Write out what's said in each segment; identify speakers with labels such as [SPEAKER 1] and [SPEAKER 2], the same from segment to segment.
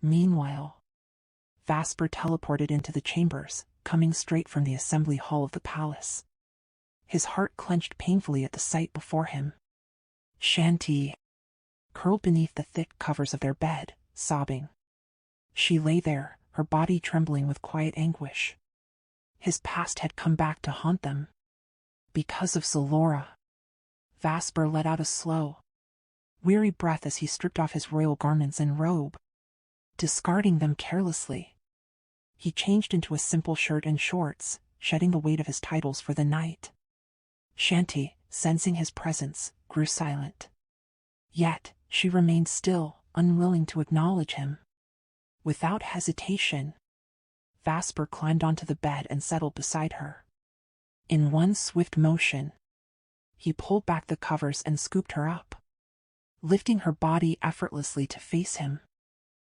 [SPEAKER 1] Meanwhile, Vasper teleported into the chambers, coming straight from the assembly hall of the palace. His heart clenched painfully at the sight before him. Shanti, curled beneath the thick covers of their bed, sobbing. She lay there, her body trembling with quiet anguish. His past had come back to haunt them. Because of Zalora. Vasper let out a slow, weary breath as he stripped off his royal garments and robe, discarding them carelessly. He changed into a simple shirt and shorts, shedding the weight of his titles for the night. Shanti, sensing his presence, grew silent. Yet, she remained still, unwilling to acknowledge him. Without hesitation, Vasper climbed onto the bed and settled beside her. In one swift motion, he pulled back the covers and scooped her up, lifting her body effortlessly to face him.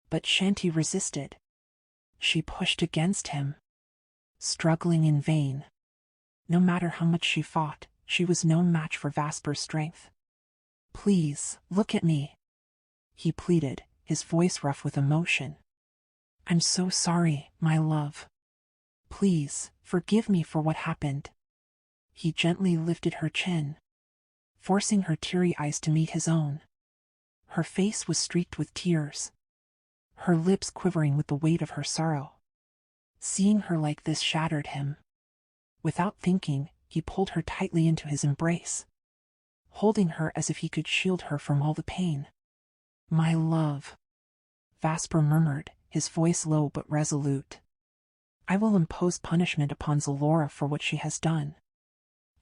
[SPEAKER 1] But Shanti resisted. She pushed against him, struggling in vain. No matter how much she fought, she was no match for Vasper's strength. "Please, look at me," he pleaded, his voice rough with emotion. "I'm so sorry, my love. Please, forgive me for what happened." He gently lifted her chin, forcing her teary eyes to meet his own. Her face was streaked with tears, her lips quivering with the weight of her sorrow. Seeing her like this shattered him. Without thinking, he pulled her tightly into his embrace, holding her as if he could shield her from all the pain. "My love," Vasper murmured, his voice low but resolute. "I will impose punishment upon Zalora for what she has done.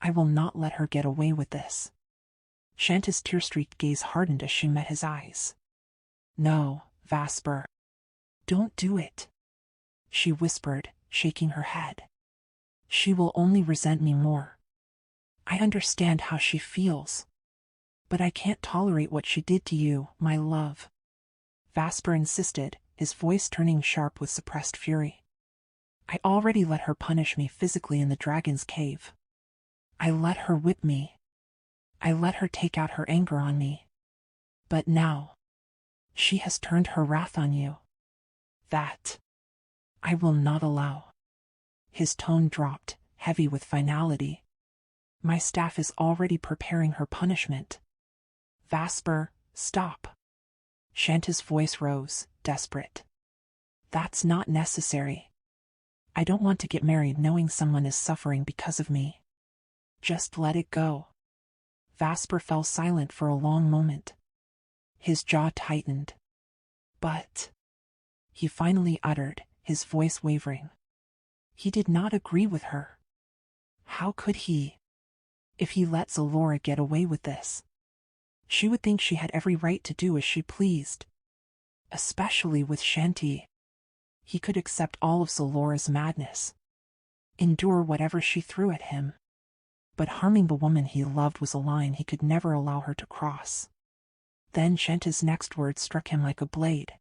[SPEAKER 1] I will not let her get away with this." Shanti's tear-streaked gaze hardened as she met his eyes. "No, Vasper. Don't do it," she whispered, shaking her head. "She will only resent me more. I understand how she feels. But I can't tolerate what she did to you, my love." Vasper insisted, his voice turning sharp with suppressed fury. "I already let her punish me physically in the dragon's cave. I let her whip me. I let her take out her anger on me. But now, she has turned her wrath on you. That I will not allow." His tone dropped, heavy with finality. "My staff is already preparing her punishment." "Vasper, stop." Shanti's voice rose, desperate. "That's not necessary. I don't want to get married knowing someone is suffering because of me. Just let it go." Vasper fell silent for a long moment. His jaw tightened. "But," he finally uttered, his voice wavering. He did not agree with her. How could he? If he let Zalora get away with this, she would think she had every right to do as she pleased. Especially with Shanti. He could accept all of Zalora's madness, endure whatever she threw at him. But harming the woman he loved was a line he could never allow her to cross. Then Shanti's next words struck him like a blade.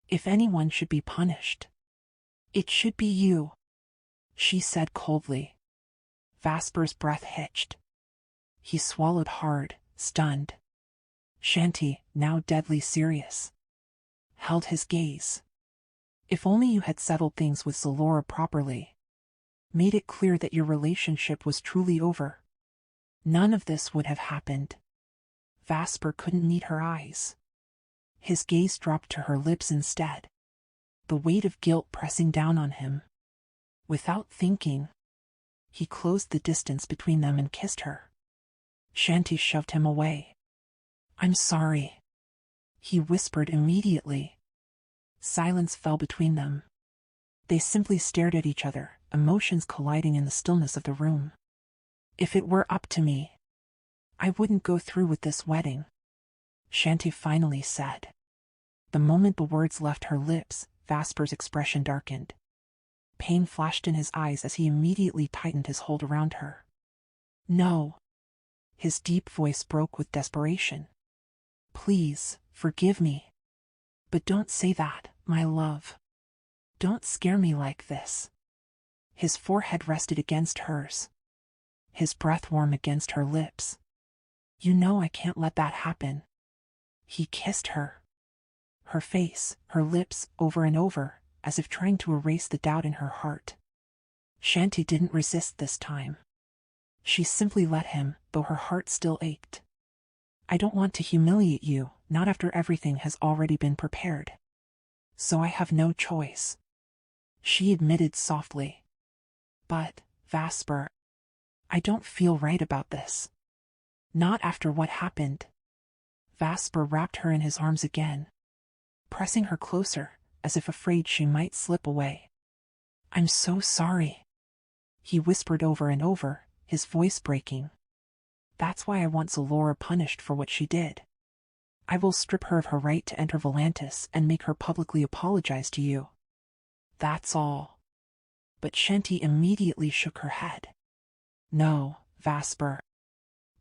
[SPEAKER 1] "If anyone should be punished, it should be you," she said coldly. Vasper's breath hitched. He swallowed hard, stunned. Shanti, now deadly serious, held his gaze. "If only you had settled things with Zalora properly, made it clear that your relationship was truly over, none of this would have happened." Vasper couldn't meet her eyes. His gaze dropped to her lips instead, the weight of guilt pressing down on him. Without thinking, he closed the distance between them and kissed her. Shanti shoved him away. "I'm sorry," he whispered immediately. Silence fell between them. They simply stared at each other, emotions colliding in the stillness of the room. "If it were up to me, I wouldn't go through with this wedding," Shanti finally said. The moment the words left her lips, Vasper's expression darkened. Pain flashed in his eyes as he immediately tightened his hold around her. "No." His deep voice broke with desperation. "Please, forgive me. But don't say that, my love. Don't scare me like this." His forehead rested against hers, his breath warm against her lips. "You know I can't let that happen." He kissed her. her face, her lips, over and over, as if trying to erase the doubt in her heart. Shanti didn't resist this time. She simply let him, though her heart still ached. I don't want to humiliate you, not after everything has already been prepared. So I have no choice, she admitted softly. But, Vasper, I don't feel right about this. Not after what happened. Vasper wrapped her in his arms again, pressing her closer, as if afraid she might slip away. I'm so sorry, he whispered over and over, his voice breaking. That's why I want Zalora punished for what she did. I will strip her of her right to enter Volantis and make her publicly apologize to you. That's all. But Shanti immediately shook her head. No, Vasper.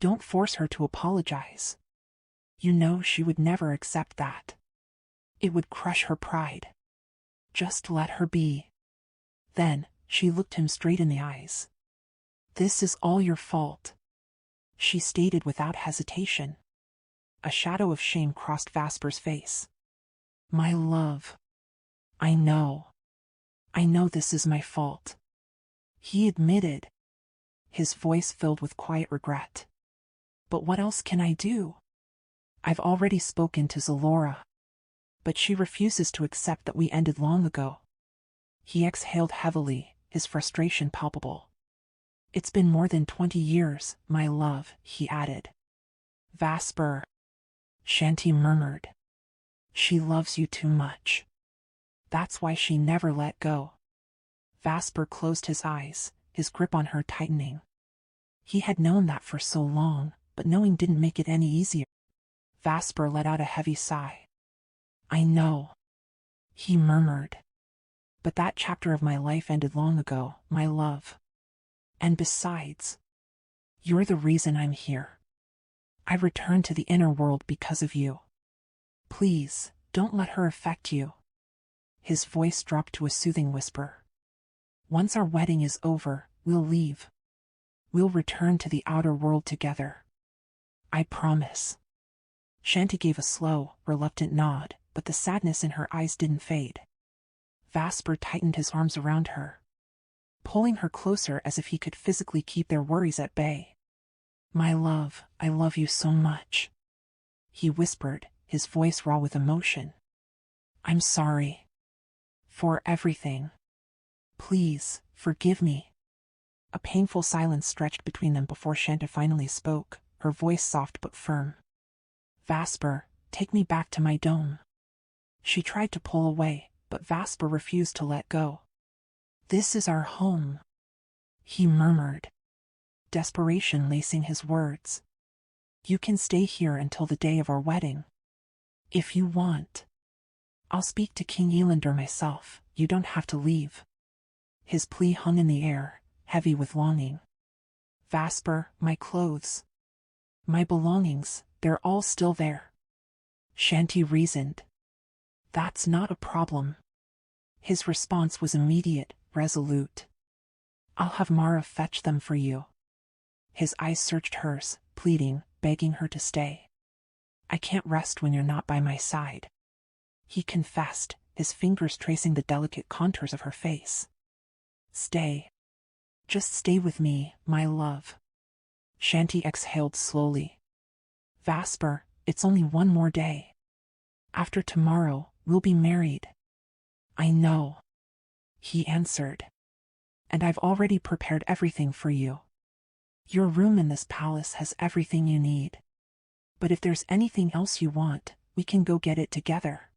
[SPEAKER 1] Don't force her to apologize. You know she would never accept that. It would crush her pride. Just let her be. Then, she looked him straight in the eyes. This is all your fault, she stated without hesitation. A shadow of shame crossed Vasper's face. My love. I know this is my fault, he admitted, his voice filled with quiet regret. But what else can I do? I've already spoken to Zalora, but she refuses to accept that we ended long ago. He exhaled heavily, his frustration palpable. It's been more than 20 years, my love, he added. Vasper, Shanti murmured. She loves you too much. That's why she never let go. Vasper closed his eyes, his grip on her tightening. He had known that for so long, but knowing didn't make it any easier. Vasper let out a heavy sigh. I know, he murmured. But that chapter of my life ended long ago, my love. And besides, you're the reason I'm here. I returned to the inner world because of you. Please, don't let her affect you. His voice dropped to a soothing whisper. Once our wedding is over, we'll leave. We'll return to the outer world together. I promise. Shanti gave a slow, reluctant nod, but the sadness in her eyes didn't fade. Vasper tightened his arms around her, pulling her closer as if he could physically keep their worries at bay. My love, I love you so much, he whispered, his voice raw with emotion. I'm sorry. For everything. Please, forgive me. A painful silence stretched between them before Shanti finally spoke, her voice soft but firm. Vasper, take me back to my dome. She tried to pull away, but Vasper refused to let go. This is our home, he murmured, desperation lacing his words. You can stay here until the day of our wedding. If you want. I'll speak to King Elander myself, you don't have to leave. His plea hung in the air, heavy with longing. Vasper, my clothes. My belongings, they're all still there. Shanti reasoned. That's not a problem. His response was immediate, resolute. I'll have Mara fetch them for you. His eyes searched hers, pleading, begging her to stay. I can't rest when you're not by my side, he confessed, his fingers tracing the delicate contours of her face. Stay. Just stay with me, my love. Shanti exhaled slowly. Vasper, it's only one more day. After tomorrow, we'll be married. I know, he answered. And I've already prepared everything for you. Your room in this palace has everything you need. But if there's anything else you want, we can go get it together.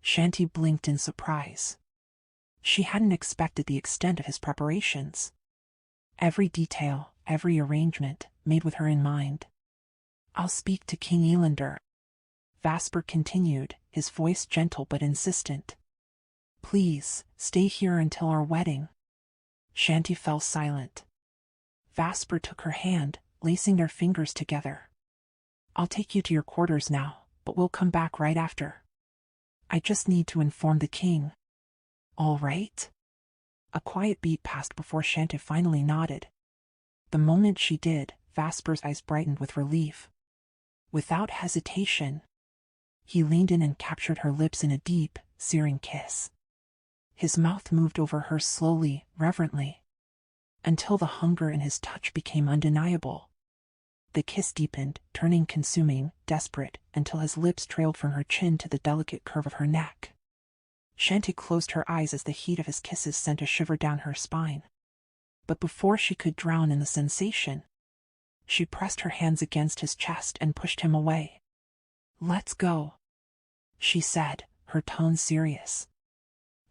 [SPEAKER 1] Shanti blinked in surprise. She hadn't expected the extent of his preparations. Every detail, every arrangement, made with her in mind. I'll speak to King Elander, Vasper continued, his voice gentle but insistent. Please, stay here until our wedding. Shanti fell silent. Vasper took her hand, lacing their fingers together. I'll take you to your quarters now, but we'll come back right after. I just need to inform the king. All right? A quiet beat passed before Shanti finally nodded. The moment she did, Vasper's eyes brightened with relief. Without hesitation, He leaned in and captured her lips in a deep, searing kiss. His mouth moved over hers slowly, reverently, until the hunger in his touch became undeniable. The kiss deepened, turning consuming, desperate, until his lips trailed from her chin to the delicate curve of her neck. Shanti closed her eyes as the heat of his kisses sent a shiver down her spine. But before she could drown in the sensation, she pressed her hands against his chest and pushed him away. "Let's go," she said, her tone serious.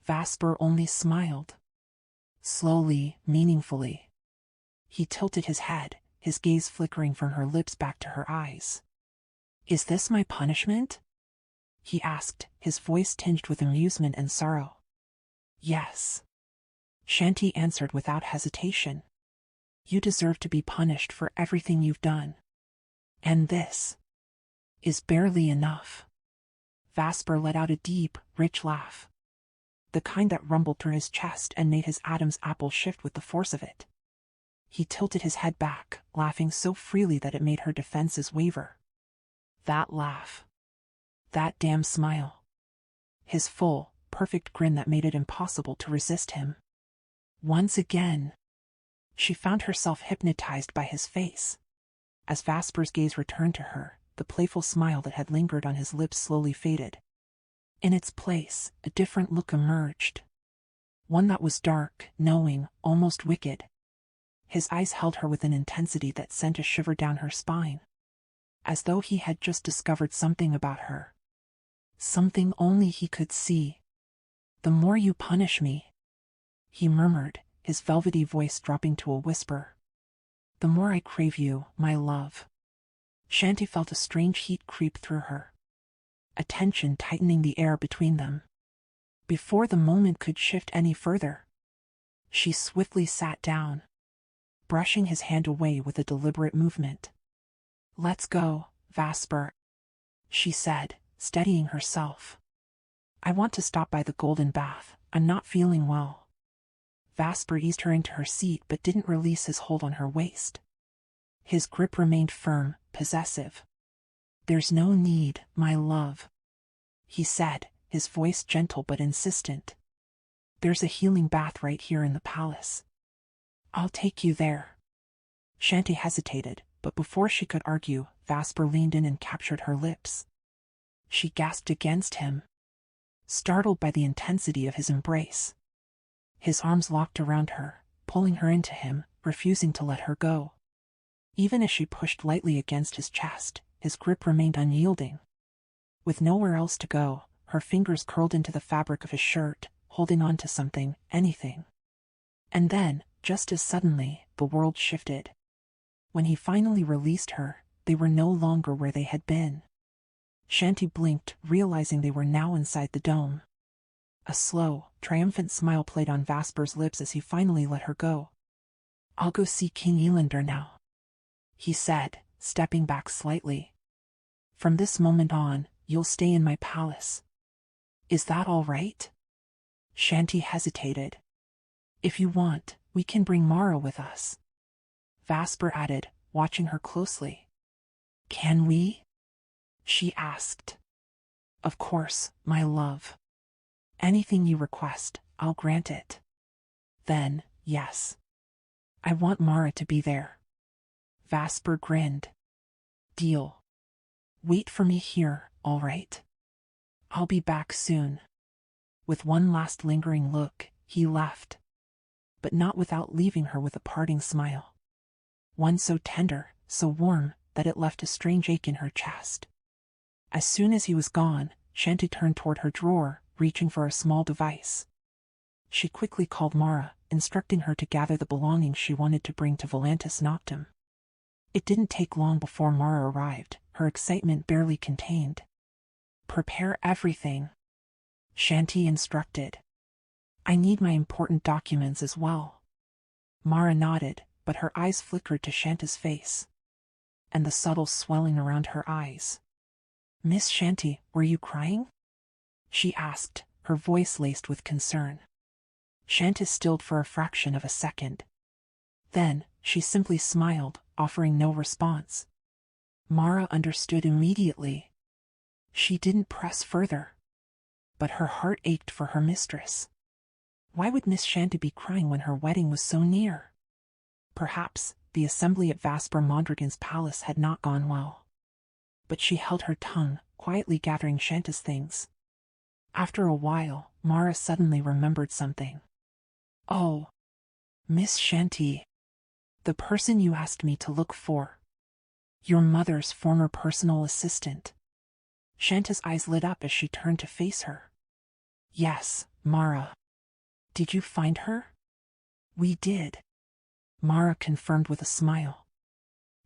[SPEAKER 1] Vasper only smiled. Slowly, meaningfully. He tilted his head, his gaze flickering from her lips back to her eyes. "Is this my punishment?" he asked, his voice tinged with amusement and sorrow. "Yes," Shanti answered without hesitation. "You deserve to be punished for everything you've done. And this is barely enough." Vasper let out a deep, rich laugh. The kind that rumbled through his chest and made his Adam's apple shift with the force of it. He tilted his head back, laughing so freely that it made her defenses waver. That laugh. That damn smile. His full, perfect grin that made it impossible to resist him. Once again, she found herself hypnotized by his face. As Vasper's gaze returned to her, the playful smile that had lingered on his lips slowly faded. In its place, a different look emerged. One that was dark, knowing, almost wicked. His eyes held her with an intensity that sent a shiver down her spine. As though he had just discovered something about her. Something only he could see. "The more you punish me," he murmured, his velvety voice dropping to a whisper. "The more I crave you, my love." Shanti felt a strange heat creep through her. A tension tightening the air between them. Before the moment could shift any further, she swiftly sat down, brushing his hand away with a deliberate movement. "Let's go, Vasper," she said, steadying herself. "I want to stop by the Golden Bath. I'm not feeling well." Vasper eased her into her seat but didn't release his hold on her waist. His grip remained firm, possessive. "There's no need, my love," he said, his voice gentle but insistent. "There's a healing bath right here in the palace. I'll take you there." Shanti hesitated, but before she could argue, Vasper leaned in and captured her lips. She gasped against him, startled by the intensity of his embrace. His arms locked around her, pulling her into him, refusing to let her go. Even as she pushed lightly against his chest, his grip remained unyielding. With nowhere else to go, her fingers curled into the fabric of his shirt, holding on to something, anything. And then, just as suddenly, the world shifted. When he finally released her, they were no longer where they had been. Shanti blinked, realizing they were now inside the dome. A slow, triumphant smile played on Vasper's lips as he finally let her go. "I'll go see King Elander now," he said, stepping back slightly. "From this moment on, you'll stay in my palace. Is that all right?" Shanti hesitated. "If you want, we can bring Mara with us," Vasper added, watching her closely. "Can we?" she asked. "Of course, my love. Anything you request, I'll grant it." "Then, yes. I want Mara to be there." Vasper grinned. "Deal. Wait for me here, all right? I'll be back soon." With one last lingering look, he left. But not without leaving her with a parting smile. One so tender, so warm, that it left a strange ache in her chest. As soon as he was gone, Shanti turned toward her drawer, reaching for a small device. She quickly called Mara, instructing her to gather the belongings she wanted to bring to Volantis Noctem. It didn't take long before Mara arrived, her excitement barely contained. "Prepare everything," Shanti instructed. "I need my important documents as well." Mara nodded, but her eyes flickered to Shanti's face. And the subtle swelling around her eyes. "Miss Shanti, were you crying?" she asked, her voice laced with concern. Shanti stilled for a fraction of a second. Then, she simply smiled, offering no response. Mara understood immediately. She didn't press further, but her heart ached for her mistress. Why would Miss Shanty be crying when her wedding was so near? Perhaps the assembly at Vasper Mondragon's palace had not gone well. But she held her tongue, quietly gathering Shanta's things. After a while, Mara suddenly remembered something. "Oh, Miss Shanty, the person you asked me to look for. Your mother's former personal assistant." Shanta's eyes lit up as she turned to face her. "Yes, Mara. Did you find her?" "We did," Mara confirmed with a smile.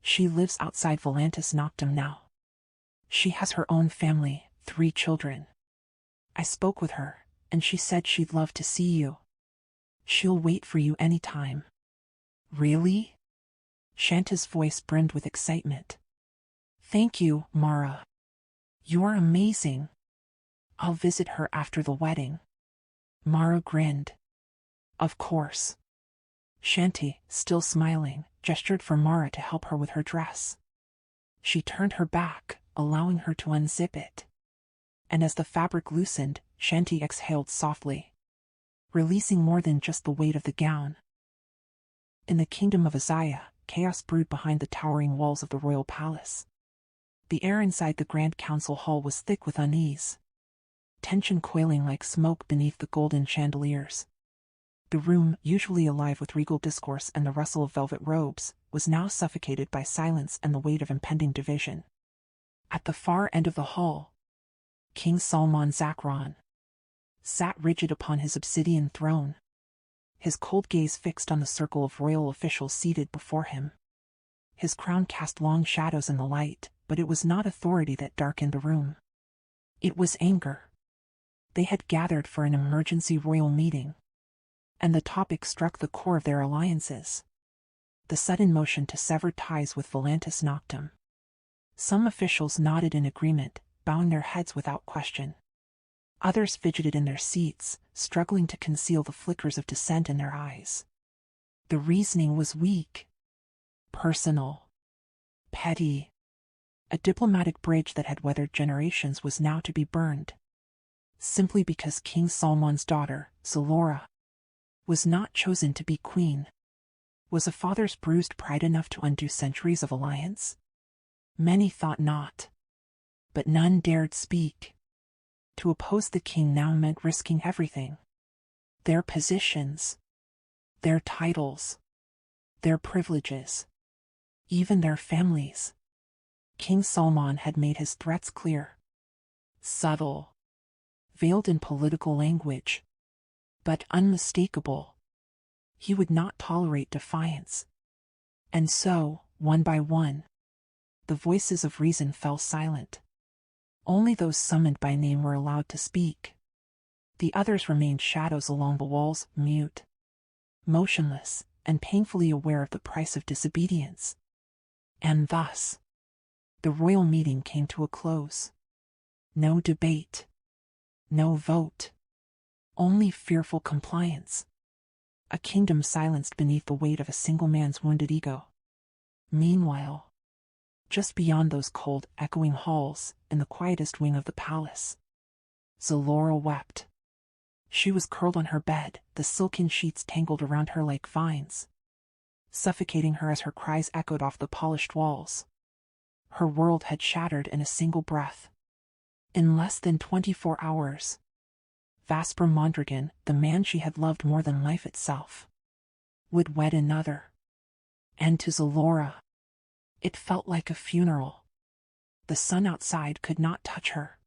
[SPEAKER 1] "She lives outside Volantis Noctum now. She has her own family, 3 children. I spoke with her, and she said she'd love to see you. She'll wait for you any time." "Really?" Shanta's voice brimmed with excitement. "Thank you, Mara. You're amazing. I'll visit her after the wedding." Mara grinned. "Of course." Shanty, still smiling, gestured for Mara to help her with her dress. She turned her back, allowing her to unzip it. And as the fabric loosened, Shanty exhaled softly, releasing more than just the weight of the gown. In the kingdom of Azaya, chaos brewed behind the towering walls of the royal palace. The air inside the Grand Council Hall was thick with unease, tension coiling like smoke beneath the golden chandeliers. The room, usually alive with regal discourse and the rustle of velvet robes, was now suffocated by silence and the weight of impending division. At the far end of the hall, King Salman Zakron sat rigid upon his obsidian throne, his cold gaze fixed on the circle of royal officials seated before him. His crown cast long shadows in the light, but it was not authority that darkened the room. It was anger. They had gathered for an emergency royal meeting, and the topic struck the core of their alliances: the sudden motion to sever ties with Volantis Noctum. Some officials nodded in agreement, bowing their heads without question. Others fidgeted in their seats, struggling to conceal the flickers of dissent in their eyes. The reasoning was weak, personal, petty. A diplomatic bridge that had weathered generations was now to be burned, simply because King Salman's daughter, Zalora, was not chosen to be queen. Was a father's bruised pride enough to undo centuries of alliance? Many thought not, but none dared speak. To oppose the king now meant risking everything: their positions, their titles, their privileges, even their families. King Salman had made his threats clear, subtle, veiled in political language, but unmistakable. He would not tolerate defiance. And so, one by one, the voices of reason fell silent. Only those summoned by name were allowed to speak. The others remained shadows along the walls, mute, motionless, and painfully aware of the price of disobedience. And thus, the royal meeting came to a close. No debate, no vote, only fearful compliance. A kingdom silenced beneath the weight of a single man's wounded ego. Meanwhile, just beyond those cold, echoing halls, in the quietest wing of the palace, Zalora wept. She was curled on her bed, the silken sheets tangled around her like vines, suffocating her as her cries echoed off the polished walls. Her world had shattered in a single breath. In less than 24 hours, Vasper Mondragon, the man she had loved more than life itself, would wed another. And to Zalora, it felt like a funeral. The sun outside could not touch her.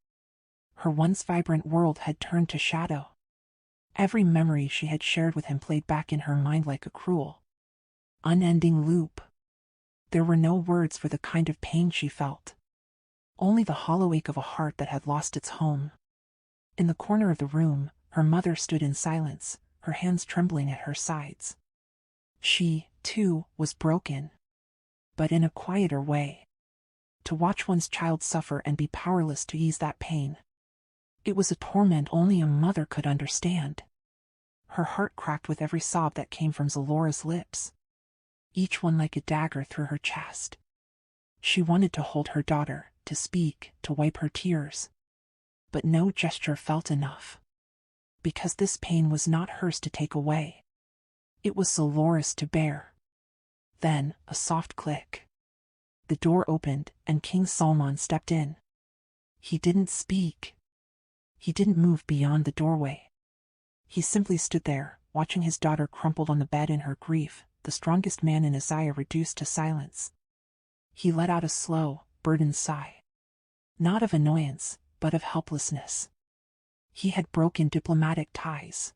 [SPEAKER 1] Her once vibrant world had turned to shadow. Every memory she had shared with him played back in her mind like a cruel, unending loop. There were no words for the kind of pain she felt, only the hollow ache of a heart that had lost its home. In the corner of the room, her mother stood in silence, her hands trembling at her sides. She, too, was broken, but in a quieter way. To watch one's child suffer and be powerless to ease that pain, it was a torment only a mother could understand. Her heart cracked with every sob that came from Zalora's lips, each one like a dagger through her chest. She wanted to hold her daughter, to speak, to wipe her tears. But no gesture felt enough. Because this pain was not hers to take away. It was Zalora's to bear. Then, a soft click. The door opened, and King Salman stepped in. He didn't speak. He didn't move beyond the doorway. He simply stood there, watching his daughter crumpled on the bed in her grief, the strongest man in Azaya reduced to silence. He let out a slow, burdened sigh. Not of annoyance, but of helplessness. He had broken diplomatic ties.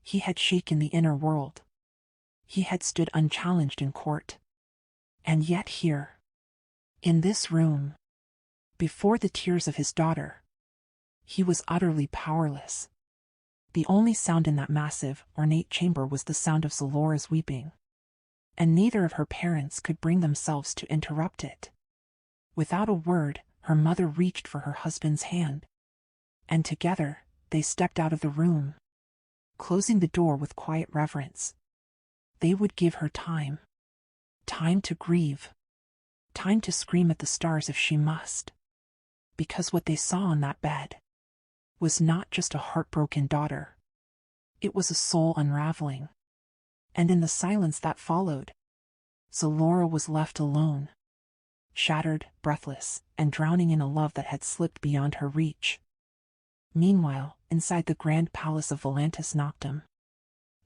[SPEAKER 1] He had shaken the inner world. He had stood unchallenged in court. And yet here, in this room, before the tears of his daughter, he was utterly powerless. The only sound in that massive, ornate chamber was the sound of Zalora's weeping. And neither of her parents could bring themselves to interrupt it. Without a word, her mother reached for her husband's hand. And together, they stepped out of the room, closing the door with quiet reverence. They would give her time. Time to grieve. Time to scream at the stars if she must. Because what they saw on that bed was not just a heartbroken daughter. It was a soul unraveling. And in the silence that followed, Zalora was left alone. Shattered, breathless, and drowning in a love that had slipped beyond her reach. Meanwhile, inside the grand palace of Volantis Noctem,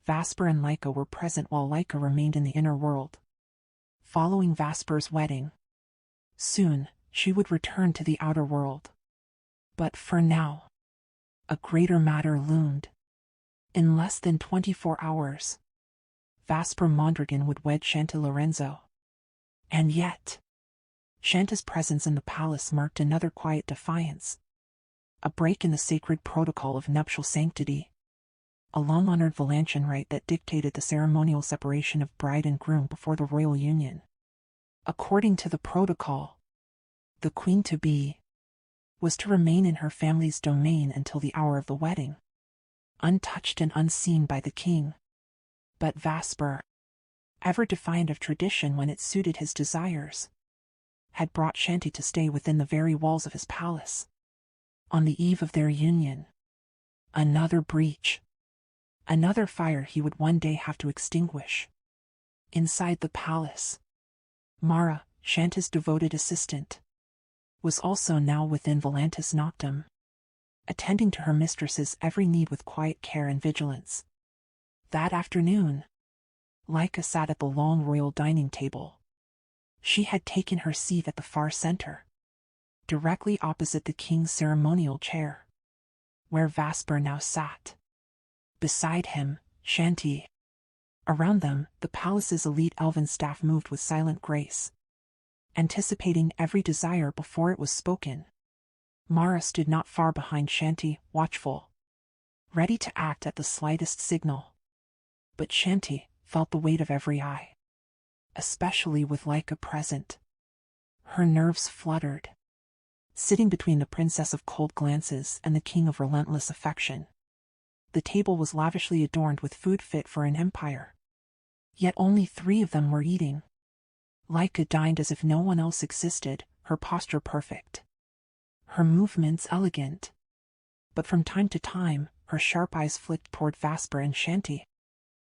[SPEAKER 1] Vasper and Laika were present while Laika remained in the inner world. Following Vasper's wedding, soon, she would return to the outer world. But for now, a greater matter loomed. In less than 24 hours, Vasper Mondragon would wed Shanta Lorenzo. And yet, Shanta's presence in the palace marked another quiet defiance. A break in the sacred protocol of nuptial sanctity. A long-honored Valantian rite that dictated the ceremonial separation of bride and groom before the royal union. According to the protocol, the queen-to-be was to remain in her family's domain until the hour of the wedding, untouched and unseen by the king. But Vasper, ever defiant of tradition when it suited his desires, had brought Shanti to stay within the very walls of his palace. On the eve of their union, another breach. Another fire he would one day have to extinguish. Inside the palace, Mara, Shanta's devoted assistant, was also now within Volantis Noctem, attending to her mistress's every need with quiet care and vigilance. That afternoon, Laika sat at the long royal dining table. She had taken her seat at the far center, directly opposite the king's ceremonial chair, where Vasper now sat. Beside him, Shanti. Around them, the palace's elite elven staff moved with silent grace, anticipating every desire before it was spoken. Mara stood not far behind Shanti, watchful, ready to act at the slightest signal. But Shanti felt the weight of every eye, especially with Laika present. Her nerves fluttered, sitting between the princess of cold glances and the king of relentless affection. The table was lavishly adorned with food fit for an empire. Yet only 3 of them were eating. Laika dined as if no one else existed, her posture perfect, her movements elegant. But from time to time, her sharp eyes flicked toward Vasper and Shanti.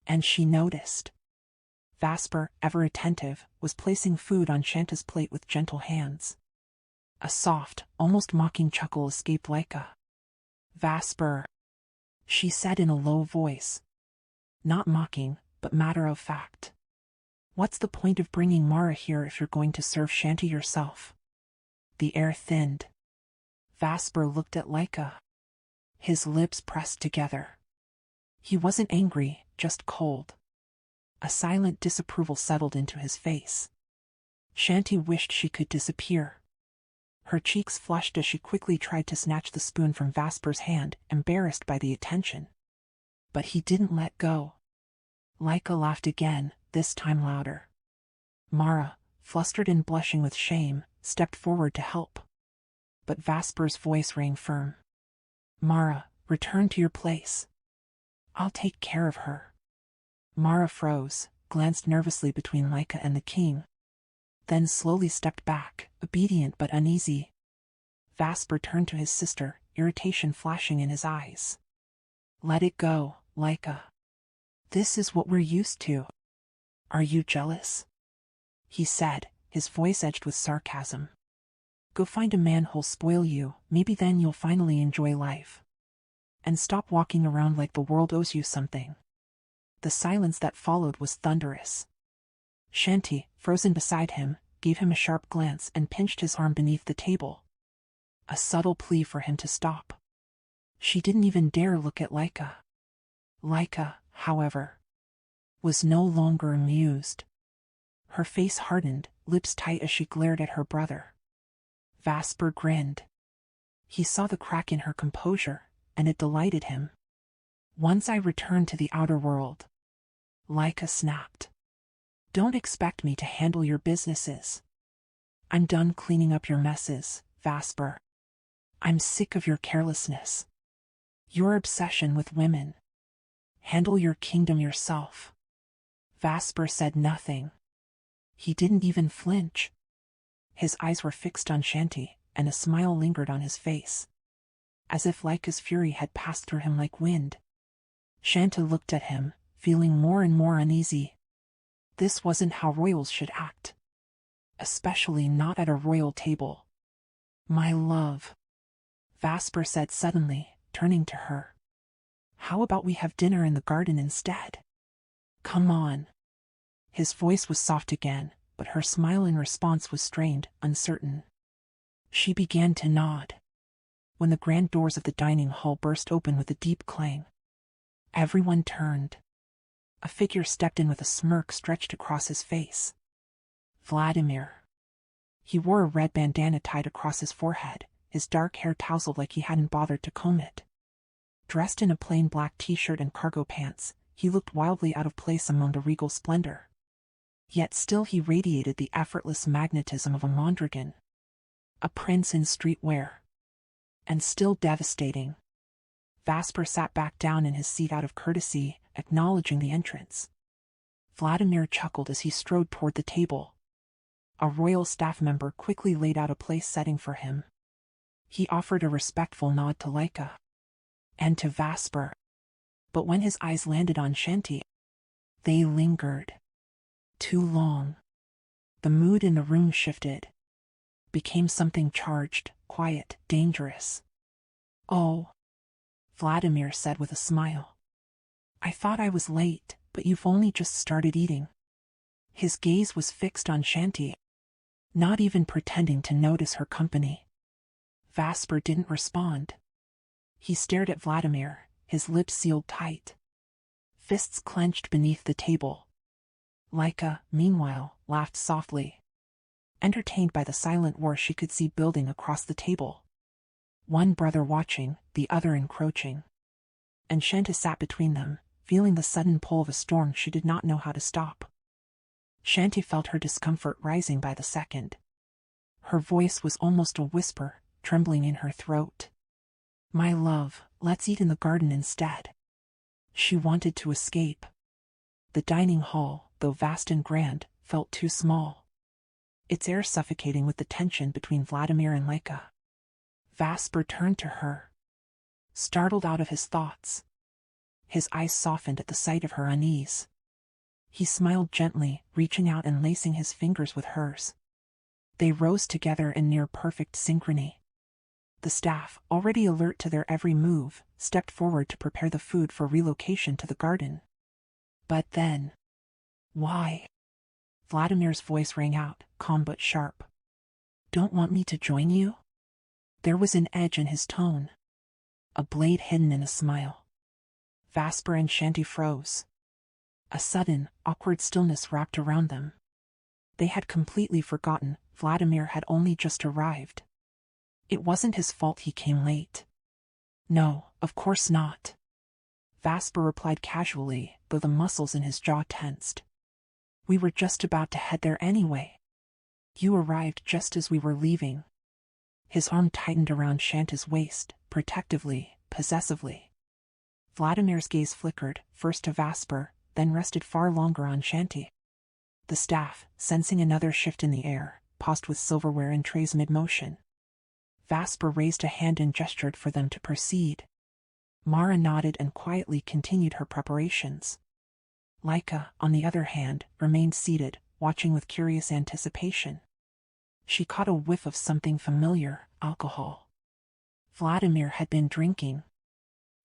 [SPEAKER 1] And she noticed. Vasper, ever attentive, was placing food on Shanta's plate with gentle hands. A soft, almost mocking chuckle escaped Laika. "Vasper," she said in a low voice. Not mocking, but matter of fact. "What's the point of bringing Mara here if you're going to serve Shanti yourself?" The air thinned. Vasper looked at Laika. His lips pressed together. He wasn't angry, just cold. A silent disapproval settled into his face. Shanti wished she could disappear. Her cheeks flushed as she quickly tried to snatch the spoon from Vasper's hand, embarrassed by the attention. But he didn't let go. Laika laughed again, this time louder. Mara, flustered and blushing with shame, stepped forward to help. But Vasper's voice rang firm. "Mara, return to your place. I'll take care of her." Mara froze, glanced nervously between Laika and the king, then slowly stepped back, obedient but uneasy. Vasper turned to his sister, irritation flashing in his eyes. Let it go, Laika. This is what we're used to. Are you jealous? He said, his voice edged with sarcasm. Go find a man who'll spoil you, maybe then you'll finally enjoy life. And stop walking around like the world owes you something. The silence that followed was thunderous. Shanti, frozen beside him, gave him a sharp glance and pinched his arm beneath the table. A subtle plea for him to stop. She didn't even dare look at Laika. Laika, however, was no longer amused. Her face hardened, lips tight as she glared at her brother. Vasper grinned. He saw the crack in her composure, and it delighted him. Once I return to the outer world, Laika snapped. Don't expect me to handle your businesses. I'm done cleaning up your messes, Vasper. I'm sick of your carelessness. Your obsession with women. Handle your kingdom yourself. Vasper said nothing. He didn't even flinch. His eyes were fixed on Shanti, and a smile lingered on his face, as if Laika's fury had passed through him like wind. Shanti looked at him, feeling more and more uneasy. This wasn't how royals should act. Especially not at a royal table. My love, Vasper said suddenly, turning to her. How about we have dinner in the garden instead? Come on. His voice was soft again, but her smile in response was strained, uncertain. She began to nod. When the grand doors of the dining hall burst open with a deep clang, everyone turned. A figure stepped in with a smirk stretched across his face. Vladimir. He wore a red bandana tied across his forehead, his dark hair tousled like he hadn't bothered to comb it. Dressed in a plain black t-shirt and cargo pants, he looked wildly out of place among the regal splendor. Yet still he radiated the effortless magnetism of a Mondragon. A prince in streetwear. And still devastating. Vasper sat back down in his seat out of courtesy, acknowledging the entrance. Vladimir chuckled as he strode toward the table. A royal staff member quickly laid out a place setting for him. He offered a respectful nod to Laika. And to Vasper. But when his eyes landed on Shanti, they lingered. Too long. The mood in the room shifted. Became something charged, quiet, dangerous. Oh, Vladimir said with a smile. I thought I was late, but you've only just started eating. His gaze was fixed on Shanti, not even pretending to notice her company. Vasper didn't respond. He stared at Vladimir, his lips sealed tight. Fists clenched beneath the table. Laika, meanwhile, laughed softly. Entertained by the silent war she could see building across the table. One brother watching, the other encroaching. And Shanti sat between them, feeling the sudden pull of a storm she did not know how to stop. Shanti felt her discomfort rising by the second. Her voice was almost a whisper, trembling in her throat. My love, let's eat in the garden instead. She wanted to escape. The dining hall, though vast and grand, felt too small. Its air suffocating with the tension between Vladimir and Laika. Vasper turned to her. Startled out of his thoughts. His eyes softened at the sight of her unease. He smiled gently, reaching out and lacing his fingers with hers. They rose together in near-perfect synchrony. The staff, already alert to their every move, stepped forward to prepare the food for relocation to the garden. But then... Why? Vladimir's voice rang out, calm but sharp. Don't want me to join you? There was an edge in his tone. A blade hidden in a smile. Vasper and Shanti froze. A sudden, awkward stillness wrapped around them. They had completely forgotten Vladimir had only just arrived. It wasn't his fault he came late. No, of course not. Vasper replied casually, though the muscles in his jaw tensed. We were just about to head there anyway. You arrived just as we were leaving. His arm tightened around Shanti's waist, protectively, possessively. Vladimir's gaze flickered, first to Vasper, then rested far longer on Shanti. The staff, sensing another shift in the air, paused with silverware and trays mid-motion. Vasper raised a hand and gestured for them to proceed. Mara nodded and quietly continued her preparations. Laika, on the other hand, remained seated, watching with curious anticipation. She caught a whiff of something familiar, alcohol. Vladimir had been drinking.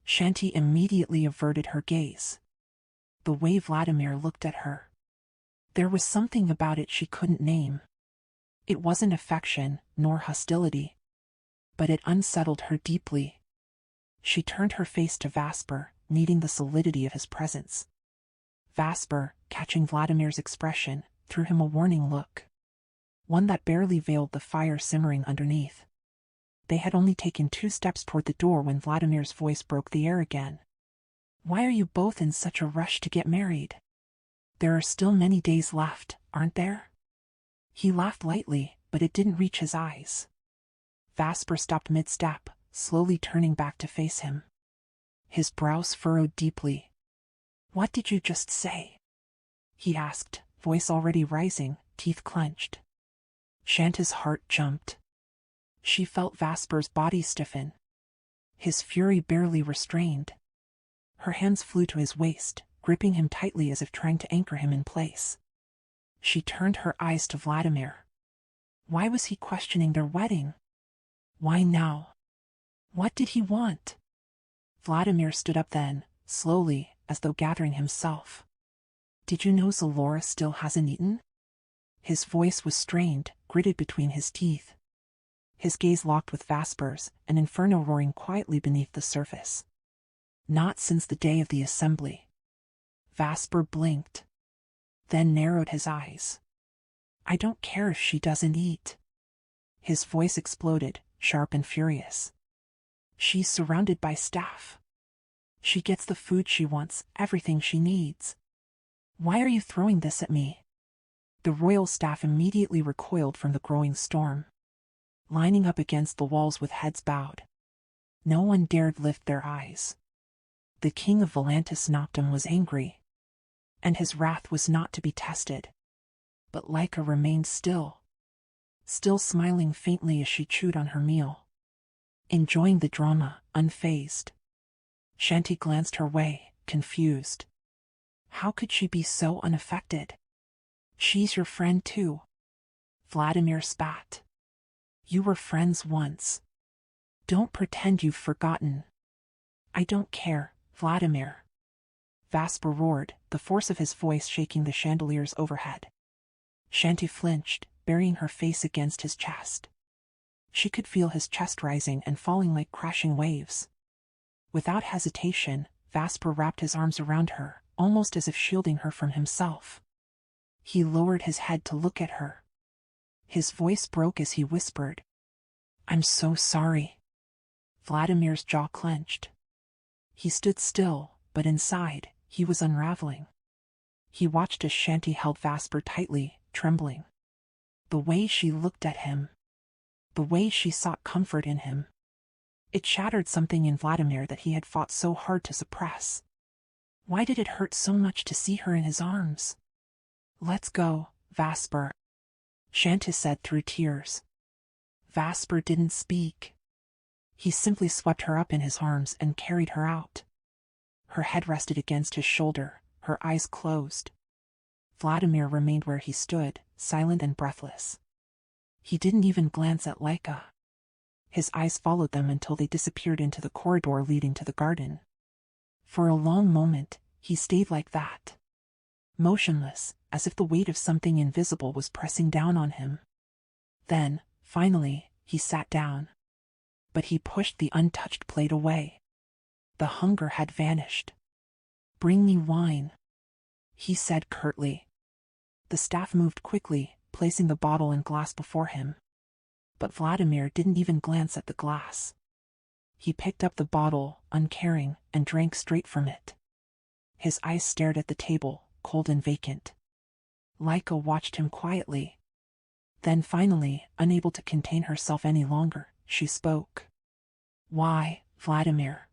[SPEAKER 1] Shanti immediately averted her gaze. The way Vladimir looked at her. There was something about it she couldn't name. It wasn't affection, nor hostility. But it unsettled her deeply. She turned her face to Vasper, needing the solidity of his presence. Vasper, catching Vladimir's expression, threw him a warning look. One that barely veiled the fire simmering underneath. They had only taken 2 steps toward the door when Vladimir's voice broke the air again. "Why are you both in such a rush to get married? There are still many days left, aren't there?" He laughed lightly, but it didn't reach his eyes. Vasper stopped mid-step, slowly turning back to face him. His brows furrowed deeply. "What did you just say?" he asked, voice already rising, teeth clenched. Shanta's heart jumped. She felt Vasper's body stiffen. His fury barely restrained. Her hands flew to his waist, gripping him tightly as if trying to anchor him in place. She turned her eyes to Vladimir. Why was he questioning their wedding? Why now? What did he want? Vladimir stood up then, slowly, as though gathering himself. "Did you know Zalora still hasn't eaten?" His voice was strained, gritted between his teeth. His gaze locked with Vasper's, an inferno roaring quietly beneath the surface. "Not since the day of the assembly." Vasper blinked, then narrowed his eyes. "I don't care if she doesn't eat." His voice exploded, sharp and furious. "She's surrounded by staff. She gets the food she wants, everything she needs. Why are you throwing this at me?" The royal staff immediately recoiled from the growing storm, lining up against the walls with heads bowed. No one dared lift their eyes. The king of Volantis Noctum was angry, and his wrath was not to be tested. But Laika remained still smiling faintly as she chewed on her meal, enjoying the drama, unfazed. Shanti glanced her way, confused. How could she be so unaffected? "She's your friend too." Vladimir spat. "You were friends once. Don't pretend you've forgotten." "I don't care, Vladimir." Vasper roared, the force of his voice shaking the chandeliers overhead. Shanti flinched, burying her face against his chest. She could feel his chest rising and falling like crashing waves. Without hesitation, Vasper wrapped his arms around her, almost as if shielding her from himself. He lowered his head to look at her. His voice broke as he whispered, "I'm so sorry." Vladimir's jaw clenched. He stood still, but inside, he was unraveling. He watched as Shanti held Vasper tightly, trembling. The way she looked at him. The way she sought comfort in him. It shattered something in Vladimir that he had fought so hard to suppress. Why did it hurt so much to see her in his arms? "Let's go, Vasper," Shanti said through tears. Vasper didn't speak. He simply swept her up in his arms and carried her out. Her head rested against his shoulder, her eyes closed. Vladimir remained where he stood, silent and breathless. He didn't even glance at Laika. His eyes followed them until they disappeared into the corridor leading to the garden. For a long moment, he stayed like that. Motionless, as if the weight of something invisible was pressing down on him. Then, finally, he sat down. But he pushed the untouched plate away. The hunger had vanished. "Bring me wine," he said curtly. The staff moved quickly, placing the bottle and glass before him. But Vladimir didn't even glance at the glass. He picked up the bottle, uncaring, and drank straight from it. His eyes stared at the table, cold and vacant. Laika watched him quietly. Then finally, unable to contain herself any longer, she spoke. "Why, Vladimir?"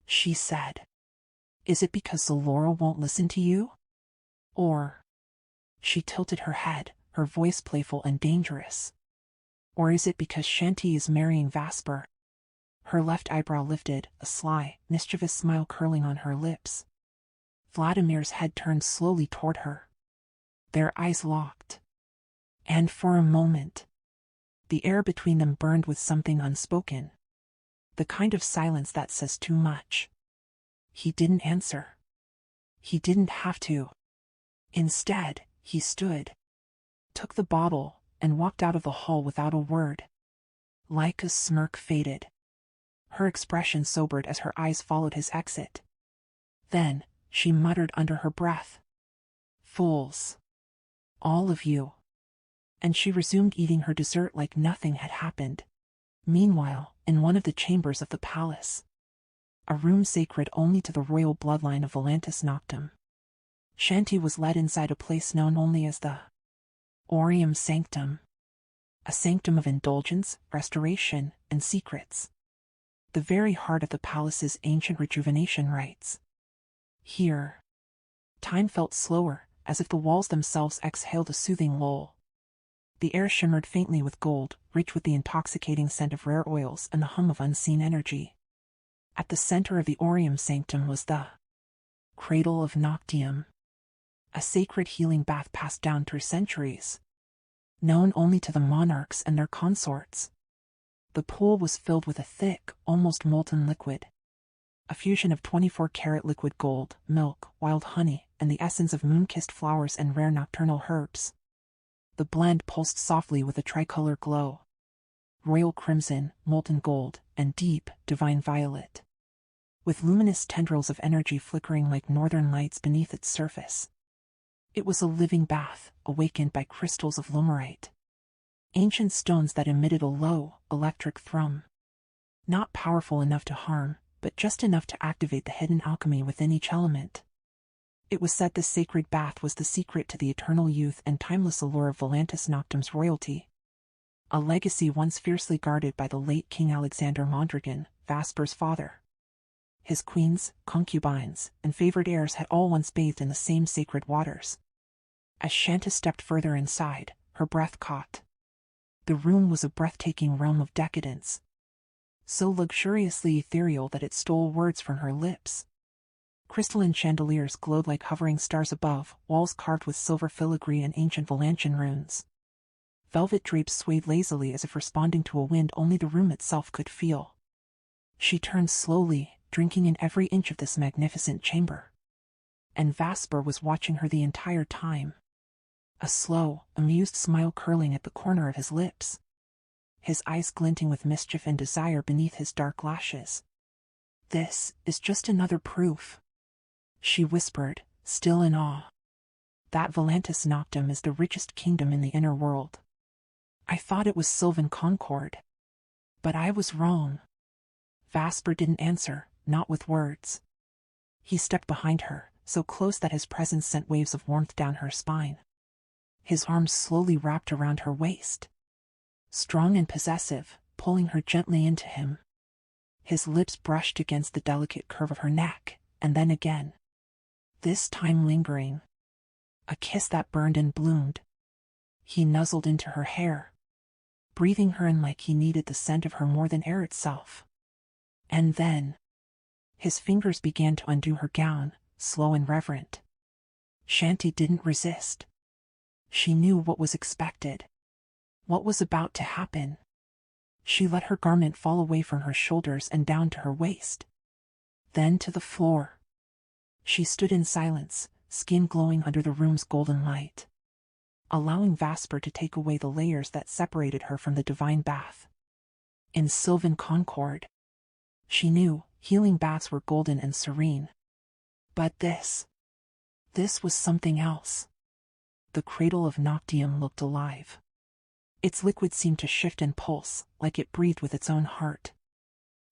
[SPEAKER 1] she said. "Is it because Zalora won't listen to you? Or—" She tilted her head, her voice playful and dangerous. Or is it because Shanti is marrying Vasper? Her left eyebrow lifted, a sly, mischievous smile curling on her lips. Vladimir's head turned slowly toward her. Their eyes locked. And for a moment, the air between them burned with something unspoken. The kind of silence that says too much. He didn't answer. He didn't have to. Instead, he stood, took the bottle, and walked out of the hall without a word. Laika's smirk faded. Her expression sobered as her eyes followed his exit. Then, she muttered under her breath. Fools. All of you. And she resumed eating her dessert like nothing had happened. Meanwhile, in one of the chambers of the palace, a room sacred only to the royal bloodline of Volantis Noctum, Shanti was led inside a place known only as the Aureum Sanctum, a sanctum of indulgence, restoration, and secrets. The very heart of the palace's ancient rejuvenation rites. Here, time felt slower, as if the walls themselves exhaled a soothing lull. The air shimmered faintly with gold, rich with the intoxicating scent of rare oils and the hum of unseen energy. At the center of the Aureum Sanctum was the Cradle of Noctium, a sacred healing bath passed down through centuries, known only to the monarchs and their consorts. The pool was filled with a thick, almost molten liquid, a fusion of 24-karat liquid gold, milk, wild honey, and the essence of moon-kissed flowers and rare nocturnal herbs. The blend pulsed softly with a tricolor glow: royal crimson, molten gold, and deep, divine violet, with luminous tendrils of energy flickering like northern lights beneath its surface. It was a living bath, awakened by crystals of lumerite, ancient stones that emitted a low, electric thrum. Not powerful enough to harm, but just enough to activate the hidden alchemy within each element. It was said this sacred bath was the secret to the eternal youth and timeless allure of Volantis Noctum's royalty, a legacy once fiercely guarded by the late King Alexander Mondragon, Vasper's father. His queens, concubines, and favored heirs had all once bathed in the same sacred waters. As Shanta stepped further inside, her breath caught. The room was a breathtaking realm of decadence, so luxuriously ethereal that it stole words from her lips. Crystalline chandeliers glowed like hovering stars above, walls carved with silver filigree and ancient Volantian runes. Velvet drapes swayed lazily as if responding to a wind only the room itself could feel. She turned slowly, drinking in every inch of this magnificent chamber. And Vasper was watching her the entire time, a slow, amused smile curling at the corner of his lips, his eyes glinting with mischief and desire beneath his dark lashes. "This is just another proof," she whispered, still in awe, "that Volantis Noctum is the richest kingdom in the inner world. I thought it was Sylvan Concord. But I was wrong." Vasper didn't answer, not with words. He stepped behind her, so close that his presence sent waves of warmth down her spine. His arms slowly wrapped around her waist, strong and possessive, pulling her gently into him. His lips brushed against the delicate curve of her neck, and then again, this time lingering. A kiss that burned and bloomed. He nuzzled into her hair, breathing her in like he needed the scent of her more than air itself. And then, his fingers began to undo her gown, slow and reverent. Shanti didn't resist. She knew what was expected, what was about to happen. She let her garment fall away from her shoulders and down to her waist, then to the floor. She stood in silence, skin glowing under the room's golden light, allowing Vasper to take away the layers that separated her from the divine bath. In Sylvan Concord, she knew, healing baths were golden and serene. But this was something else. The Cradle of Noctium looked alive. Its liquid seemed to shift and pulse, like it breathed with its own heart.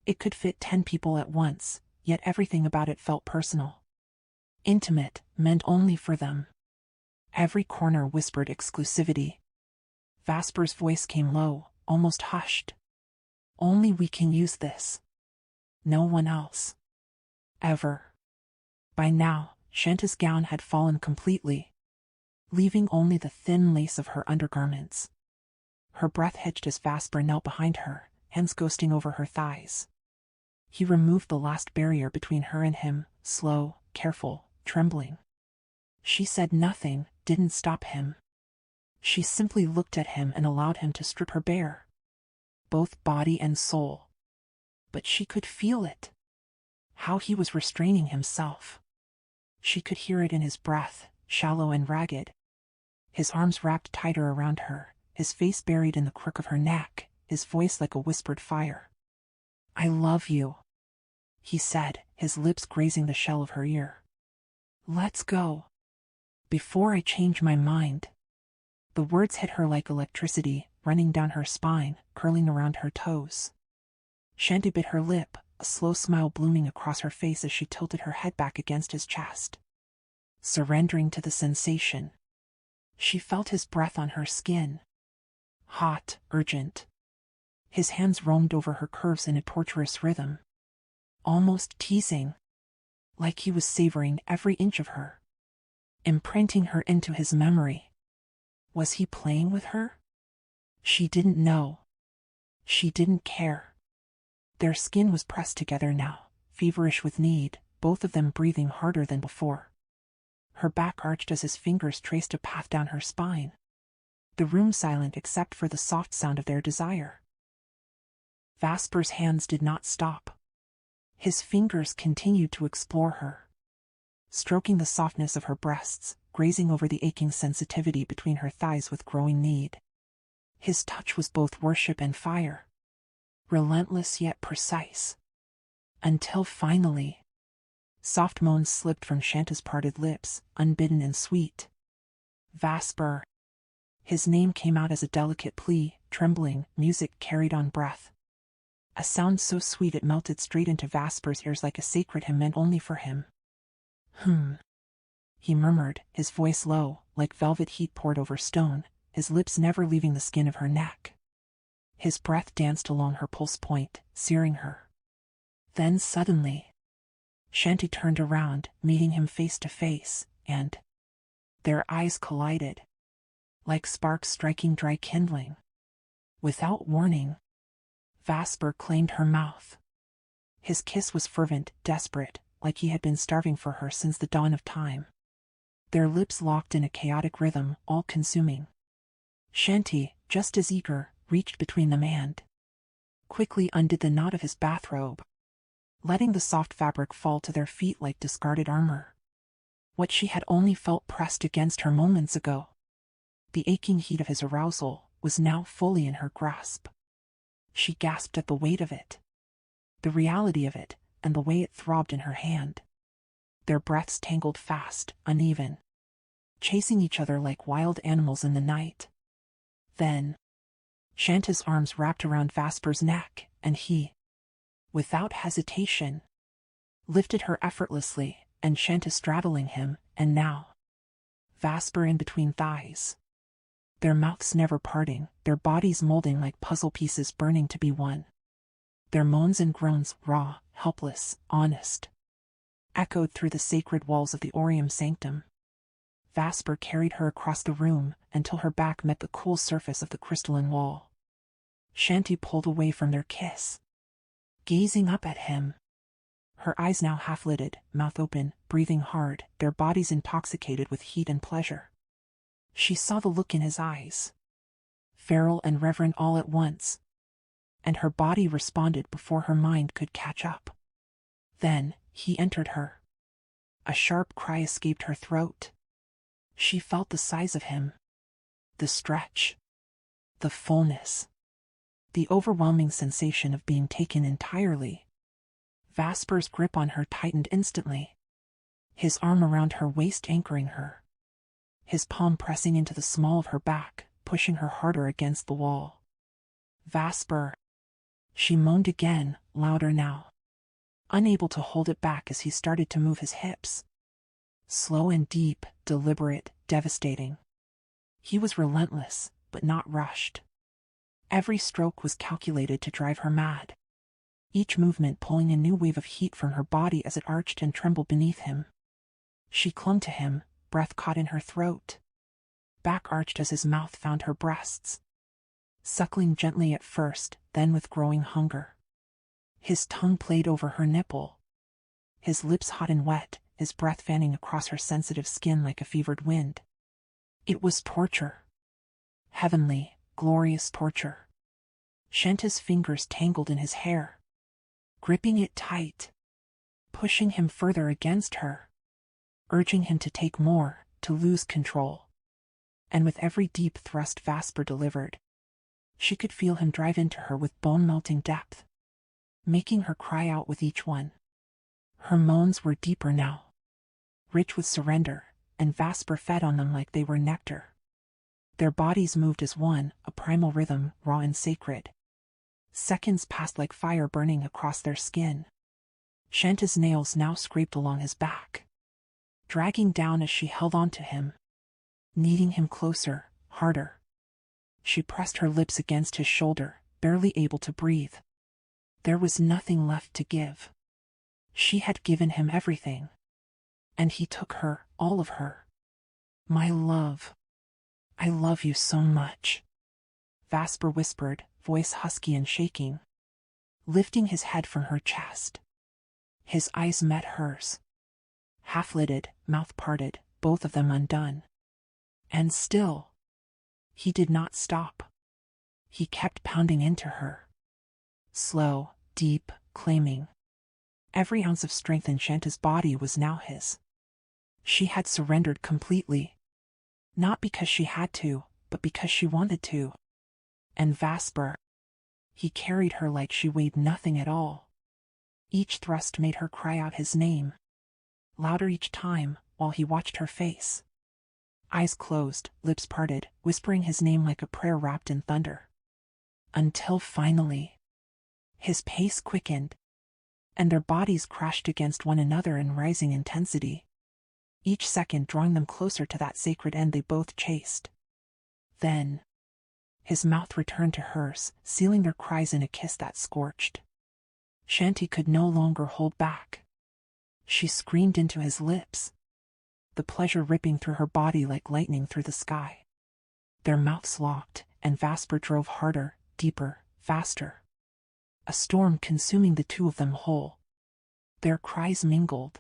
[SPEAKER 1] It could fit 10 people at once, yet everything about it felt personal, intimate, meant only for them. Every corner whispered exclusivity. Vasper's voice came low, almost hushed. "Only we can use this. No one else. Ever." By now, Shanta's gown had fallen completely, leaving only the thin lace of her undergarments. Her breath hitched as Vasper knelt behind her, hands ghosting over her thighs. He removed the last barrier between her and him, slow, careful, trembling. She said nothing, didn't stop him. She simply looked at him and allowed him to strip her bare, both body and soul. But she could feel it. How he was restraining himself. She could hear it in his breath, shallow and ragged. His arms wrapped tighter around her, his face buried in the crook of her neck, his voice like a whispered fire. "I love you," he said, his lips grazing the shell of her ear. "Let's go. Before I change my mind." The words hit her like electricity, running down her spine, curling around her toes. Shanti bit her lip, a slow smile blooming across her face as she tilted her head back against his chest. Surrendering to the sensation. She felt his breath on her skin. Hot, urgent. His hands roamed over her curves in a torturous rhythm. Almost teasing. Like he was savoring every inch of her. Imprinting her into his memory. Was he playing with her? She didn't know. She didn't care. Their skin was pressed together now, feverish with need, both of them breathing harder than before. Her back arched as his fingers traced a path down her spine. The room silent except for the soft sound of their desire. Vasper's hands did not stop. His fingers continued to explore her. Stroking the softness of her breasts, grazing over the aching sensitivity between her thighs with growing need. His touch was both worship and fire. Relentless yet precise. Until finally, soft moans slipped from Shanta's parted lips, unbidden and sweet. Vasper. His name came out as a delicate plea, trembling, music carried on breath. A sound so sweet it melted straight into Vasper's ears like a sacred hymn meant only for him. He murmured, his voice low, like velvet heat poured over stone, his lips never leaving the skin of her neck. His breath danced along her pulse point, searing her. Then suddenly, Shanti turned around, meeting him face to face, and their eyes collided. Like sparks striking dry kindling. Without warning, Vasper claimed her mouth. His kiss was fervent, desperate, like he had been starving for her since the dawn of time. Their lips locked in a chaotic rhythm, all-consuming. Shanti, just as eager, reached between them and quickly undid the knot of his bathrobe, letting the soft fabric fall to their feet like discarded armor. What she had only felt pressed against her moments ago, the aching heat of his arousal, was now fully in her grasp. She gasped at the weight of it, the reality of it, and the way it throbbed in her hand. Their breaths tangled fast, uneven, chasing each other like wild animals in the night. Then, Shanta's arms wrapped around Vasper's neck, and he, without hesitation, lifted her effortlessly, and Shanta straddling him, and now, Vasper in between thighs. Their mouths never parting, their bodies molding like puzzle pieces burning to be one. Their moans and groans, raw, helpless, honest, echoed through the sacred walls of the Aureum Sanctum. Vasper carried her across the room, until her back met the cool surface of the crystalline wall. Shanti pulled away from their kiss, gazing up at him. Her eyes now half-lidded, mouth open, breathing hard, their bodies intoxicated with heat and pleasure. She saw the look in his eyes, feral and reverent all at once, and her body responded before her mind could catch up. Then, he entered her. A sharp cry escaped her throat. She felt the size of him, the stretch, the fullness, the overwhelming sensation of being taken entirely. Vasper's grip on her tightened instantly, his arm around her waist anchoring her, his palm pressing into the small of her back, pushing her harder against the wall. Vasper, she moaned again, louder now, unable to hold it back as he started to move his hips. Slow and deep, deliberate, devastating. He was relentless, but not rushed. Every stroke was calculated to drive her mad, each movement pulling a new wave of heat from her body as it arched and trembled beneath him. She clung to him, breath caught in her throat, back arched as his mouth found her breasts. suckling gently at first, then with growing hunger. His tongue played over her nipple, his lips hot and wet, his breath fanning across her sensitive skin like a fevered wind. It was torture. Heavenly, glorious torture. Shanta's fingers tangled in his hair, gripping it tight, pushing him further against her, urging him to take more, to lose control. And with every deep thrust Vasper delivered, she could feel him drive into her with bone-melting depth, making her cry out with each one. Her moans were deeper now, rich with surrender, and Vasper fed on them like they were nectar. Their bodies moved as one, a primal rhythm, raw and sacred. Seconds passed like fire burning across their skin. Shanta's nails now scraped along his back, dragging down as she held on to him, kneading him closer, harder. She pressed her lips against his shoulder, barely able to breathe. There was nothing left to give. She had given him everything. And he took her, all of her. My love. I love you so much. Vasper whispered, voice husky and shaking, lifting his head from her chest. His eyes met hers, half-lidded, mouth parted, both of them undone. And still, he did not stop. He kept pounding into her. Slow, deep, claiming. Every ounce of strength in Shanta's body was now his. She had surrendered completely. Not because she had to, but because she wanted to. And Vasper, he carried her like she weighed nothing at all. Each thrust made her cry out his name, louder each time, while he watched her face. Eyes closed, lips parted, whispering his name like a prayer wrapped in thunder. Until finally, his pace quickened, and their bodies crashed against one another in rising intensity, each second drawing them closer to that sacred end they both chased. Then, his mouth returned to hers, sealing their cries in a kiss that scorched. Shanti could no longer hold back. She screamed into his lips, the pleasure ripping through her body like lightning through the sky. Their mouths locked, and Vasper drove harder, deeper, faster. A storm consuming the two of them whole. Their cries mingled,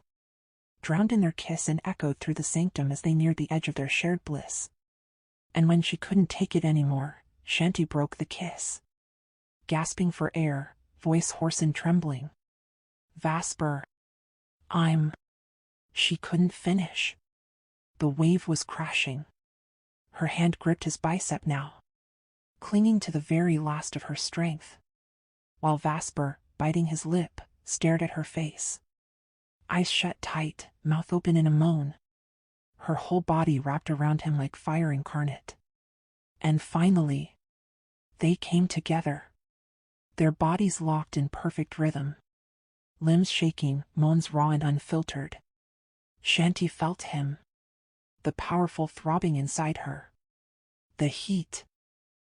[SPEAKER 1] drowned in their kiss, and echoed through the sanctum as they neared the edge of their shared bliss. And when she couldn't take it anymore, Shanti broke the kiss. Gasping for air, voice hoarse and trembling. Vasper. She couldn't finish. The wave was crashing. Her hand gripped his bicep now, clinging to the very last of her strength, while Vasper, biting his lip, stared at her face. Eyes shut tight, mouth open in a moan. Her whole body wrapped around him like fire incarnate. And finally, they came together. Their bodies locked in perfect rhythm. Limbs shaking, moans raw and unfiltered. Shanti felt him, the powerful throbbing inside her. The heat.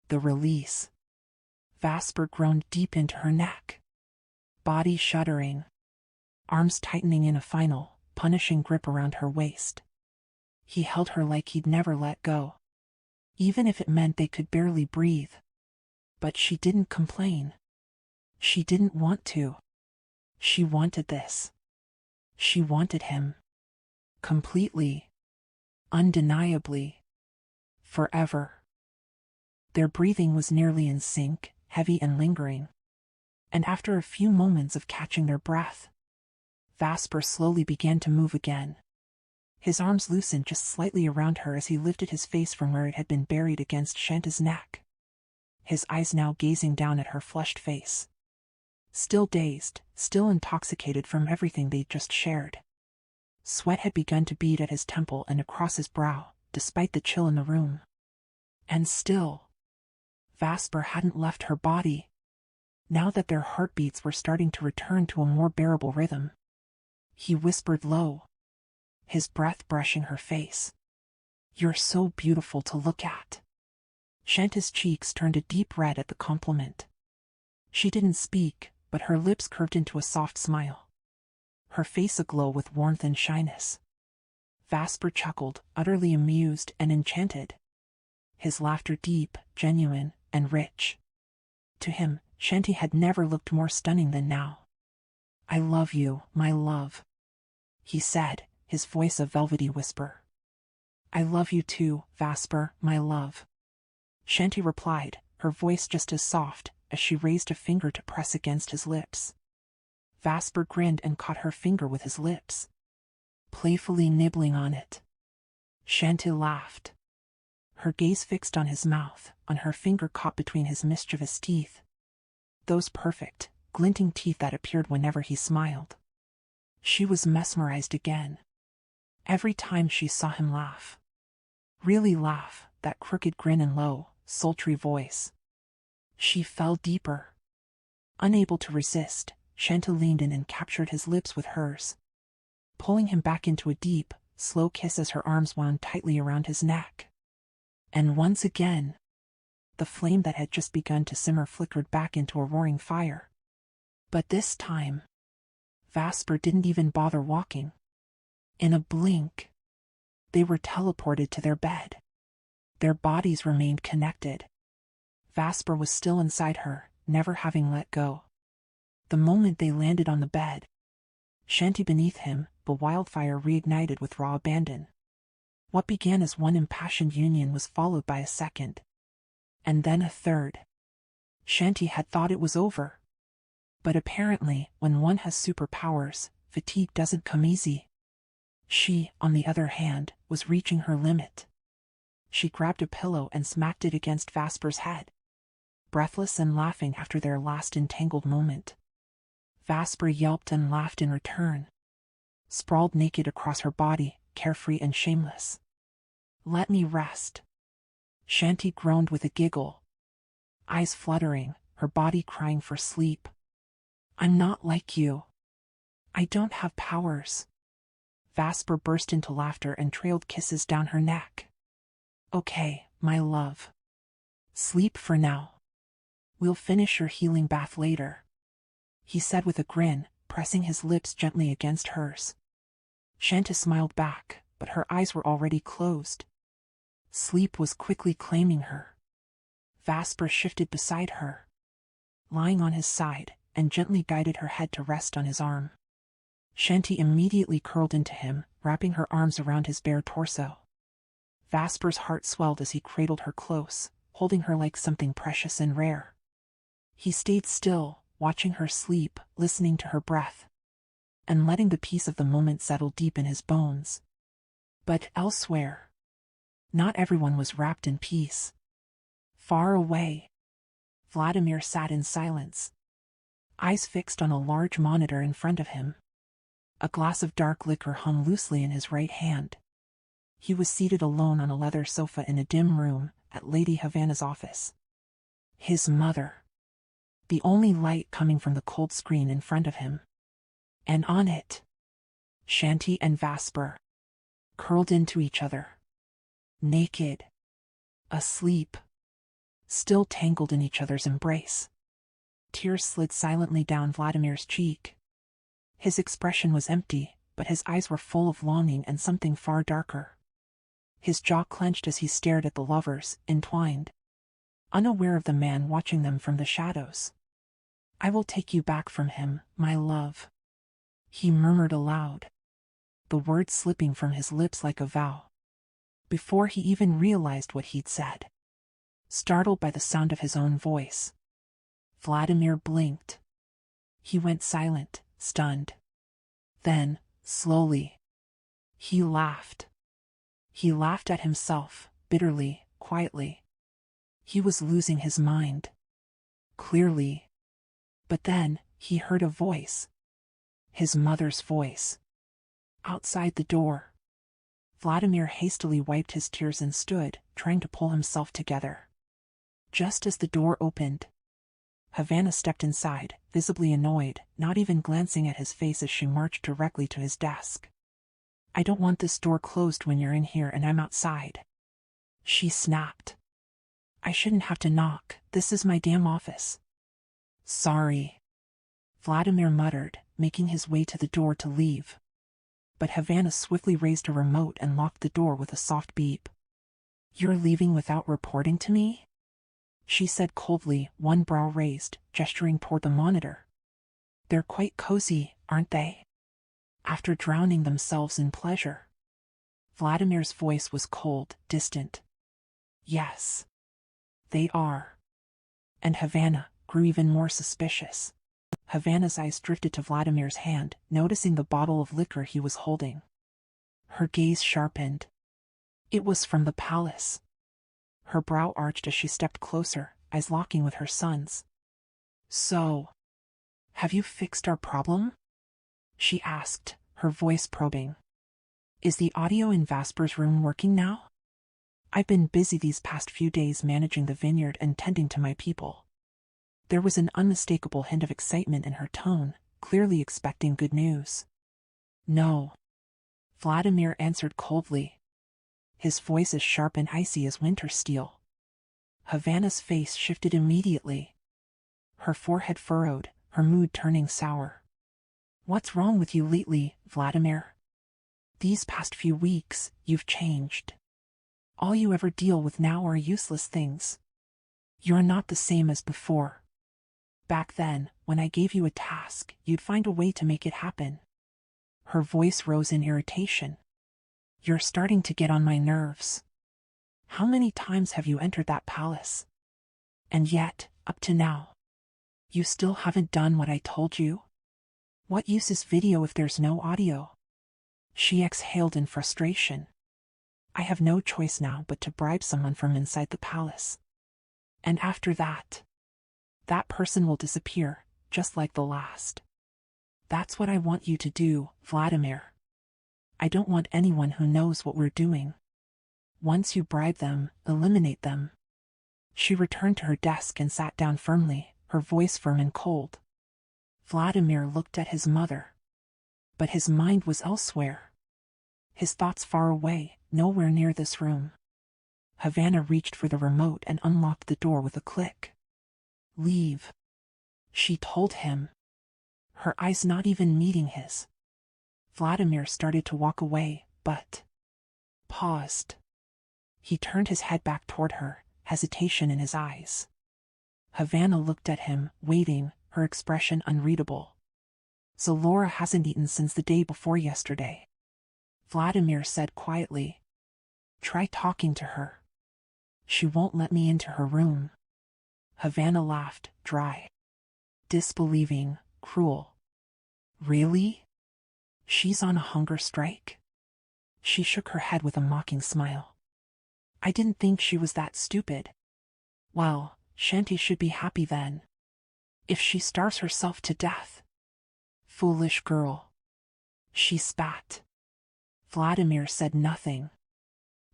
[SPEAKER 1] The release. Vasper groaned deep into her neck, body shuddering, arms tightening in a final, punishing grip around her waist. He held her like he'd never let go, even if it meant they could barely breathe. But she didn't complain. She didn't want to. She wanted this. She wanted him. Completely. Undeniably. Forever. Their breathing was nearly in sync, heavy and lingering. And after a few moments of catching their breath, Vasper slowly began to move again. His arms loosened just slightly around her as he lifted his face from where it had been buried against Shanta's neck. His eyes now gazing down at her flushed face. Still dazed, still intoxicated from everything they'd just shared. Sweat had begun to bead at his temple and across his brow, despite the chill in the room. And still, Vasper hadn't left her body. Now that their heartbeats were starting to return to a more bearable rhythm, he whispered low, his breath brushing her face. "You're so beautiful to look at." Shanta's cheeks turned a deep red at the compliment. She didn't speak, but her lips curved into a soft smile, her face aglow with warmth and shyness. Vasper chuckled, utterly amused and enchanted. His laughter deep, genuine, and rich. To him, Shanti had never looked more stunning than now. "I love you, my love," he said, his voice a velvety whisper. "I love you too, Vasper, my love," Shanti replied, her voice just as soft, as she raised a finger to press against his lips. Vasper grinned and caught her finger with his lips, playfully nibbling on it. Shanti laughed, her gaze fixed on his mouth, on her finger caught between his mischievous teeth. Those perfect, glinting teeth that appeared whenever he smiled. She was mesmerized again. Every time she saw him laugh. Really laugh, that crooked grin and low, sultry voice. She fell deeper. Unable to resist, Shanti leaned in and captured his lips with hers, pulling him back into a deep, slow kiss as her arms wound tightly around his neck. And once again, the flame that had just begun to simmer flickered back into a roaring fire. But this time, Vasper didn't even bother walking. In a blink, they were teleported to their bed. Their bodies remained connected. Vasper was still inside her, never having let go. The moment they landed on the bed, Shanti beneath him, the wildfire reignited with raw abandon. What began as one impassioned union was followed by a second, and then a third. Shanti had thought it was over. But apparently, when one has superpowers, fatigue doesn't come easy. She, on the other hand, was reaching her limit. She grabbed a pillow and smacked it against Vasper's head, breathless and laughing after their last entangled moment. Vasper yelped and laughed in return, sprawled naked across her body, carefree and shameless. "Let me rest," Shanti groaned with a giggle, eyes fluttering, her body crying for sleep. "I'm not like you. I don't have powers." Vasper burst into laughter and trailed kisses down her neck. "Okay, my love. Sleep for now. We'll finish your healing bath later," he said with a grin, pressing his lips gently against hers. Shanti smiled back, but her eyes were already closed. Sleep was quickly claiming her. Vasper shifted beside her, lying on his side, and gently guided her head to rest on his arm. Shanti immediately curled into him, wrapping her arms around his bare torso. Vasper's heart swelled as he cradled her close, holding her like something precious and rare. He stayed still, watching her sleep, listening to her breath, and letting the peace of the moment settle deep in his bones. But elsewhere, not everyone was wrapped in peace. Far away, Vladimir sat in silence, eyes fixed on a large monitor in front of him. A glass of dark liquor hung loosely in his right hand. He was seated alone on a leather sofa in a dim room at Lady Havana's office. His mother, the only light coming from the cold screen in front of him. And on it, Shanti and Vasper, curled into each other, naked, asleep, still tangled in each other's embrace. Tears slid silently down Vladimir's cheek. His expression was empty, but his eyes were full of longing and something far darker. His jaw clenched as he stared at the lovers, entwined, unaware of the man watching them from the shadows. "I will take you back from him, my love," he murmured aloud, the words slipping from his lips like a vow. Before he even realized what he'd said, startled by the sound of his own voice, Vladimir blinked. He went silent, stunned. Then, slowly, he laughed. He laughed at himself, bitterly, quietly. He was losing his mind. Clearly. But then, he heard a voice. His mother's voice. Outside the door. Vladimir hastily wiped his tears and stood, trying to pull himself together. Just as the door opened, Havana stepped inside, visibly annoyed, not even glancing at his face as she marched directly to his desk. "I don't want this door closed when you're in here and I'm outside," she snapped. "I shouldn't have to knock, this is my damn office." "Sorry," Vladimir muttered, making his way to the door to leave. But Havana swiftly raised a remote and locked the door with a soft beep. "You're leaving without reporting to me?" she said coldly, one brow raised, gesturing toward the monitor. They're quite cozy, aren't they? After drowning themselves in pleasure. Vladimir's voice was cold, distant. Yes. They are. And Havana grew even more suspicious. Havana's eyes drifted to Vladimir's hand, noticing the bottle of liquor he was holding. Her gaze sharpened. It was from the palace. Her brow arched as she stepped closer, eyes locking with her son's. So, have you fixed our problem? She asked, her voice probing. Is the audio in Vasper's room working now? I've been busy these past few days managing the vineyard and tending to my people. There was an unmistakable hint of excitement in her tone, clearly expecting good news. No. Vladimir answered coldly. His voice as sharp and icy as winter steel. Havana's face shifted immediately. Her forehead furrowed, her mood turning sour. What's wrong with you lately, Vladimir? These past few weeks, you've changed. All you ever deal with now are useless things. You're not the same as before. Back then, when I gave you a task, you'd find a way to make it happen. Her voice rose in irritation. You're starting to get on my nerves. How many times have you entered that palace? And yet, up to now, you still haven't done what I told you? What use is video if there's no audio? She exhaled in frustration. I have no choice now but to bribe someone from inside the palace. And after that, that person will disappear, just like the last. That's what I want you to do, Vladimir. I don't want anyone who knows what we're doing. Once you bribe them, eliminate them. She returned to her desk and sat down firmly, her voice firm and cold. Vladimir looked at his mother. But his mind was elsewhere. His thoughts far away, nowhere near this room. Havana reached for the remote and unlocked the door with a click. Leave, she told him. Her eyes not even meeting his. Vladimir started to walk away, but paused. He turned his head back toward her, hesitation in his eyes. Havana looked at him, waiting, her expression unreadable. Zalora hasn't eaten since the day before yesterday. Vladimir said quietly. Try talking to her. She won't let me into her room. Havana laughed, dry. Disbelieving, cruel. Really? She's on a hunger strike? She shook her head with a mocking smile. I didn't think she was that stupid. Well, Shanti should be happy then. If she starves herself to death. Foolish girl. She spat. Vladimir said nothing.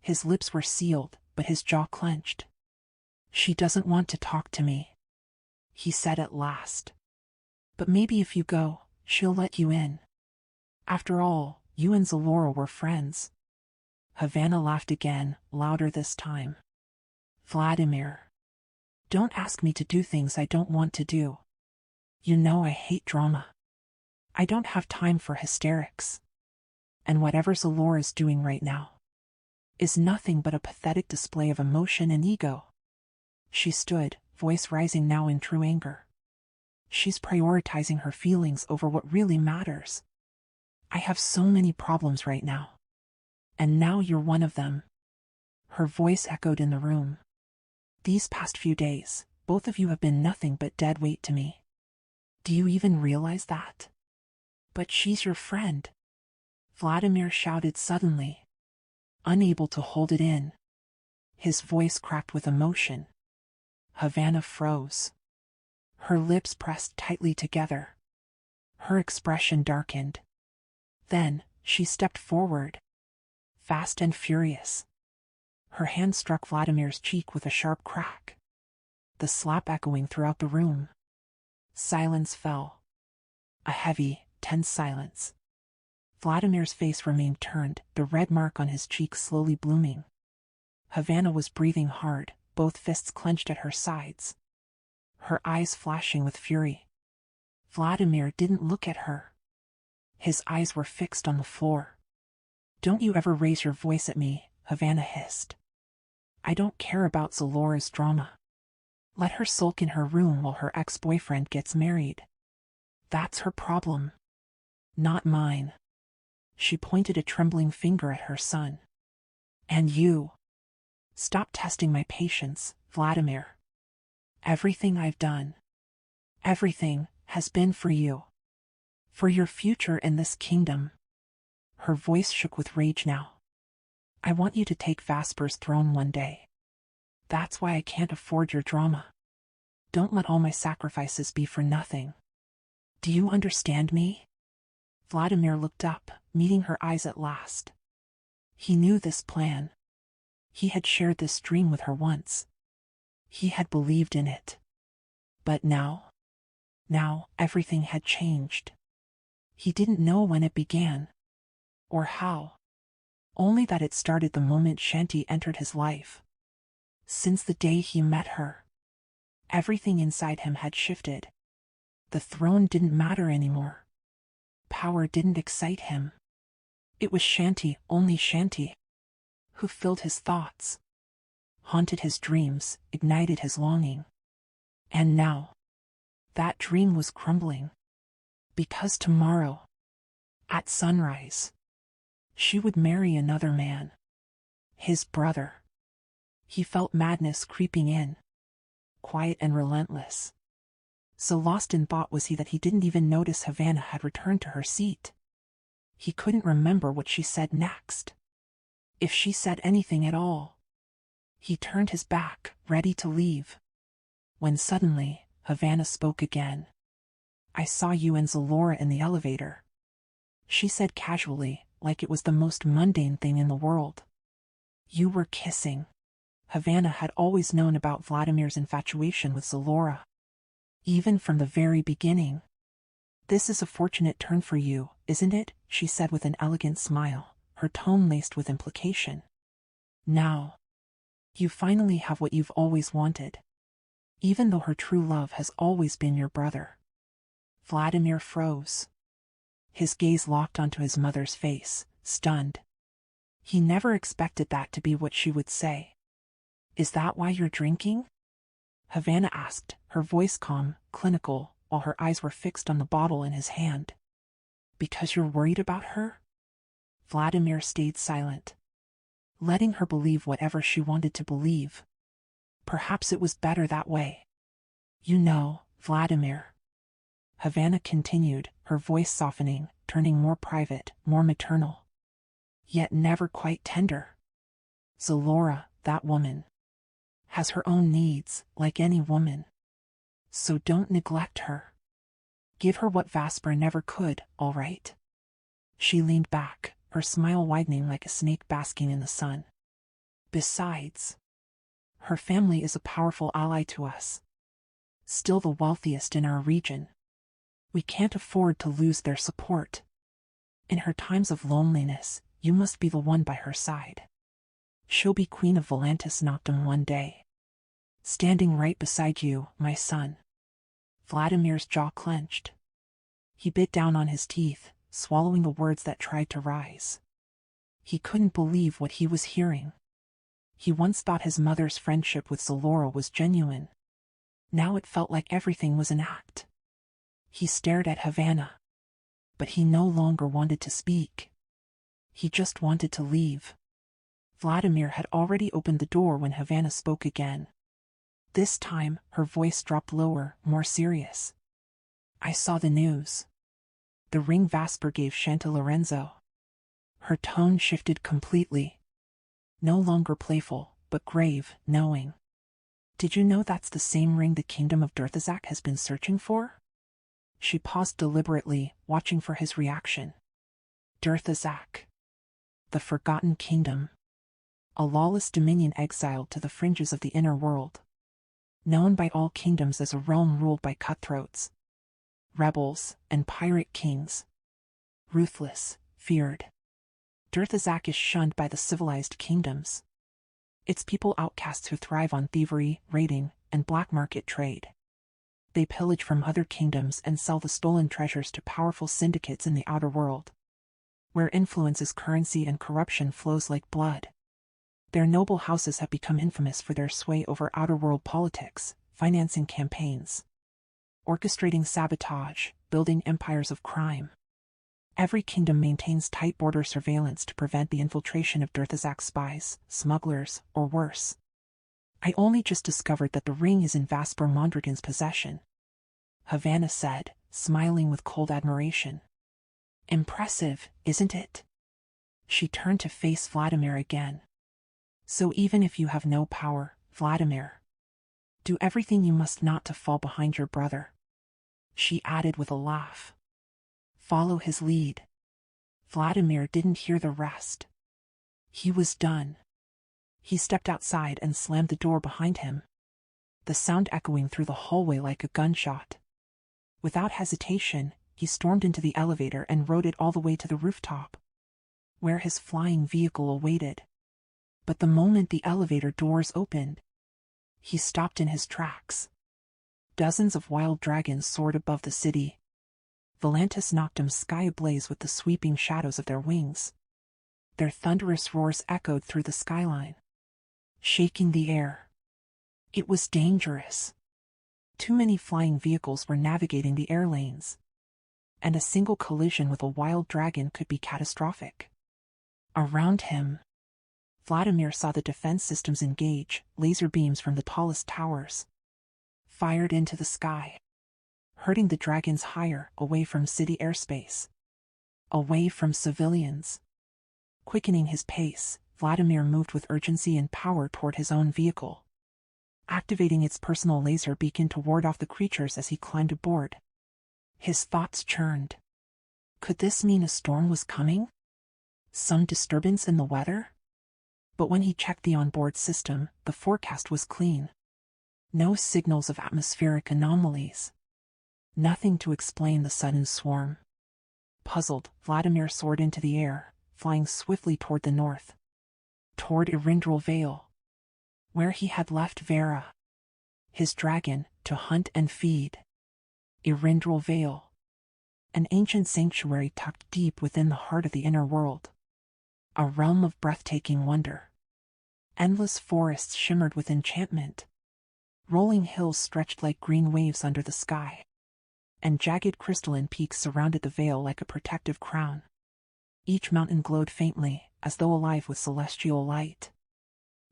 [SPEAKER 1] His lips were sealed, but his jaw clenched. She doesn't want to talk to me, he said at last. But maybe if you go, she'll let you in. After all, you and Zalora were friends. Havana laughed again, louder this time. Vladimir. Don't ask me to do things I don't want to do. You know I hate drama. I don't have time for hysterics. And whatever Zalora's doing right now is nothing but a pathetic display of emotion and ego. She stood, voice rising now in true anger. She's prioritizing her feelings over what really matters. I have so many problems right now. And now you're one of them. Her voice echoed in the room. These past few days, both of you have been nothing but dead weight to me. Do you even realize that? But she's your friend. Vladimir shouted suddenly. Unable to hold it in. His voice cracked with emotion. Havana froze. Her lips pressed tightly together. Her expression darkened. Then, she stepped forward. Fast and furious. Her hand struck Vladimir's cheek with a sharp crack. The slap echoing throughout the room. Silence fell. A heavy, tense silence. Vladimir's face remained turned, the red mark on his cheek slowly blooming. Havana was breathing hard, both fists clenched at her sides. Her eyes flashing with fury. Vladimir didn't look at her. His eyes were fixed on the floor. Don't you ever raise your voice at me, Havana hissed. I don't care about Zalora's drama. Let her sulk in her room while her ex-boyfriend gets married. That's her problem, not mine. She pointed a trembling finger at her son. And you. Stop testing my patience, Vladimir. Everything I've done, everything, has been for you. For your future in this kingdom. Her voice shook with rage now. I want you to take Vasper's throne one day. That's why I can't afford your drama. Don't let all my sacrifices be for nothing. Do you understand me? Vladimir looked up, meeting her eyes at last. He knew this plan. He had shared this dream with her once. He had believed in it. But now everything had changed. He didn't know when it began. Or how. Only that it started the moment Shanti entered his life. Since the day he met her, everything inside him had shifted. The throne didn't matter anymore. Power didn't excite him. It was Shanti, only Shanti, who filled his thoughts, haunted his dreams, ignited his longing. And now, that dream was crumbling. Because tomorrow, at sunrise, she would marry another man. His brother. He felt madness creeping in, quiet and relentless. So lost in thought was he that he didn't even notice Havana had returned to her seat. He couldn't remember what she said next. If she said anything at all. He turned his back, ready to leave. When suddenly, Havana spoke again. I saw you and Zalora in the elevator. She said casually, like it was the most mundane thing in the world. You were kissing. Havana had always known about Vladimir's infatuation with Zalora. Even from the very beginning. This is a fortunate turn for you, isn't it? She said with an elegant smile, her tone laced with implication. Now, you finally have what you've always wanted. Even though her true love has always been your brother. Vladimir froze. His gaze locked onto his mother's face, stunned. He never expected that to be what she would say. Is that why you're drinking? Havana asked, her voice calm, clinical, while her eyes were fixed on the bottle in his hand. Because you're worried about her? Vladimir stayed silent, letting her believe whatever she wanted to believe. Perhaps it was better that way. You know, Vladimir. Havana continued, her voice softening, turning more private, more maternal. Yet never quite tender. Zalora, that woman, has her own needs, like any woman. So don't neglect her. Give her what Vasper never could, all right? She leaned back, her smile widening like a snake basking in the sun. Besides, her family is a powerful ally to us. Still the wealthiest in our region. We can't afford to lose their support. In her times of loneliness, you must be the one by her side. She'll be Queen of Volantis Noctum one day. Standing right beside you, my son. Vladimir's jaw clenched. He bit down on his teeth, swallowing the words that tried to rise. He couldn't believe what he was hearing. He once thought his mother's friendship with Zalora was genuine. Now it felt like everything was an act. He stared at Havana. But he no longer wanted to speak. He just wanted to leave. Vladimir had already opened the door when Havana spoke again. This time, her voice dropped lower, more serious. I saw the news. The ring Vasper gave Shanta Lorenzo. Her tone shifted completely. No longer playful, but grave, knowing. Did you know that's the same ring the kingdom of Durthazak has been searching for? She paused deliberately, watching for his reaction. Durthazak. The Forgotten Kingdom. A lawless dominion exiled to the fringes of the inner world. Known by all kingdoms as a realm ruled by cutthroats, rebels, and pirate kings. Ruthless, feared. Durthazak is shunned by the civilized kingdoms. Its people outcasts who thrive on thievery, raiding, and black market trade. They pillage from other kingdoms and sell the stolen treasures to powerful syndicates in the outer world, where influence is currency and corruption flows like blood. Their noble houses have become infamous for their sway over outer world politics, financing campaigns, orchestrating sabotage, building empires of crime. Every kingdom maintains tight border surveillance to prevent the infiltration of Durthazak's spies, smugglers, or worse. I only just discovered that the ring is in Vasper Mondragon's possession, Havana said, smiling with cold admiration. Impressive, isn't it? She turned to face Vladimir again. So even if you have no power, Vladimir, do everything you must not to fall behind your brother. She added with a laugh. Follow his lead. Vladimir didn't hear the rest. He was done. He stepped outside and slammed the door behind him, the sound echoing through the hallway like a gunshot. Without hesitation, he stormed into the elevator and rode it all the way to the rooftop, where his flying vehicle awaited. But the moment the elevator doors opened, he stopped in his tracks. Dozens of wild dragons soared above the city, Volantis Noctum sky ablaze with the sweeping shadows of their wings. Their thunderous roars echoed through the skyline, shaking the air. It was dangerous. Too many flying vehicles were navigating the air lanes, and a single collision with a wild dragon could be catastrophic. Around him, Vladimir saw the defense systems engage, laser beams from the tallest towers fired into the sky, hurting the dragons higher, away from city airspace, away from civilians. Quickening his pace, Vladimir moved with urgency and power toward his own vehicle, activating its personal laser beacon to ward off the creatures as he climbed aboard. His thoughts churned. Could this mean a storm was coming? Some disturbance in the weather? But when he checked the onboard system, the forecast was clean. No signals of atmospheric anomalies. Nothing to explain the sudden swarm. Puzzled, Vladimir soared into the air, flying swiftly toward the north, toward Irindral Vale, where he had left Vera, his dragon, to hunt and feed. Irindral Vale, an ancient sanctuary tucked deep within the heart of the inner world. A realm of breathtaking wonder. Endless forests shimmered with enchantment. Rolling hills stretched like green waves under the sky, and jagged crystalline peaks surrounded the vale like a protective crown. Each mountain glowed faintly, as though alive with celestial light.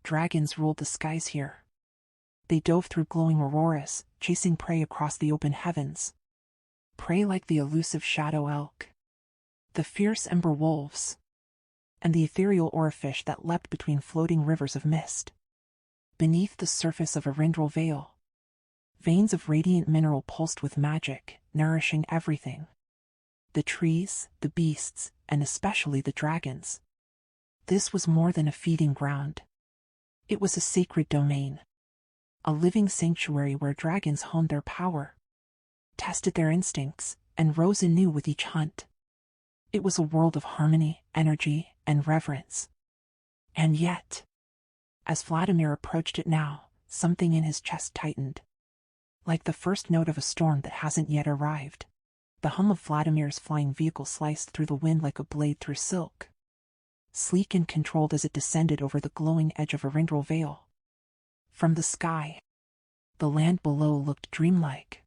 [SPEAKER 1] Dragons ruled the skies here. They dove through glowing auroras, chasing prey across the open heavens. Prey like the elusive shadow elk, the fierce ember wolves, and the ethereal oarfish that leapt between floating rivers of mist. Beneath the surface of Irindral Vale, veins of radiant mineral pulsed with magic, nourishing everything. The trees, the beasts, and especially the dragons. This was more than a feeding ground. It was a sacred domain. A living sanctuary where dragons honed their power, tested their instincts, and rose anew with each hunt. It was a world of harmony, energy, and reverence. And yet, as Vladimir approached it now, something in his chest tightened. Like the first note of a storm that hasn't yet arrived, the hum of Vladimir's flying vehicle sliced through the wind like a blade through silk, sleek and controlled as it descended over the glowing edge of Irindral Vale. From the sky, the land below looked dreamlike.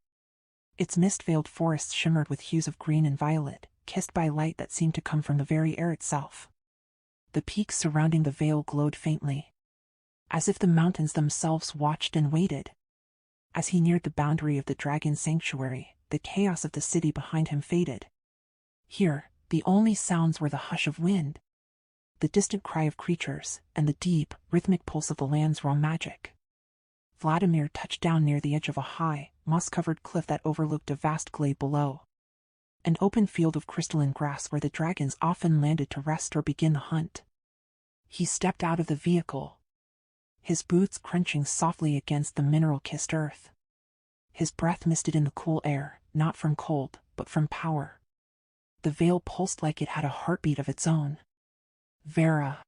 [SPEAKER 1] Its mist-veiled forests shimmered with hues of green and violet, kissed by light that seemed to come from the very air itself. The peaks surrounding the vale glowed faintly, as if the mountains themselves watched and waited. As he neared the boundary of the dragon sanctuary, the chaos of the city behind him faded. Here, the only sounds were the hush of wind, the distant cry of creatures, and the deep, rhythmic pulse of the land's raw magic. Vladimir touched down near the edge of a high, moss-covered cliff that overlooked a vast glade below. An open field of crystalline grass where the dragons often landed to rest or begin the hunt. He stepped out of the vehicle, his boots crunching softly against the mineral-kissed earth. His breath misted in the cool air, not from cold, but from power. The veil pulsed like it had a heartbeat of its own. Vera,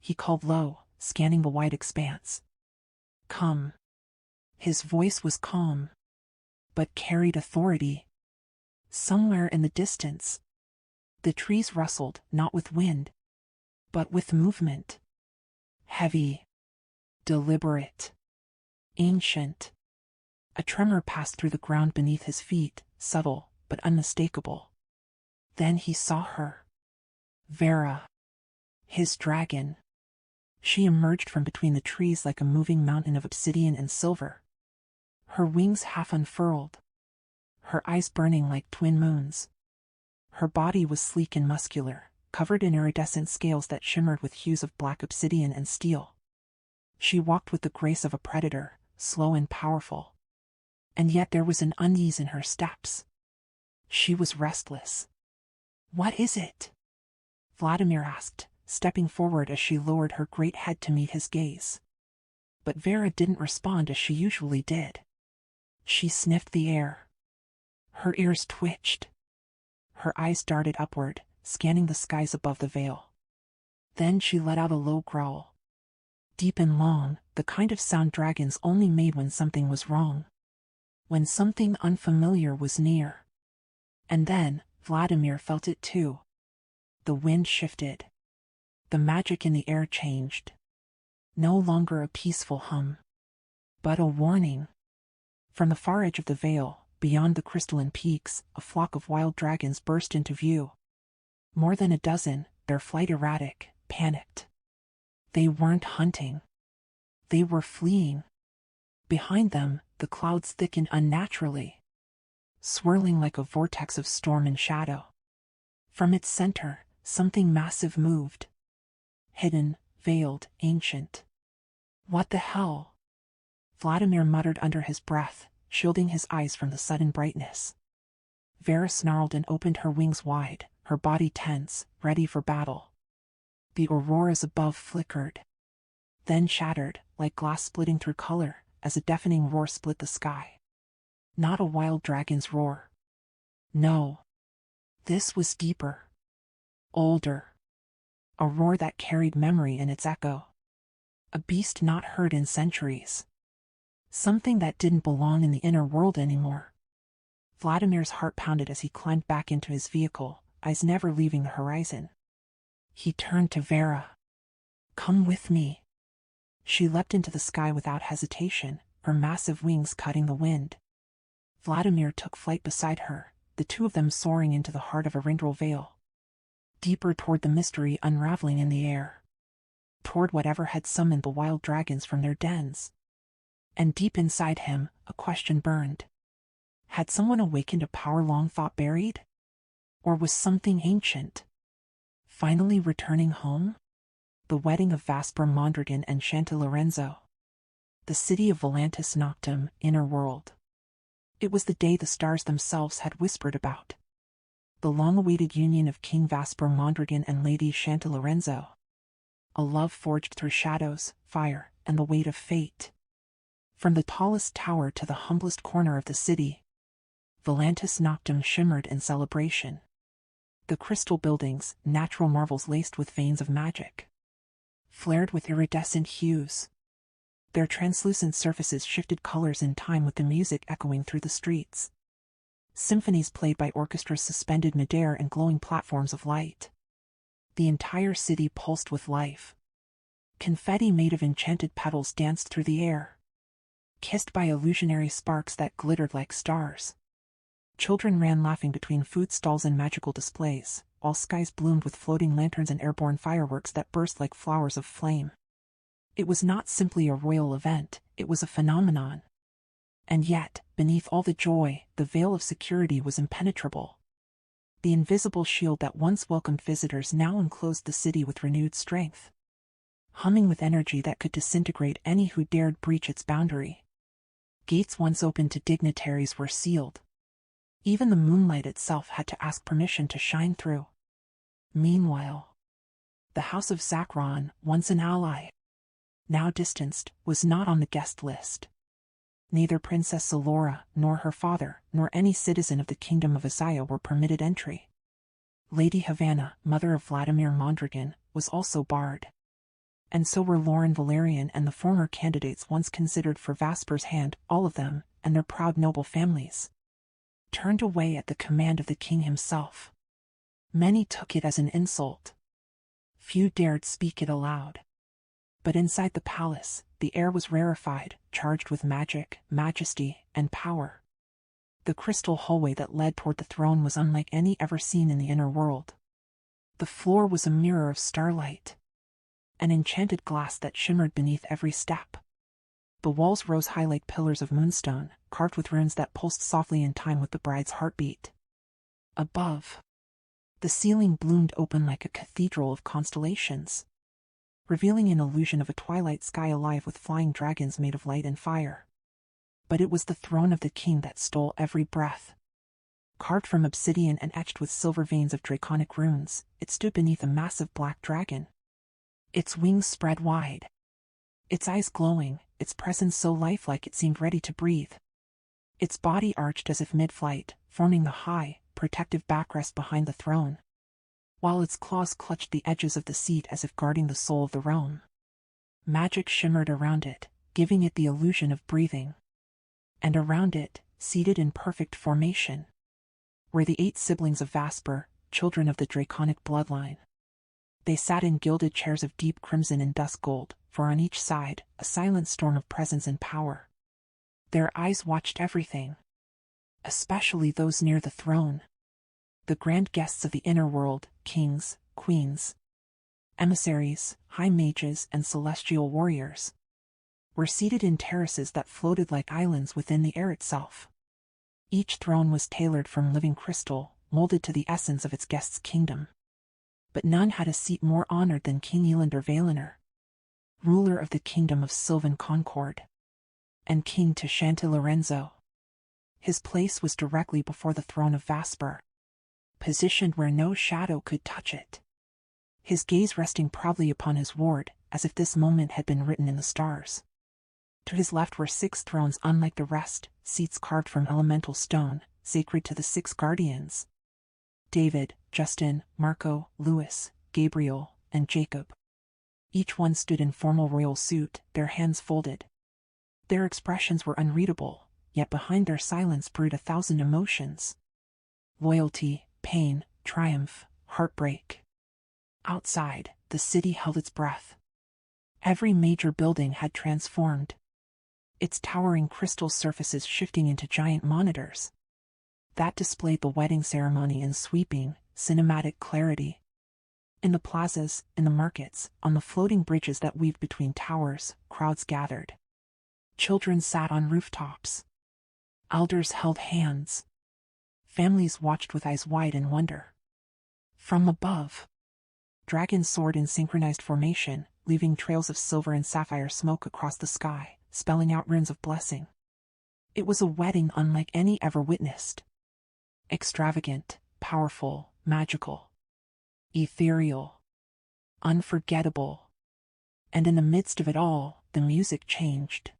[SPEAKER 1] he called low, scanning the wide expanse. Come. His voice was calm, but carried authority. Somewhere in the distance, the trees rustled, not with wind, but with movement. Heavy, deliberate, ancient. A tremor passed through the ground beneath his feet, subtle but unmistakable. Then he saw her. Vera. His dragon. She emerged from between the trees like a moving mountain of obsidian and silver. Her wings half unfurled. Her eyes burning like twin moons. Her body was sleek and muscular, covered in iridescent scales that shimmered with hues of black obsidian and steel. She walked with the grace of a predator, slow and powerful. And yet there was an unease in her steps. She was restless. "What is it?" Vladimir asked, stepping forward as she lowered her great head to meet his gaze. But Vera didn't respond as she usually did. She sniffed the air. Her ears twitched. Her eyes darted upward, scanning the skies above the veil. Then she let out a low growl. Deep and long, the kind of sound dragons only made when something was wrong. When something unfamiliar was near. And then, Vladimir felt it too. The wind shifted. The magic in the air changed. No longer a peaceful hum, but a warning. From the far edge of the veil, beyond the crystalline peaks, a flock of wild dragons burst into view. More than a dozen, their flight erratic, panicked. They weren't hunting. They were fleeing. Behind them, the clouds thickened unnaturally, swirling like a vortex of storm and shadow. From its center, something massive moved. Hidden, veiled, ancient. "What the hell?" Vladimir muttered under his breath, shielding his eyes from the sudden brightness. Vera snarled and opened her wings wide, her body tense, ready for battle. The auroras above flickered, then shattered, like glass splitting through color, as a deafening roar split the sky. Not a wild dragon's roar. No. This was deeper. Older. A roar that carried memory in its echo. A beast not heard in centuries. Something that didn't belong in the inner world anymore. Vladimir's heart pounded as he climbed back into his vehicle, eyes never leaving the horizon. He turned to Vera. "Come with me." She leapt into the sky without hesitation, her massive wings cutting the wind. Vladimir took flight beside her, the two of them soaring into the heart of Arindral Vale. Deeper toward the mystery unraveling in the air. Toward whatever had summoned the wild dragons from their dens. And deep inside him, a question burned. Had someone awakened a power long thought buried? Or was something ancient finally returning home? The wedding of Vasper Mondragon and Shanta Lorenzo. The city of Volantis Noctum, inner world. It was the day the stars themselves had whispered about. The long-awaited union of King Vasper Mondragon and Lady Shanta Lorenzo. A love forged through shadows, fire, and the weight of fate. From the tallest tower to the humblest corner of the city, Volantis Noctum shimmered in celebration. The crystal buildings, natural marvels laced with veins of magic, flared with iridescent hues. Their translucent surfaces shifted colors in time with the music echoing through the streets. Symphonies played by orchestras suspended midair and glowing platforms of light. The entire city pulsed with life. Confetti made of enchanted petals danced through the air, kissed by illusionary sparks that glittered like stars. Children ran laughing between food stalls and magical displays, while skies bloomed with floating lanterns and airborne fireworks that burst like flowers of flame. It was not simply a royal event, it was a phenomenon. And yet, beneath all the joy, the veil of security was impenetrable. The invisible shield that once welcomed visitors now enclosed the city with renewed strength, humming with energy that could disintegrate any who dared breach its boundary. Gates once open to dignitaries were sealed. Even the moonlight itself had to ask permission to shine through. Meanwhile, the House of Zakron, once an ally, now distanced, was not on the guest list. Neither Princess Salora, nor her father, nor any citizen of the Kingdom of Isaiah were permitted entry. Lady Havana, mother of Vladimir Mondragon, was also barred. And so were Lauren Valerian and the former candidates once considered for Vasper's hand, all of them, and their proud noble families, turned away at the command of the king himself. Many took it as an insult. Few dared speak it aloud. But inside the palace, the air was rarefied, charged with magic, majesty, and power. The crystal hallway that led toward the throne was unlike any ever seen in the inner world. The floor was a mirror of starlight, an enchanted glass that shimmered beneath every step. The walls rose high like pillars of moonstone, carved with runes that pulsed softly in time with the bride's heartbeat. Above, the ceiling bloomed open like a cathedral of constellations, revealing an illusion of a twilight sky alive with flying dragons made of light and fire. But it was the throne of the king that stole every breath. Carved from obsidian and etched with silver veins of draconic runes, it stood beneath a massive black dragon. Its wings spread wide, its eyes glowing, its presence so lifelike it seemed ready to breathe. Its body arched as if mid-flight, forming the high, protective backrest behind the throne, while its claws clutched the edges of the seat as if guarding the soul of the realm. Magic shimmered around it, giving it the illusion of breathing. And around it, seated in perfect formation, were the 8 siblings of Vasper, children of the draconic bloodline. They sat in gilded chairs of deep crimson and dusk gold, for on each side, a silent storm of presence and power. Their eyes watched everything, especially those near the throne. The grand guests of the inner world, kings, queens, emissaries, high mages, and celestial warriors, were seated in terraces that floated like islands within the air itself. Each throne was tailored from living crystal, molded to the essence of its guest's kingdom. But none had a seat more honored than King Elander Valinor, ruler of the kingdom of Sylvan Concord, and king to Shanti Lorenzo. His place was directly before the throne of Vasper, positioned where no shadow could touch it, his gaze resting proudly upon his ward, as if this moment had been written in the stars. To his left were 6 thrones unlike the rest, seats carved from elemental stone, sacred to the 6 guardians: David, Justin, Marco, Louis, Gabriel, and Jacob. Each one stood in formal royal suit, their hands folded. Their expressions were unreadable, yet behind their silence brewed 1,000 emotions: loyalty, pain, triumph, heartbreak. Outside, the city held its breath. Every major building had transformed, its towering crystal surfaces shifting into giant monitors that displayed the wedding ceremony in sweeping, cinematic clarity. In the plazas, in the markets, on the floating bridges that weaved between towers, crowds gathered. Children sat on rooftops. Elders held hands. Families watched with eyes wide in wonder. From above, dragons soared in synchronized formation, leaving trails of silver and sapphire smoke across the sky, spelling out runes of blessing. It was a wedding unlike any ever witnessed. Extravagant, powerful, magical, ethereal, unforgettable. And in the midst of it all, the music changed.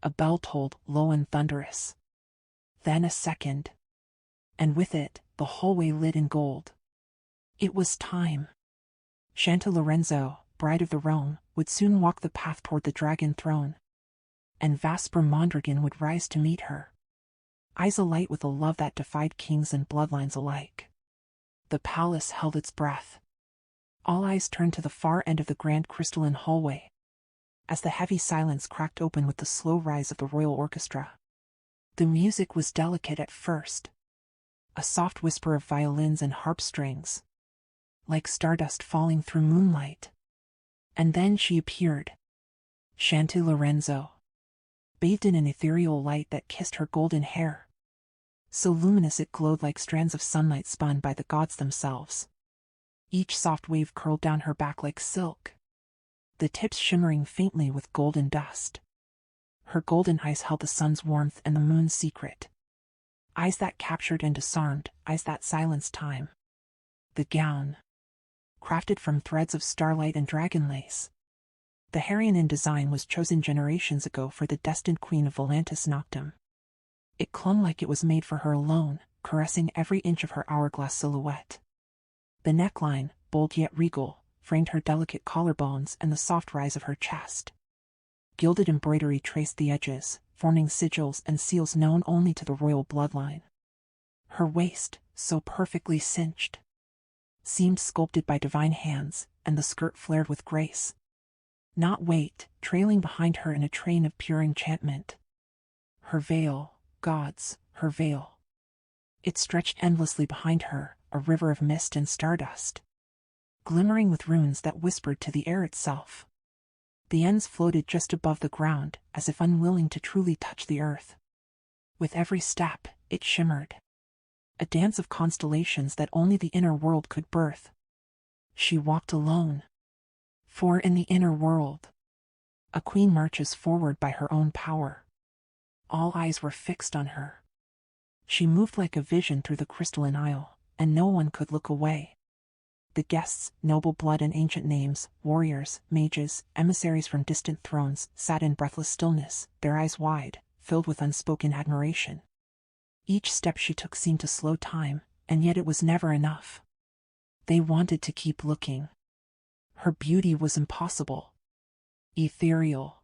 [SPEAKER 1] A bell tolled, low and thunderous. Then a second. And with it, the hallway lit in gold. It was time. Shanti Lorenzo, bride of the realm, would soon walk the path toward the dragon throne. And Vasper Mondragon would rise to meet her, eyes alight with a love that defied kings and bloodlines alike. The palace held its breath. All eyes turned to the far end of the grand crystalline hallway, as the heavy silence cracked open with the slow rise of the royal orchestra. The music was delicate at first, a soft whisper of violins and harp strings, like stardust falling through moonlight. And then she appeared, Shanti Lorenzo, bathed in an ethereal light that kissed her golden hair, so luminous it glowed like strands of sunlight spun by the gods themselves. Each soft wave curled down her back like silk, the tips shimmering faintly with golden dust. Her golden eyes held the sun's warmth and the moon's secret. Eyes that captured and disarmed, eyes that silenced time. The gown, crafted from threads of starlight and dragon lace. The Harian design was chosen generations ago for the destined queen of Volantis Noctum. It clung like it was made for her alone, caressing every inch of her hourglass silhouette. The neckline, bold yet regal, framed her delicate collarbones and the soft rise of her chest. Gilded embroidery traced the edges, forming sigils and seals known only to the royal bloodline. Her waist, so perfectly cinched, seemed sculpted by divine hands, and the skirt flared with grace, not weight, trailing behind her in a train of pure enchantment. her veil, gods, her veil. It stretched endlessly behind her, a river of mist and stardust, glimmering with runes that whispered to the air itself. The ends floated just above the ground, as if unwilling to truly touch the earth. With every step, it shimmered, a dance of constellations that only the inner world could birth. She walked alone. For in the inner world, a queen marches forward by her own power. All eyes were fixed on her. She moved like a vision through the crystalline aisle, and no one could look away. The guests, noble blood and ancient names, warriors, mages, emissaries from distant thrones, sat in breathless stillness, their eyes wide, filled with unspoken admiration. Each step she took seemed to slow time, and yet it was never enough. They wanted to keep looking. Her beauty was impossible, ethereal,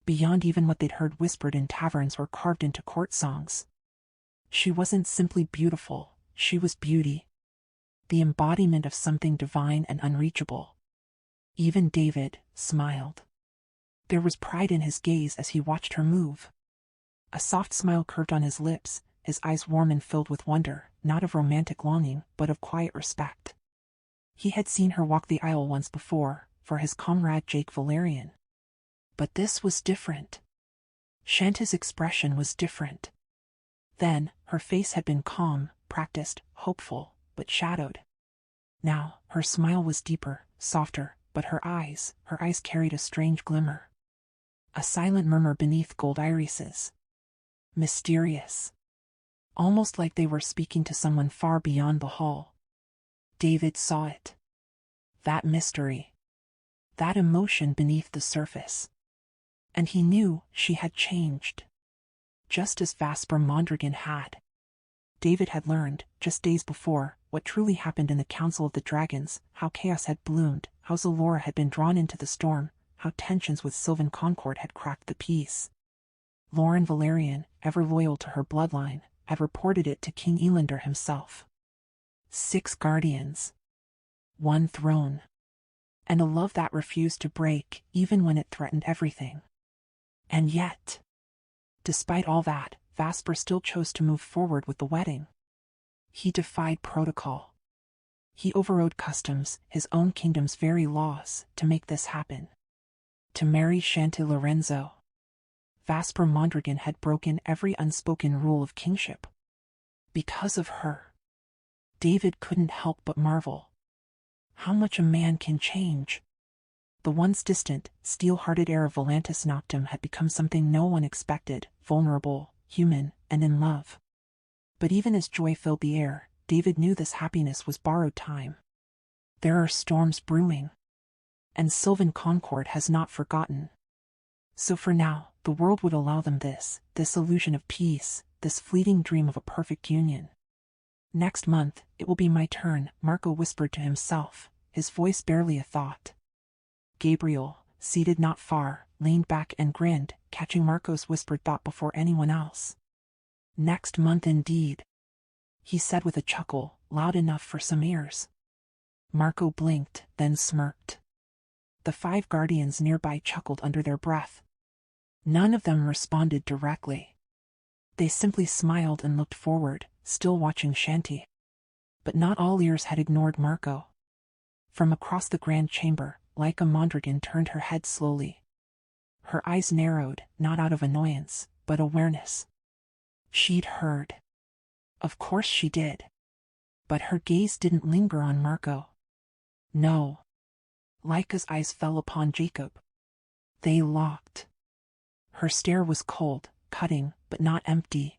[SPEAKER 1] beyond even what they'd heard whispered in taverns or carved into court songs. She wasn't simply beautiful, she was beauty, the embodiment of something divine and unreachable. Even David smiled. There was pride in his gaze as he watched her move. A soft smile curved on his lips, his eyes warm and filled with wonder, not of romantic longing, but of quiet respect. He had seen her walk the aisle once before, for his comrade Jake Valerian. But this was different. Shanta's expression was different. Then, her face had been calm, practiced, hopeful, but shadowed. Now, her smile was deeper, softer, but her eyes carried a strange glimmer. A silent murmur beneath gold irises. Mysterious. Almost like they were speaking to someone far beyond the hall. David saw it. That mystery. That emotion beneath the surface. And he knew she had changed. Just as Vesper Mondragon had. David had learned, just days before, what truly happened in the Council of the Dragons, how chaos had bloomed, how Zalora had been drawn into the storm, how tensions with Sylvan Concord had cracked the peace. Lauren Valerian, ever loyal to her bloodline, had reported it to King Elander himself. 6 guardians. 1 throne. And a love that refused to break, even when it threatened everything. And yet, despite all that, Vesper still chose to move forward with the wedding. He defied protocol. He overrode customs, his own kingdom's very laws, to make this happen. To marry Shanta Lorenzo. Vesper Mondragon had broken every unspoken rule of kingship. Because of her. David couldn't help but marvel. How much a man can change. The once distant, steel-hearted heir of Volantis Noctum had become something no one expected, vulnerable, human, and in love. But even as joy filled the air, David knew this happiness was borrowed time. There are storms brewing. And Sylvan Concord has not forgotten. So for now, the world would allow them this illusion of peace, this fleeting dream of a perfect union. Next month, it will be my turn, Marco whispered to himself, his voice barely a thought. Gabriel, seated not far, leaned back and grinned, catching Marco's whispered thought before anyone else. Next month indeed, he said with a chuckle, loud enough for some ears. Marco blinked, then smirked. The 5 guardians nearby chuckled under their breath. None of them responded directly. They simply smiled and looked forward, still watching Shanti. But not all ears had ignored Marco. From across the grand chamber, Lyca Mondragon turned her head slowly. Her eyes narrowed, not out of annoyance, but awareness. She'd heard. Of course she did. But her gaze didn't linger on Marco. No. Lyca's eyes fell upon Jacob. They locked. Her stare was cold, cutting, but not empty.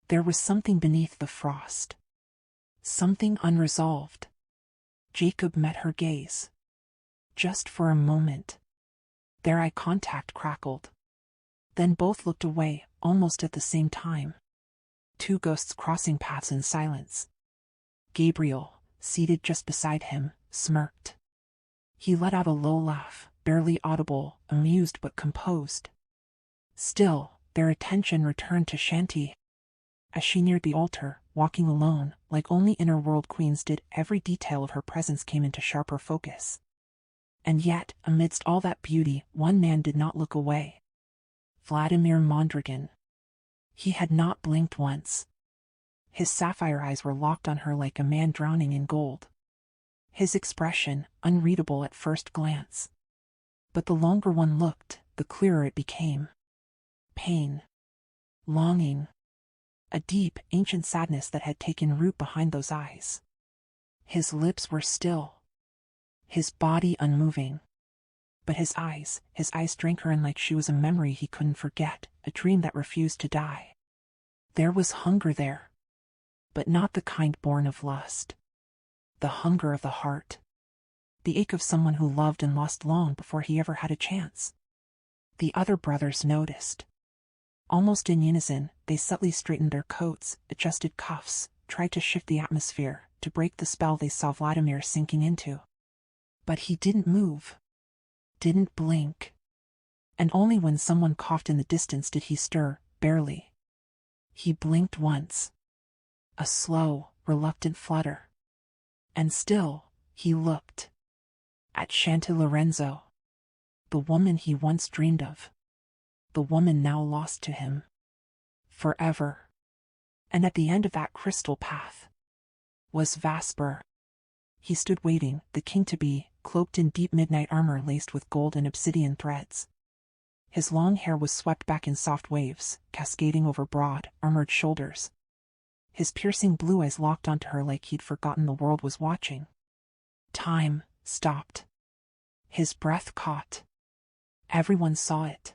[SPEAKER 1] There was something beneath the frost. Something unresolved. Jacob met her gaze. Just for a moment. Their eye contact crackled. Then both looked away, almost at the same time. 2 ghosts crossing paths in silence. Gabriel, seated just beside him, smirked. He let out a low laugh, barely audible, amused but composed. Still, their attention returned to Shanti. As she neared the altar, walking alone, like only inner-world queens did, every detail of her presence came into sharper focus. And yet, amidst all that beauty, one man did not look away. Vladimir Mondragon. He had not blinked once. His sapphire eyes were locked on her like a man drowning in gold. His expression, unreadable at first glance. But the longer one looked, the clearer it became. Pain. Longing. A deep, ancient sadness that had taken root behind those eyes. His lips were still. His body unmoving. But his eyes drank her in like she was a memory he couldn't forget, a dream that refused to die. There was hunger there. But not the kind born of lust. The hunger of the heart. The ache of someone who loved and lost long before he ever had a chance. The other brothers noticed. Almost in unison, they subtly straightened their coats, adjusted cuffs, tried to shift the atmosphere, to break the spell they saw Vladimir sinking into. But he didn't move. Didn't blink. And only when someone coughed in the distance did he stir, barely. He blinked once. A slow, reluctant flutter. And still, he looked. At Shanti Lorenzo. The woman he once dreamed of. The woman now lost to him. Forever. And at the end of that crystal path was Vasper. He stood waiting, the king-to-be, cloaked in deep midnight armor laced with gold and obsidian threads. His long hair was swept back in soft waves, cascading over broad, armored shoulders. His piercing blue eyes locked onto her like he'd forgotten the world was watching. Time stopped. His breath caught. Everyone saw it.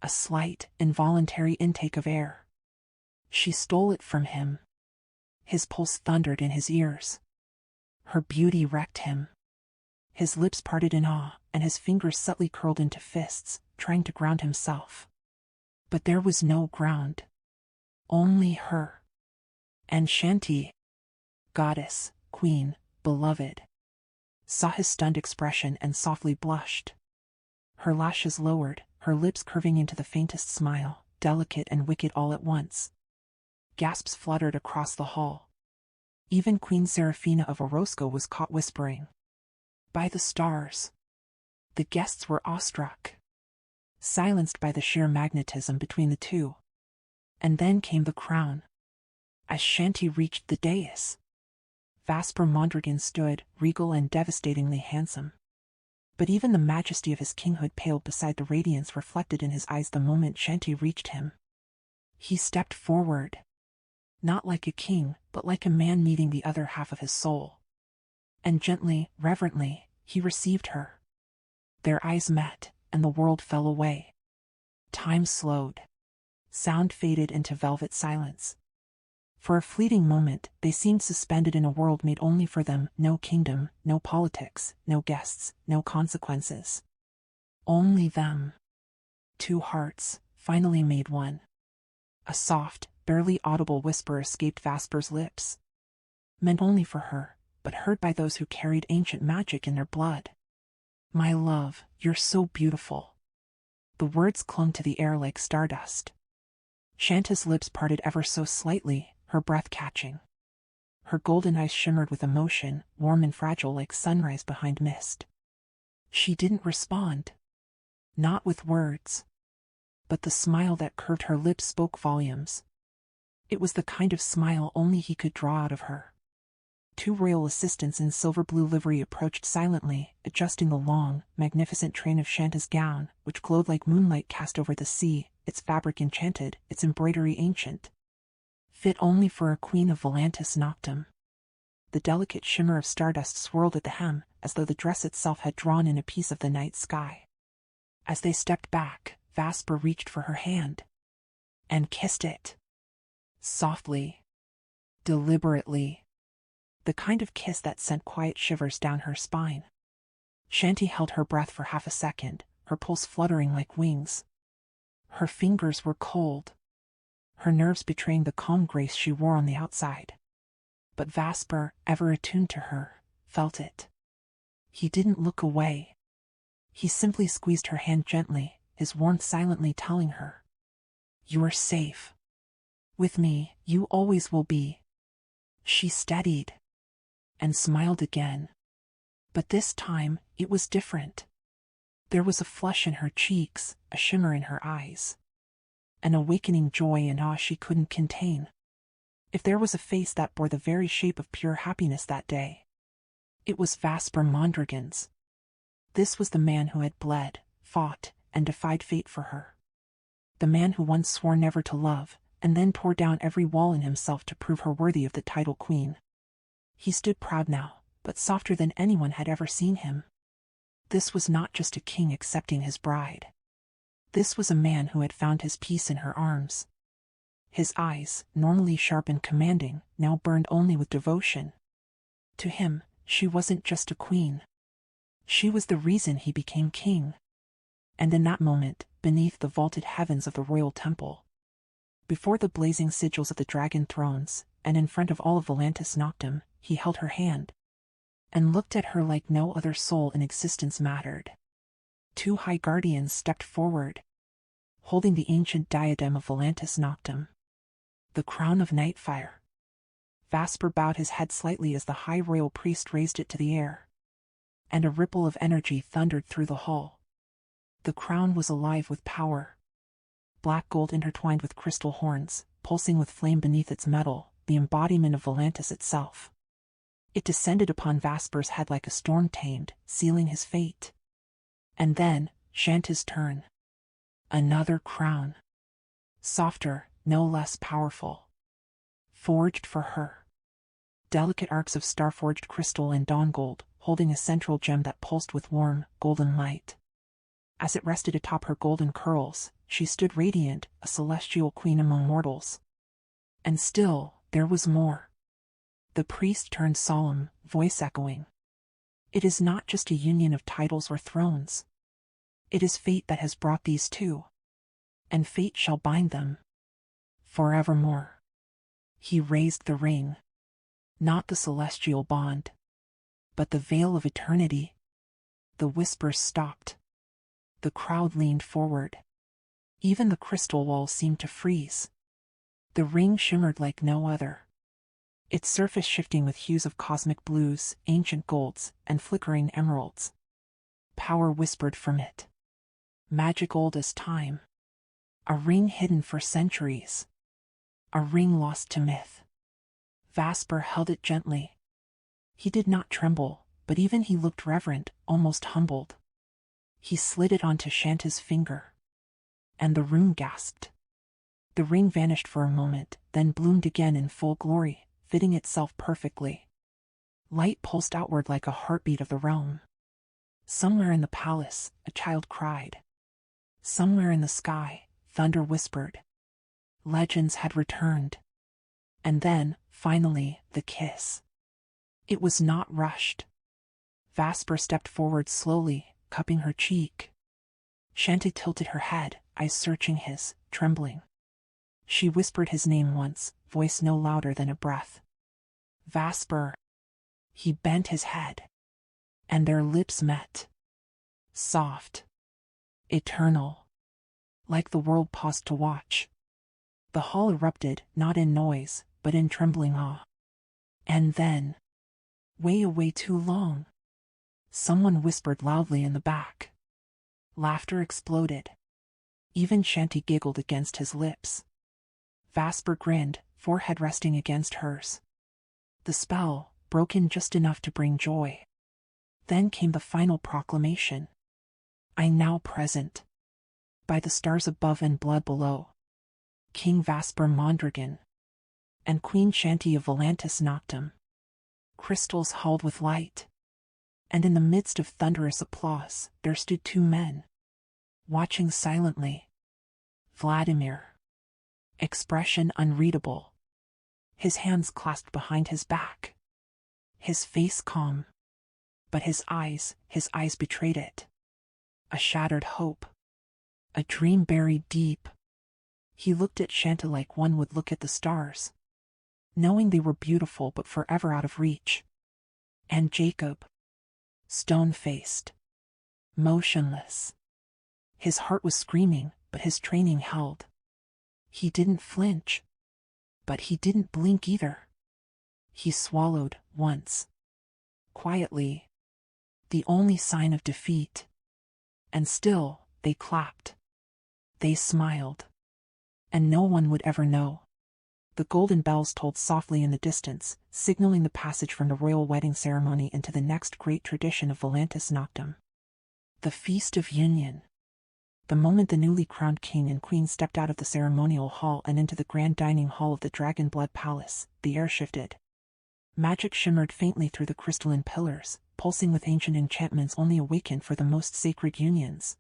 [SPEAKER 1] A slight, involuntary intake of air. She stole it from him. His pulse thundered in his ears. Her beauty wrecked him. His lips parted in awe, and his fingers subtly curled into fists, trying to ground himself. But there was no ground. Only her. And Shanti, goddess, queen, beloved, saw his stunned expression and softly blushed. Her lashes lowered, her lips curving into the faintest smile, delicate and wicked all at once. Gasps fluttered across the hall. Even Queen Serafina of Orozco was caught whispering. By the stars. The guests were awestruck. Silenced by the sheer magnetism between the two. And then came the crown. As Shanti reached the dais, Vasper Mondragon stood, regal and devastatingly handsome. But even the majesty of his kinghood paled beside the radiance reflected in his eyes the moment Shanti reached him. He stepped forward. Not like a king, but like a man meeting the other half of his soul. And gently, reverently, he received her. Their eyes met, and the world fell away. Time slowed. Sound faded into velvet silence. For a fleeting moment, they seemed suspended in a world made only for them, no kingdom, no politics, no guests, no consequences. Only them. Two hearts, finally made one. A soft, barely audible whisper escaped Vasper's lips. Meant only for her, but heard by those who carried ancient magic in their blood. My love, you're so beautiful. The words clung to the air like stardust. Shanta's lips parted ever so slightly, her breath catching. Her golden eyes shimmered with emotion, warm and fragile like sunrise behind mist. She didn't respond. Not with words. But the smile that curved her lips spoke volumes. It was the kind of smile only he could draw out of her. Two royal assistants in silver-blue livery approached silently, adjusting the long, magnificent train of Shanta's gown, which glowed like moonlight cast over the sea, its fabric enchanted, its embroidery ancient. Fit only for a queen of Volantis Noctum. The delicate shimmer of stardust swirled at the hem, as though the dress itself had drawn in a piece of the night sky. As they stepped back, Vasper reached for her hand. And kissed it. Softly. Deliberately. The kind of kiss that sent quiet shivers down her spine. Shanti held her breath for half a second, her pulse fluttering like wings. Her fingers were cold. Her nerves betraying the calm grace she wore on the outside. But Vasper, ever attuned to her, felt it. He didn't look away. He simply squeezed her hand gently, his warmth silently telling her, "You are safe. With me, you always will be." She steadied. And smiled again. But this time, it was different. There was a flush in her cheeks, a shimmer in her eyes. an awakening joy and awe she couldn't contain. If there was a face that bore the very shape of pure happiness that day, it was Vasper Mondragon's. This was the man who had bled, fought, and defied fate for her. The man who once swore never to love, and then tore down every wall in himself to prove her worthy of the title queen. He stood proud now, but softer than anyone had ever seen him. This was not just a king accepting his bride. This was a man who had found his peace in her arms. His eyes, normally sharp and commanding, now burned only with devotion. To him, she wasn't just a queen. She was the reason he became king. And in that moment, beneath the vaulted heavens of the royal temple, before the blazing sigils of the dragon thrones, and in front of all of Volantis Noctem, he held her hand, and looked at her like no other soul in existence mattered. Two high guardians stepped forward, holding the ancient diadem of Volantis Noctem, the crown of Nightfire. Vasper bowed his head slightly as the high royal priest raised it to the air, and a ripple of energy thundered through the hall. The crown was alive with power. Black gold intertwined with crystal horns, pulsing with flame beneath its metal, the embodiment of Volantis itself. It descended upon Vasper's head like a storm tamed, sealing his fate. And then, Shanta's turn. Another crown. Softer, no less powerful. Forged for her. Delicate arcs of star-forged crystal and dawn gold, holding a central gem that pulsed with warm, golden light. As it rested atop her golden curls, she stood radiant, a celestial queen among mortals. And still, there was more. The priest turned solemn, voice echoing. It is not just a union of titles or thrones. It is fate that has brought these two. And fate shall bind them. Forevermore. He raised the ring. Not the celestial bond, but the veil of eternity. The whispers stopped. The crowd leaned forward. Even the crystal walls seemed to freeze. The ring shimmered like no other, its surface shifting with hues of cosmic blues, ancient golds, and flickering emeralds. Power whispered from it. Magic old as time. A ring hidden for centuries. A ring lost to myth. Vasper held it gently. He did not tremble, but even he looked reverent, almost humbled. He slid it onto Shanta's finger. And the room gasped. The ring vanished for a moment, then bloomed again in full glory, fitting itself perfectly. Light pulsed outward like a heartbeat of the realm. Somewhere in the palace, a child cried. Somewhere in the sky, thunder whispered. Legends had returned. And then, finally, the kiss. It was not rushed. Vasper stepped forward slowly, cupping her cheek. Shanta tilted her head, eyes searching his, trembling. She whispered his name once, voice no louder than a breath. Vasper. He bent his head. And their lips met. Soft. Eternal. Like the world paused to watch. The hall erupted, not in noise, but in trembling awe. And then, way too long, someone whispered loudly in the back. Laughter exploded. Even Shanti giggled against his lips. Vasper grinned, forehead resting against hers. The spell, broken just enough to bring joy. Then came the final proclamation. I now present. By the stars above and blood below. King Vasper Mondragon. And Queen Shanti of Volantis Noctem. Crystals hulled with light. And in the midst of thunderous applause, there stood two men. Watching silently. Vladimir. Expression unreadable. His hands clasped behind his back. His face calm. But his eyes betrayed it. A shattered hope. A dream buried deep. He looked at Shanta like one would look at the stars, knowing they were beautiful but forever out of reach. And Jacob. Stone-faced. Motionless. His heart was screaming, but his training held. He didn't flinch. But he didn't blink either. He swallowed, once. Quietly. The only sign of defeat. And still, they clapped. They smiled. And no one would ever know. The golden bells tolled softly in the distance, signaling the passage from the royal wedding ceremony into the next great tradition of Volantis Noctem. The Feast of Union. The moment the newly crowned king and queen stepped out of the ceremonial hall and into the grand dining hall of the Dragonblood Palace, the air shifted. Magic shimmered faintly through the crystalline pillars, pulsing with ancient enchantments only awakened for the most sacred unions.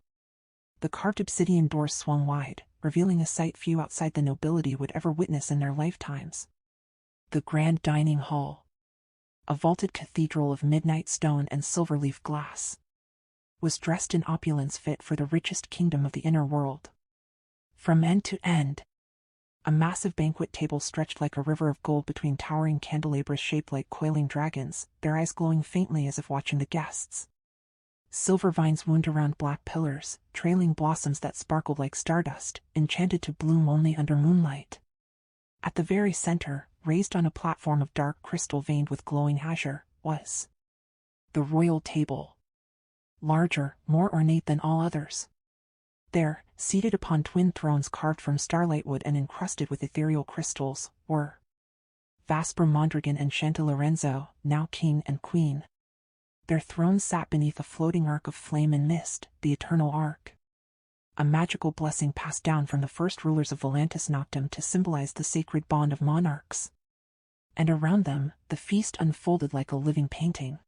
[SPEAKER 1] The carved obsidian doors swung wide, revealing a sight few outside the nobility would ever witness in their lifetimes. The Grand Dining Hall. A vaulted cathedral of midnight stone and silver-leaf glass. Was dressed in opulence fit for the richest kingdom of the inner world. From end to end, a massive banquet table stretched like a river of gold between towering candelabras shaped like coiling dragons, their eyes glowing faintly as if watching the guests. Silver vines wound around black pillars, trailing blossoms that sparkled like stardust, enchanted to bloom only under moonlight. At the very center, raised on a platform of dark crystal veined with glowing azure, was the royal table. Larger, more ornate than all others. There, seated upon twin thrones carved from starlight wood and encrusted with ethereal crystals, were Vasper Mondragon and Shanta Lorenzo, now king and queen. Their thrones sat beneath a floating arc of flame and mist, the Eternal Arc. A magical blessing passed down from the first rulers of Volantis Noctem to symbolize the sacred bond of monarchs. And around them, the feast unfolded like a living painting.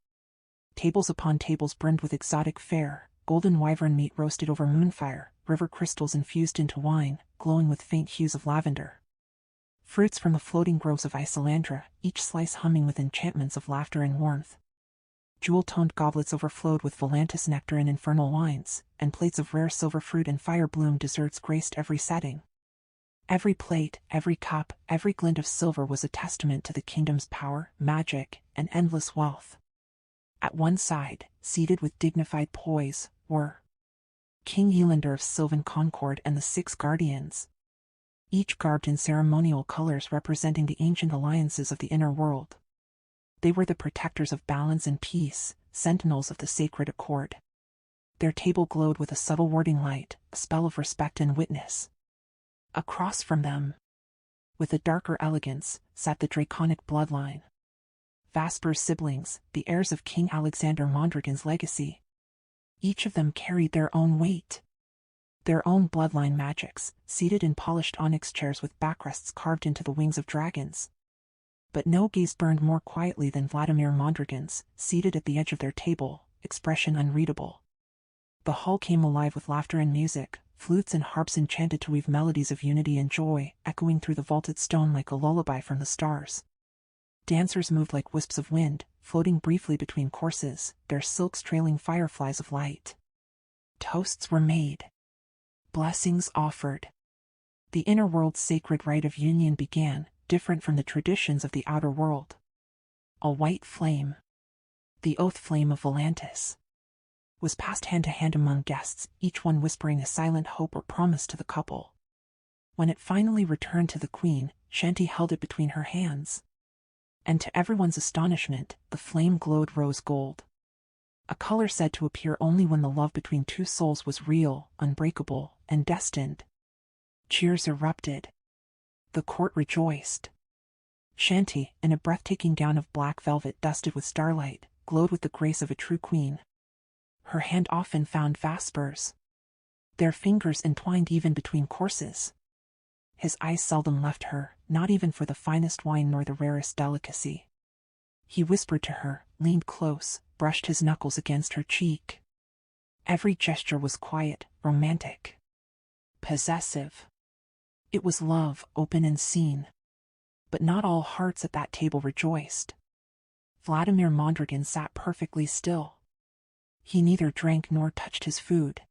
[SPEAKER 1] Tables upon tables brimmed with exotic fare, golden wyvern meat roasted over moonfire, river crystals infused into wine, glowing with faint hues of lavender. Fruits from the floating groves of Isolandra, each slice humming with enchantments of laughter and warmth. Jewel-toned goblets overflowed with Volantis nectar and infernal wines, and plates of rare silver fruit and fire-bloom desserts graced every setting. Every plate, every cup, every glint of silver was a testament to the kingdom's power, magic, and endless wealth. At one side, seated with dignified poise, were King Elander of Sylvan Concord and the 6 guardians, each garbed in ceremonial colors representing the ancient alliances of the inner world. They were the protectors of balance and peace, sentinels of the sacred accord. Their table glowed with a subtle warding light, a spell of respect and witness. Across from them, with a darker elegance, sat the draconic bloodline. Vasper's siblings, the heirs of King Alexander Mondragon's legacy. Each of them carried their own weight. Their own bloodline magics, seated in polished onyx chairs with backrests carved into the wings of dragons. But no gaze burned more quietly than Vladimir Mondragon's, seated at the edge of their table, expression unreadable. The hall came alive with laughter and music, flutes and harps enchanted to weave melodies of unity and joy, echoing through the vaulted stone like a lullaby from the stars. Dancers moved like wisps of wind, floating briefly between courses, their silks trailing fireflies of light. Toasts were made. Blessings offered. The inner world's sacred rite of union began, different from the traditions of the outer world. A white flame, the oath flame of Volantis, was passed hand to hand among guests, each one whispering a silent hope or promise to the couple. When it finally returned to the queen, Shanti held it between her hands. And to everyone's astonishment, the flame glowed rose gold. A color said to appear only when the love between two souls was real, unbreakable, and destined. Cheers erupted. The court rejoiced. Shanti, in a breathtaking gown of black velvet dusted with starlight, glowed with the grace of a true queen. Her hand often found Vasper's. Their fingers entwined even between courses. His eyes seldom left her, not even for the finest wine nor the rarest delicacy. He whispered to her, leaned close, brushed his knuckles against her cheek. Every gesture was quiet, romantic, possessive. It was love, open and seen. But not all hearts at that table rejoiced. Vladimir Mondragon sat perfectly still. He neither drank nor touched his food.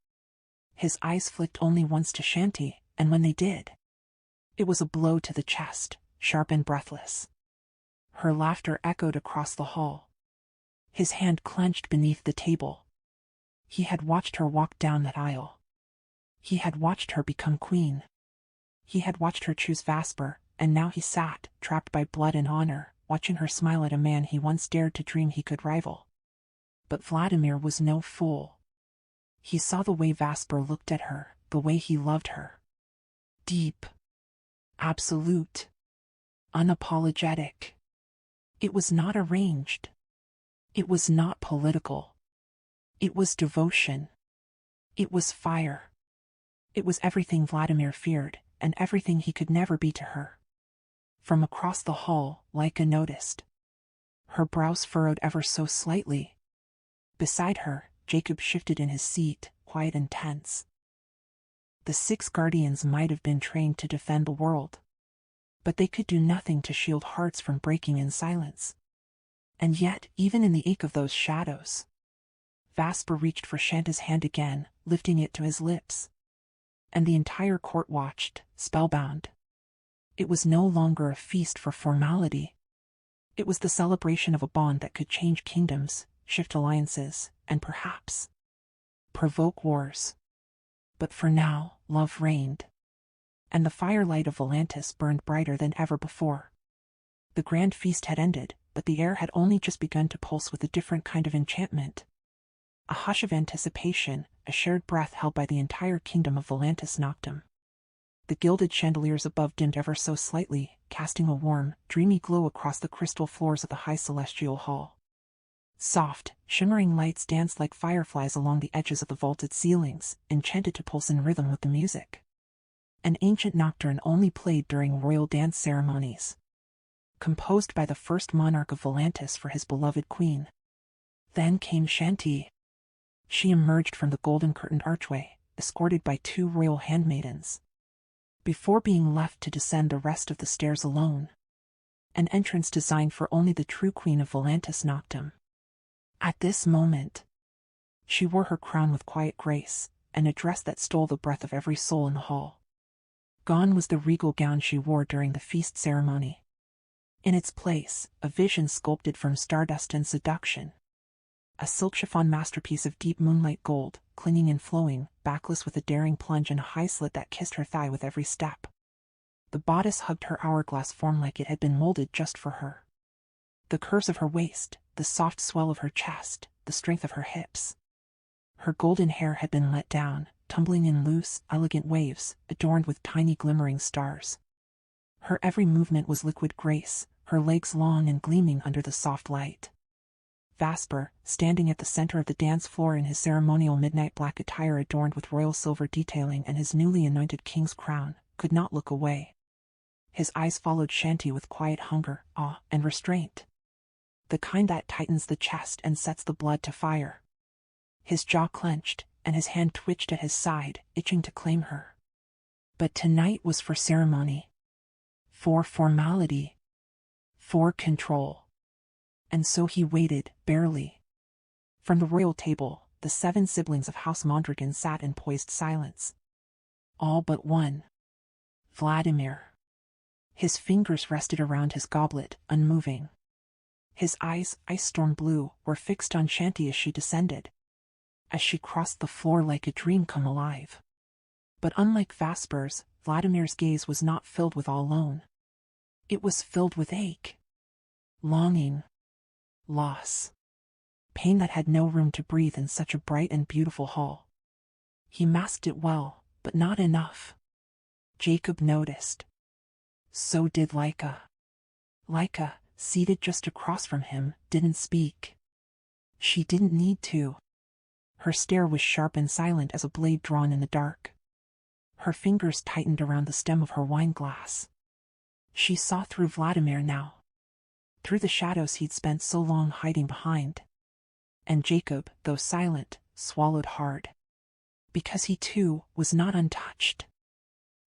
[SPEAKER 1] His eyes flicked only once to Shanti, and when they did, it was a blow to the chest, sharp and breathless. Her laughter echoed across the hall. His hand clenched beneath the table. He had watched her walk down that aisle. He had watched her become queen. He had watched her choose Vasper, and now he sat, trapped by blood and honor, watching her smile at a man he once dared to dream he could rival. But Vladimir was no fool. He saw the way Vasper looked at her, the way he loved her. Deep, absolute, unapologetic. It was not arranged. It was not political. It was devotion. It was fire. It was everything Vladimir feared, and everything he could never be to her. From across the hall, Laika noticed. Her brows furrowed ever so slightly. Beside her, Jacob shifted in his seat, quiet and tense. The 6 guardians might have been trained to defend the world, but they could do nothing to shield hearts from breaking in silence. And yet, even in the ache of those shadows, Vasper reached for Shanta's hand again, lifting it to his lips. And the entire court watched, spellbound. It was no longer a feast for formality. It was the celebration of a bond that could change kingdoms, shift alliances, and perhaps provoke wars. But for now, love reigned. And the firelight of Volantis burned brighter than ever before. The grand feast had ended, but the air had only just begun to pulse with a different kind of enchantment. A hush of anticipation, a shared breath held by the entire kingdom of Volantis Noctum. The gilded chandeliers above dimmed ever so slightly, casting a warm, dreamy glow across the crystal floors of the high celestial hall. Soft, shimmering lights danced like fireflies along the edges of the vaulted ceilings, enchanted to pulse in rhythm with the music. An ancient nocturne only played during royal dance ceremonies, composed by the first monarch of Volantis for his beloved queen. Then came Shanti. She emerged from the golden-curtained archway, escorted by 2 royal handmaidens, before being left to descend the rest of the stairs alone. An entrance designed for only the true queen of Volantis Noctum. At this moment, she wore her crown with quiet grace, and a dress that stole the breath of every soul in the hall. Gone was the regal gown she wore during the feast ceremony. In its place, a vision sculpted from stardust and seduction. A silk chiffon masterpiece of deep moonlight gold, clinging and flowing, backless with a daring plunge and a high slit that kissed her thigh with every step. The bodice hugged her hourglass form like it had been molded just for her. The curves of her waist, the soft swell of her chest, the strength of her hips. Her golden hair had been let down, tumbling in loose, elegant waves, adorned with tiny glimmering stars. Her every movement was liquid grace, her legs long and gleaming under the soft light. Vasper, standing at the center of the dance floor in his ceremonial midnight black attire adorned with royal silver detailing and his newly anointed king's crown, could not look away. His eyes followed Shanti with quiet hunger, awe, and restraint. The kind that tightens the chest and sets the blood to fire. His jaw clenched, and his hand twitched at his side, itching to claim her. But tonight was for ceremony. For formality. For control. And so he waited, barely. From the royal table, the 7 siblings of House Mondragon sat in poised silence. All but one. Vladimir. His fingers rested around his goblet, unmoving. His eyes, ice-storm blue, were fixed on Shanti as she descended, as she crossed the floor like a dream come alive. But unlike Vasper's, Vladimir's gaze was not filled with awe alone. It was filled with ache. Longing. Loss. Pain that had no room to breathe in such a bright and beautiful hall. He masked it well, but not enough. Jacob noticed. So did Laika. Laika, seated just across from him, didn't speak. She didn't need to. Her stare was sharp and silent as a blade drawn in the dark. Her fingers tightened around the stem of her wine glass. She saw through Vladimir now. Through the shadows he'd spent so long hiding behind. And Jacob, though silent, swallowed hard. Because he too was not untouched.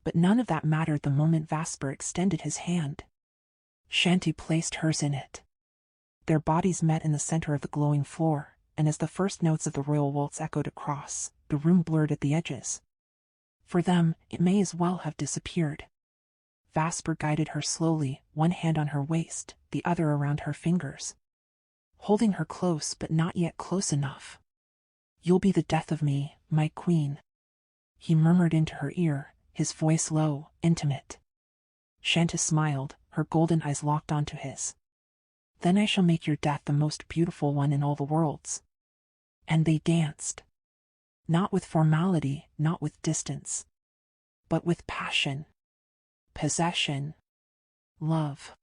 [SPEAKER 1] But none of that mattered the moment Vasper extended his hand. Shanti placed hers in it. Their bodies met in the center of the glowing floor, and as the first notes of the royal waltz echoed across, the room blurred at the edges. For them, it may as well have disappeared. Vasper guided her slowly, one hand on her waist, the other around her fingers. Holding her close but not yet close enough. "You'll be the death of me, my queen," he murmured into her ear, his voice low, intimate. Shanti smiled, her golden eyes locked onto his. "Then I shall make your death the most beautiful one in all the worlds." And they danced. Not with formality, not with distance, but with passion. Possession. Love.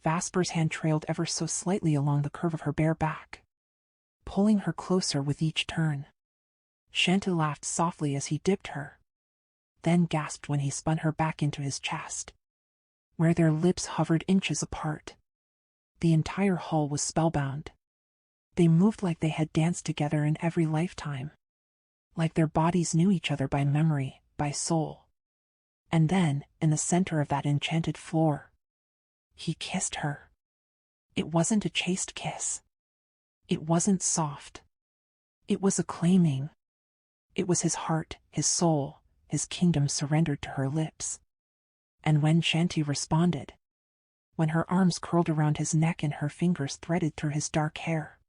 [SPEAKER 1] Vasper's hand trailed ever so slightly along the curve of her bare back, pulling her closer with each turn. Shanti laughed softly as he dipped her, then gasped when he spun her back into his chest, where their lips hovered inches apart. The entire hall was spellbound. They moved like they had danced together in every lifetime, like their bodies knew each other by memory, by soul. And then, in the center of that enchanted floor, he kissed her. It wasn't a chaste kiss. It wasn't soft. It was acclaiming. It was his heart, his soul, his kingdom surrendered to her lips. And when Shanti responded, when her arms curled around his neck and her fingers threaded through his dark hair,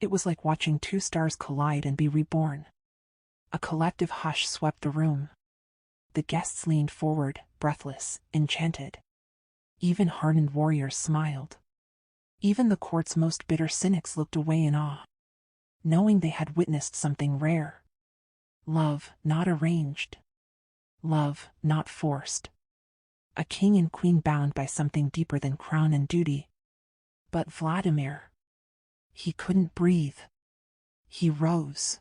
[SPEAKER 1] it was like watching two stars collide and be reborn. A collective hush swept the room. The guests leaned forward, breathless, enchanted. Even hardened warriors smiled. Even the court's most bitter cynics looked away in awe, knowing they had witnessed something rare. Love, not arranged. Love, not forced. A king and queen bound by something deeper than crown and duty. But Vladimir, he couldn't breathe. He rose.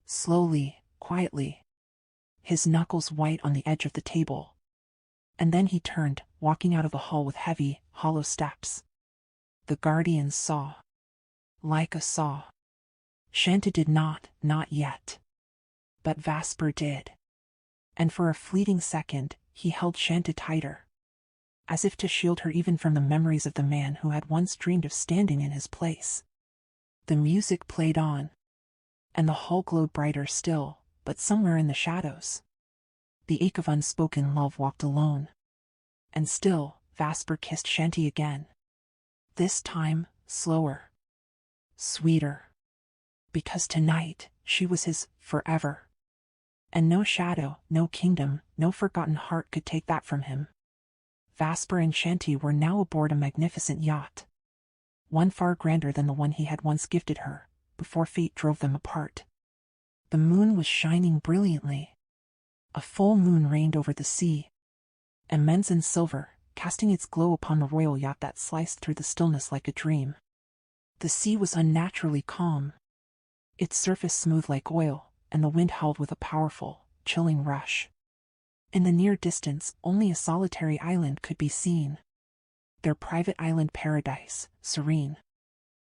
[SPEAKER 1] Slowly, quietly, his knuckles white on the edge of the table. And then he turned, walking out of the hall with heavy, hollow steps. The guardians saw. Laika saw. Shanti did not yet. But Vasper did. And for a fleeting second, he held Shanti tighter, as if to shield her even from the memories of the man who had once dreamed of standing in his place. The music played on, and the hall glowed brighter still, but somewhere in the shadows, the ache of unspoken love walked alone. And still, Vasper kissed Shanti again. This time, slower. Sweeter. Because tonight, she was his forever. And no shadow, no kingdom, no forgotten heart could take that from him. Vasper and Shanti were now aboard a magnificent yacht. One far grander than the one he had once gifted her, before fate drove them apart. The moon was shining brilliantly. A full moon reigned over the sea, immense and silver, casting its glow upon the royal yacht that sliced through the stillness like a dream. The sea was unnaturally calm, its surface smooth like oil, and the wind howled with a powerful, chilling rush. In the near distance, only a solitary island could be seen. Their private island paradise, serene.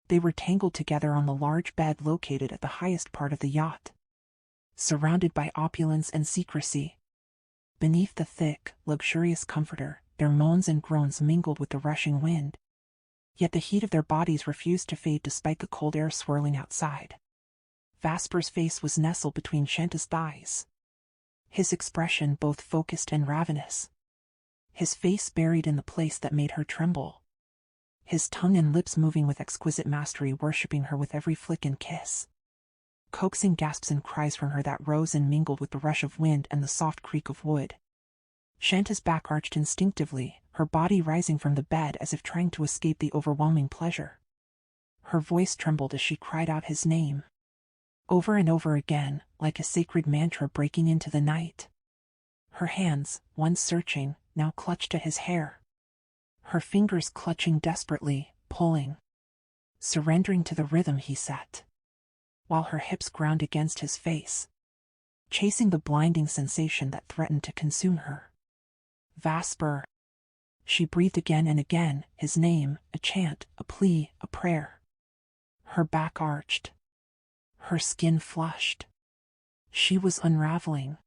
[SPEAKER 1] They were tangled together on the large bed located at the highest part of the yacht, surrounded by opulence and secrecy. Beneath the thick, luxurious comforter, their moans and groans mingled with the rushing wind. Yet the heat of their bodies refused to fade despite the cold air swirling outside. Vasper's face was nestled between Shanti's thighs, his expression both focused and ravenous. His face buried in the place that made her tremble. His tongue and lips moving with exquisite mastery, worshipping her with every flick and kiss. Coaxing gasps and cries from her that rose and mingled with the rush of wind and the soft creak of wood. Shanti's back arched instinctively, her body rising from the bed as if trying to escape the overwhelming pleasure. Her voice trembled as she cried out his name, over and over again, like a sacred mantra breaking into the night. Her hands, once searching, now clutched at his hair. Her fingers clutching desperately, pulling, surrendering to the rhythm he set, while her hips ground against his face, chasing the blinding sensation that threatened to consume her. Vasper. She breathed again and again, his name, a chant, a plea, a prayer. Her back arched. Her skin flushed. She was unraveling,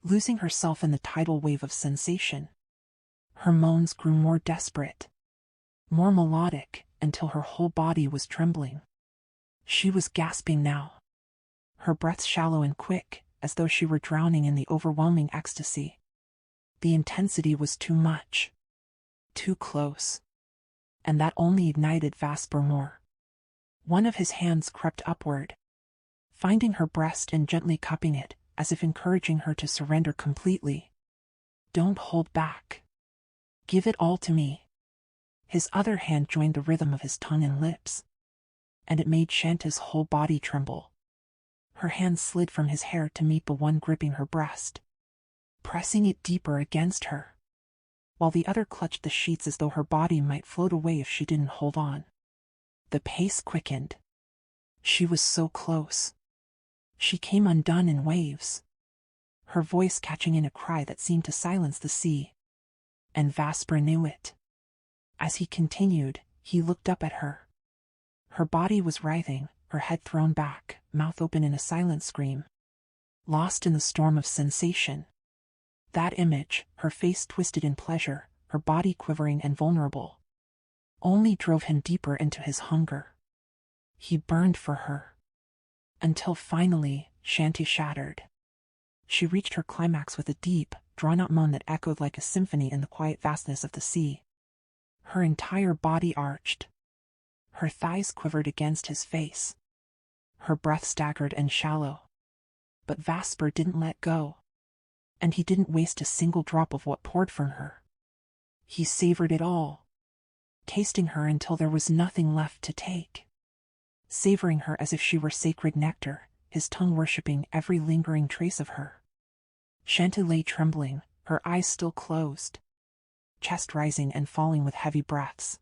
[SPEAKER 1] losing herself in the tidal wave of sensation. Her moans grew more desperate, more melodic, until her whole body was trembling. She was gasping now, her breath shallow and quick, as though she were drowning in the overwhelming ecstasy. The intensity was too much, too close, and that only ignited Vasper more. One of his hands crept upward, finding her breast and gently cupping it, as if encouraging her to surrender completely. Don't hold back. Give it all to me. His other hand joined the rhythm of his tongue and lips, and it made Shanti's whole body tremble. Her hand slid from his hair to meet the one gripping her breast, pressing it deeper against her. while the other clutched the sheets as though her body might float away if she didn't hold on. The pace quickened. She was so close. She came undone in waves, her voice catching in a cry that seemed to silence the sea. And Vasper knew it. As he continued, he looked up at her. Her body was writhing, her head thrown back, mouth open in a silent scream. Lost in the storm of sensation. That image, her face twisted in pleasure, her body quivering and vulnerable, only drove him deeper into his hunger. He burned for her. Until finally, Shanti shattered. She reached her climax with a deep, drawn-out moan that echoed like a symphony in the quiet vastness of the sea. Her entire body arched. Her thighs quivered against his face. Her breath staggered and shallow. But Vasper didn't let go. And he didn't waste a single drop of what poured from her. He savored it all, tasting her until there was nothing left to take. Savoring her as if she were sacred nectar, his tongue worshipping every lingering trace of her. Shanti lay trembling, her eyes still closed, chest rising and falling with heavy breaths.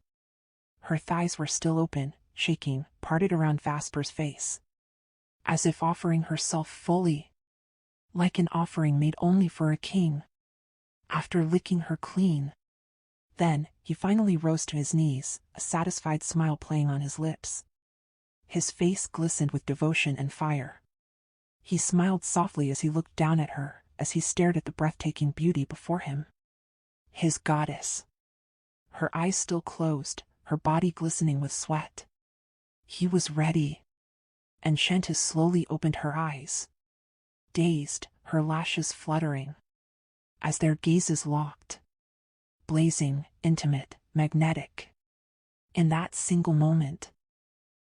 [SPEAKER 1] Her thighs were still open, shaking, parted around Vasper's face, as if offering herself fully, like an offering made only for a king. After licking her clean, then he finally rose to his knees, a satisfied smile playing on his lips. His face glistened with devotion and fire. He smiled softly as he looked down at her, as he stared at the breathtaking beauty before him. His goddess. Her eyes still closed, her body glistening with sweat. He was ready. And Shanti slowly opened her eyes. Dazed, her lashes fluttering, as their gazes locked. Blazing, intimate, magnetic. In that single moment.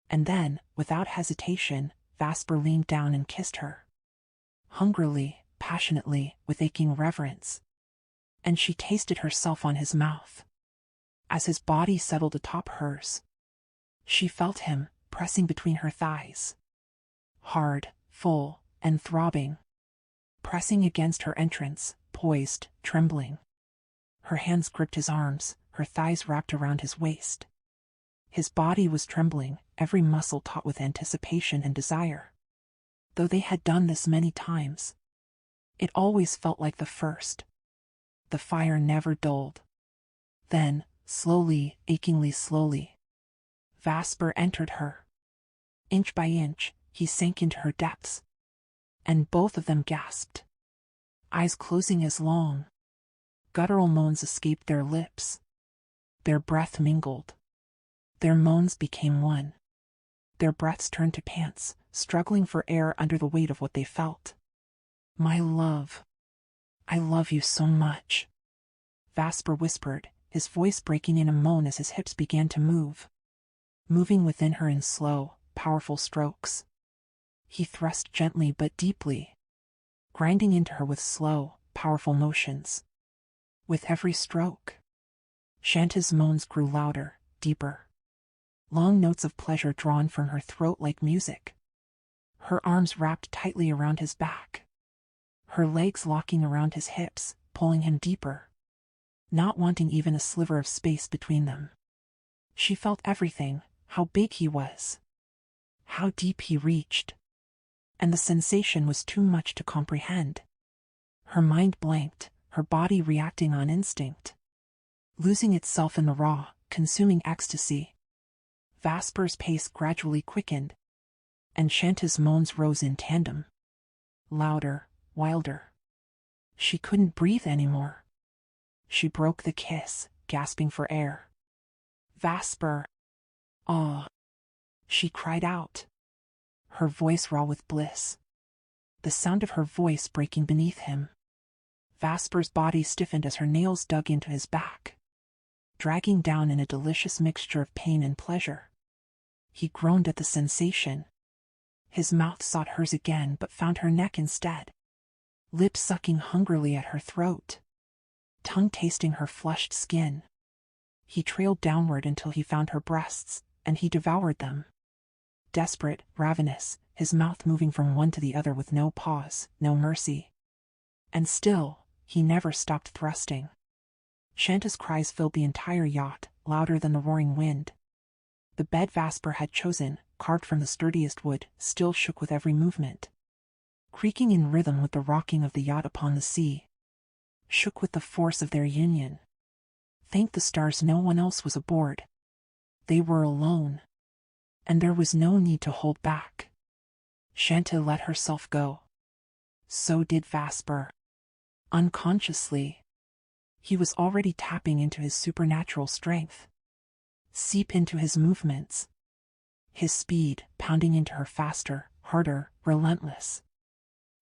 [SPEAKER 1] And then, without hesitation, Vasper leaned down and kissed her. Hungrily, passionately, with aching reverence. And she tasted herself on his mouth. As his body settled atop hers, she felt him, pressing between her thighs. Hard, full, and throbbing. Pressing against her entrance, poised, trembling. Her hands gripped his arms, her thighs wrapped around his waist. His body was trembling, every muscle taut with anticipation and desire. Though they had done this many times, it always felt like the first. The fire never dulled. Then, slowly, achingly slowly, Vasper entered her. Inch by inch, he sank into her depths. And both of them gasped. Eyes closing as long. Guttural moans escaped their lips. Their breath mingled. Their moans became one. Their breaths turned to pants, struggling for air under the weight of what they felt. My love. I love you so much. Vasper whispered, his voice breaking in a moan as his hips began to move. Moving within her in slow, powerful strokes. He thrust gently but deeply, grinding into her with slow, powerful motions. With every stroke, Shanti's moans grew louder, deeper. Long notes of pleasure drawn from her throat like music. Her arms wrapped tightly around his back. Her legs locking around his hips, pulling him deeper. Not wanting even a sliver of space between them. She felt everything, how big he was. How deep he reached. And the sensation was too much to comprehend. Her mind blanked, her body reacting on instinct. Losing itself in the raw, consuming ecstasy. Vasper's pace gradually quickened. And Shanti's moans rose in tandem. Louder, wilder. She couldn't breathe anymore. She broke the kiss, gasping for air. Vasper. Ah. She cried out. Her voice raw with bliss. The sound of her voice breaking beneath him. Vasper's body stiffened as her nails dug into his back, dragging down in a delicious mixture of pain and pleasure. He groaned at the sensation. His mouth sought hers again but found her neck instead. Lips sucking hungrily at her throat. Tongue tasting her flushed skin. He trailed downward until he found her breasts, and he devoured them. Desperate, ravenous, his mouth moving from one to the other with no pause, no mercy. And still, he never stopped thrusting. Shanta's cries filled the entire yacht, louder than the roaring wind. The bed Vasper had chosen, carved from the sturdiest wood, still shook with every movement. Creaking in rhythm with the rocking of the yacht upon the sea. Shook with the force of their union. Thank the stars no one else was aboard. They were alone. And there was no need to hold back. Shanta let herself go. So did Vasper. Unconsciously. He was already tapping into his supernatural strength. Seep into his movements. His speed pounding into her faster, harder, relentless.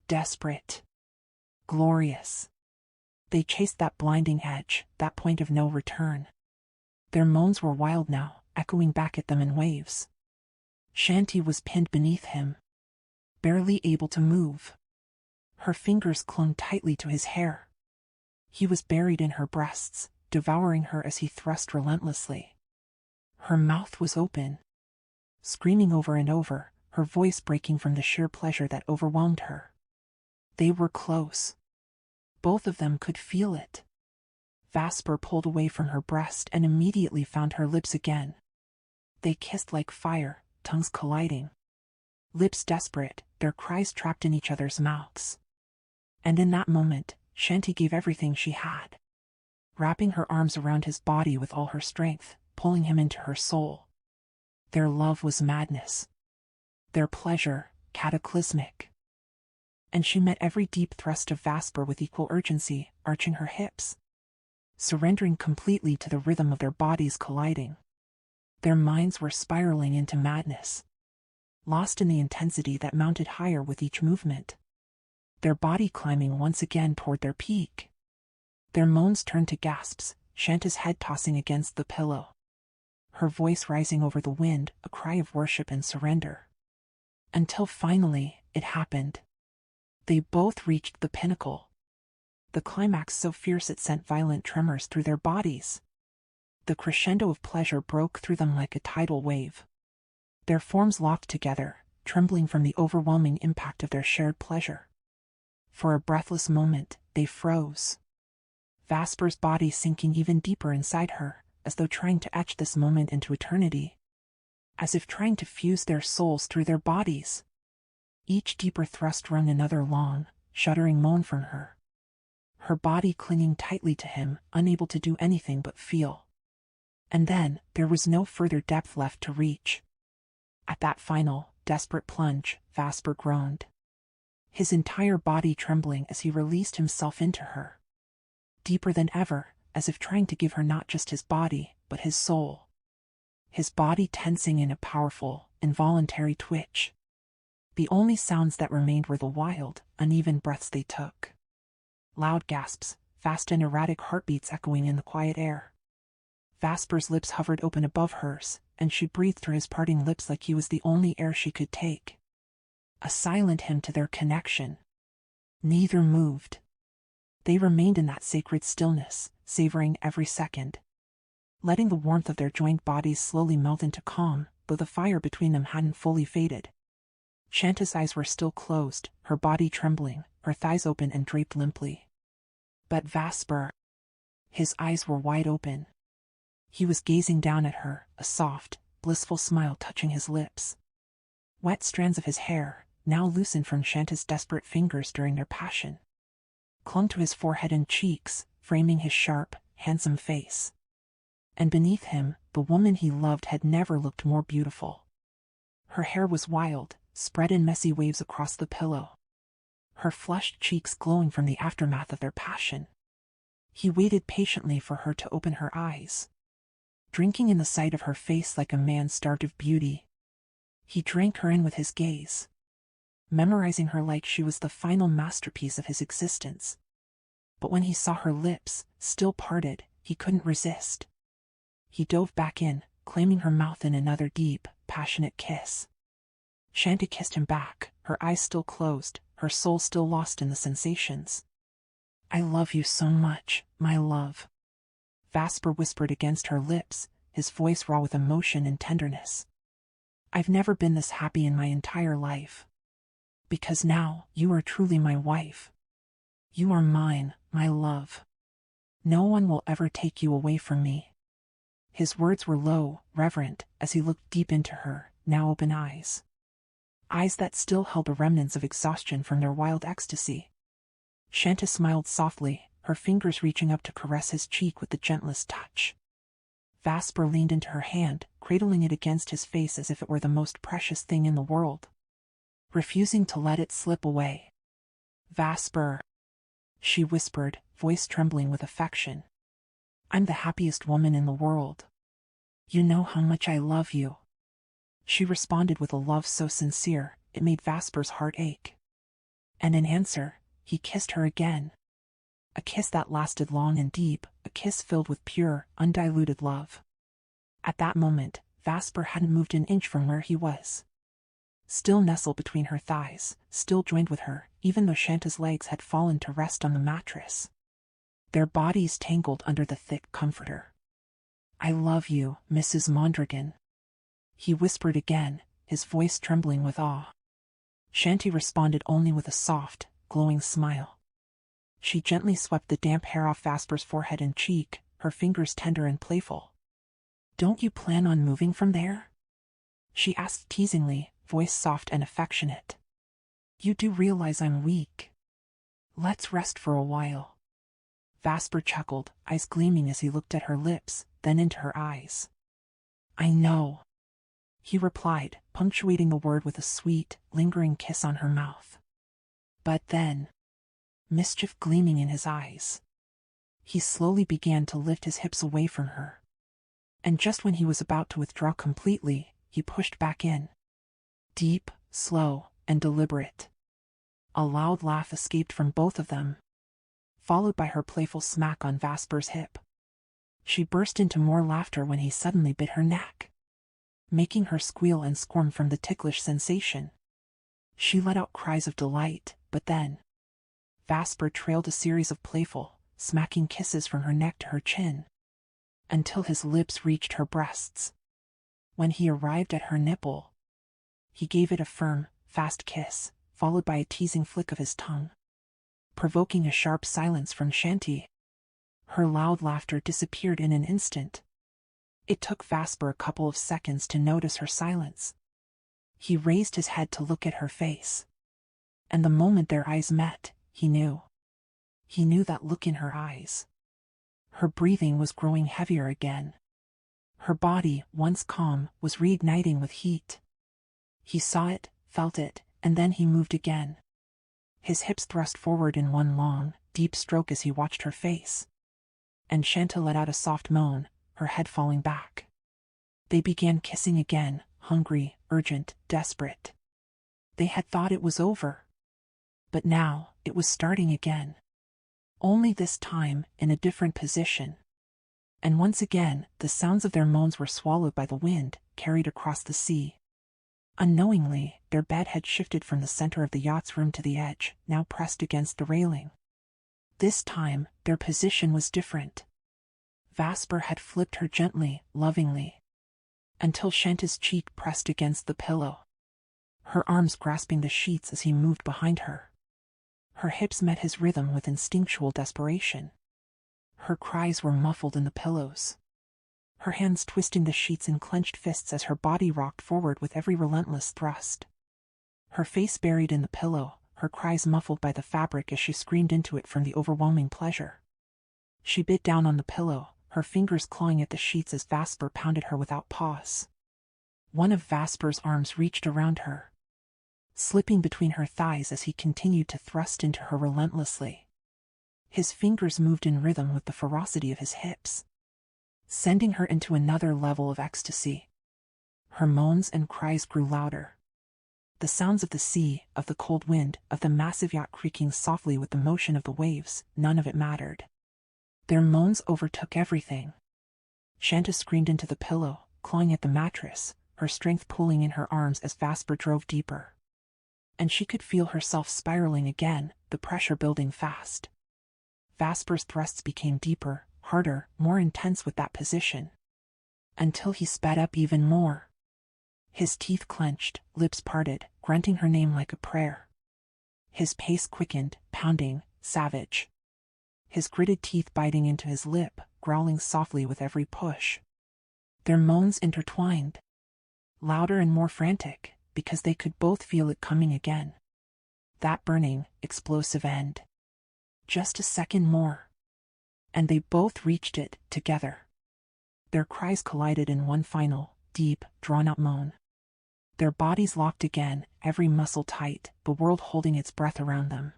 [SPEAKER 1] Desperate. Glorious. They chased that blinding edge, that point of no return. Their moans were wild now, echoing back at them in waves. Shanti was pinned beneath him. Barely able to move. Her fingers clung tightly to his hair. He was buried in her breasts, devouring her as he thrust relentlessly. Her mouth was open. Screaming over and over, her voice breaking from the sheer pleasure that overwhelmed her. They were close. Both of them could feel it. Vasper pulled away from her breast and immediately found her lips again. They kissed like fire, tongues colliding. Lips desperate, their cries trapped in each other's mouths. And in that moment, Shanti gave everything she had. Wrapping her arms around his body with all her strength, pulling him into her soul. Their love was madness. Their pleasure, cataclysmic. And she met every deep thrust of Vasper with equal urgency, arching her hips. Surrendering completely to the rhythm of their bodies colliding. Their minds were spiraling into madness. Lost in the intensity that mounted higher with each movement. Their body climbing once again toward their peak. Their moans turned to gasps, Shanta's head tossing against the pillow. Her voice rising over the wind, a cry of worship and surrender. Until finally, it happened. They both reached the pinnacle. The climax so fierce it sent violent tremors through their bodies. The crescendo of pleasure broke through them like a tidal wave. Their forms locked together, trembling from the overwhelming impact of their shared pleasure. For a breathless moment, they froze. Vasper's body sinking even deeper inside her, as though trying to etch this moment into eternity. As if trying to fuse their souls through their bodies. Each deeper thrust wrung another long, shuddering moan from her. Her body clinging tightly to him, unable to do anything but feel. And then, there was no further depth left to reach. At that final, desperate plunge, Vasper groaned. His entire body trembling as he released himself into her. Deeper than ever, as if trying to give her not just his body, but his soul. His body tensing in a powerful, involuntary twitch. The only sounds that remained were the wild, uneven breaths they took. Loud gasps, fast and erratic heartbeats echoing in the quiet air. Vasper's lips hovered open above hers, and she breathed through his parting lips like he was the only air she could take. A silent hymn to their connection. Neither moved. They remained in that sacred stillness, savoring every second. Letting the warmth of their joined bodies slowly melt into calm, though the fire between them hadn't fully faded. Shanta's eyes were still closed, her body trembling, her thighs open and draped limply. But Vasper, his eyes were wide open. He was gazing down at her, a soft, blissful smile touching his lips. Wet strands of his hair, now loosened from Shanta's desperate fingers during their passion, clung to his forehead and cheeks, framing his sharp, handsome face. And beneath him, the woman he loved had never looked more beautiful. Her hair was wild, spread in messy waves across the pillow. Her flushed cheeks glowing from the aftermath of their passion. He waited patiently for her to open her eyes. Drinking in the sight of her face like a man starved of beauty. He drank her in with his gaze. Memorizing her like she was the final masterpiece of his existence. But when he saw her lips, still parted, he couldn't resist. He dove back in, claiming her mouth in another deep, passionate kiss. Shanta kissed him back, her eyes still closed, her soul still lost in the sensations. "I love you so much, my love," Vasper whispered against her lips, his voice raw with emotion and tenderness. "I've never been this happy in my entire life. Because now, you are truly my wife. You are mine, my love." No one will ever take you away from me. His words were low, reverent, as he looked deep into her, now open eyes. Eyes that still held the remnants of exhaustion from their wild ecstasy. Shanta smiled softly, her fingers reaching up to caress his cheek with the gentlest touch. Vasper leaned into her hand, cradling it against his face as if it were the most precious thing in the world, refusing to let it slip away. Vasper, she whispered, voice trembling with affection. I'm the happiest woman in the world. You know how much I love you. She responded with a love so sincere, it made Vasper's heart ache. And in answer, he kissed her again. A kiss that lasted long and deep, a kiss filled with pure, undiluted love. At that moment, Vasper hadn't moved an inch from where he was. Still nestled between her thighs, still joined with her, even though Shanta's legs had fallen to rest on the mattress. Their bodies tangled under the thick comforter. I love you, Mrs. Mondragon, he whispered again, his voice trembling with awe. Shanti responded only with a soft, glowing smile. She gently swept the damp hair off Vasper's forehead and cheek, her fingers tender and playful. Don't you plan on moving from there? She asked teasingly, voice soft and affectionate. You do realize I'm weak. Let's rest for a while. Vasper chuckled, eyes gleaming as he looked at her lips, then into her eyes. I know, he replied, punctuating the word with a sweet, lingering kiss on her mouth. But then, mischief gleaming in his eyes, he slowly began to lift his hips away from her. And just when he was about to withdraw completely, he pushed back in. Deep, slow, and deliberate. A loud laugh escaped from both of them, followed by her playful smack on Vasper's hip. She burst into more laughter when he suddenly bit her neck, making her squeal and squirm from the ticklish sensation. She let out cries of delight, but then Vasper trailed a series of playful, smacking kisses from her neck to her chin, until his lips reached her breasts. When he arrived at her nipple, he gave it a firm, fast kiss, followed by a teasing flick of his tongue, provoking a sharp silence from Shanti. Her loud laughter disappeared in an instant. It took Vasper a couple of seconds to notice her silence. He raised his head to look at her face. And the moment their eyes met, he knew. He knew that look in her eyes. Her breathing was growing heavier again. Her body, once calm, was reigniting with heat. He saw it, felt it, and then he moved again. His hips thrust forward in one long, deep stroke as he watched her face. And Shanta let out a soft moan, her head falling back. They began kissing again, hungry, urgent, desperate. They had thought it was over. But now, it was starting again. Only this time, in a different position. And once again, the sounds of their moans were swallowed by the wind, carried across the sea. Unknowingly, their bed had shifted from the center of the yacht's room to the edge, now pressed against the railing. This time, their position was different. Vasper had flipped her gently, lovingly, until Shanta's cheek pressed against the pillow, her arms grasping the sheets as he moved behind her. Her hips met his rhythm with instinctual desperation. Her cries were muffled in the pillows, her hands twisting the sheets in clenched fists as her body rocked forward with every relentless thrust. Her face buried in the pillow, her cries muffled by the fabric as she screamed into it from the overwhelming pleasure. She bit down on the pillow, her fingers clawing at the sheets as Vasper pounded her without pause. One of Vasper's arms reached around her, slipping between her thighs as he continued to thrust into her relentlessly. His fingers moved in rhythm with the ferocity of his hips, sending her into another level of ecstasy. Her moans and cries grew louder. The sounds of the sea, of the cold wind, of the massive yacht creaking softly with the motion of the waves, none of it mattered. Their moans overtook everything. Shanta screamed into the pillow, clawing at the mattress, her strength pulling in her arms as Vasper drove deeper. And she could feel herself spiraling again, the pressure building fast. Vasper's thrusts became deeper, harder, more intense with that position, until he sped up even more. His teeth clenched, lips parted, grunting her name like a prayer. His pace quickened, pounding, savage. his gritted teeth biting into his lip, growling softly with every push. Their moans intertwined, louder and more frantic, because they could both feel it coming again. That burning, explosive end. Just a second more. And they both reached it, together. Their cries collided in one final, deep, drawn-out moan. Their bodies locked again, every muscle tight, the world holding its breath around them.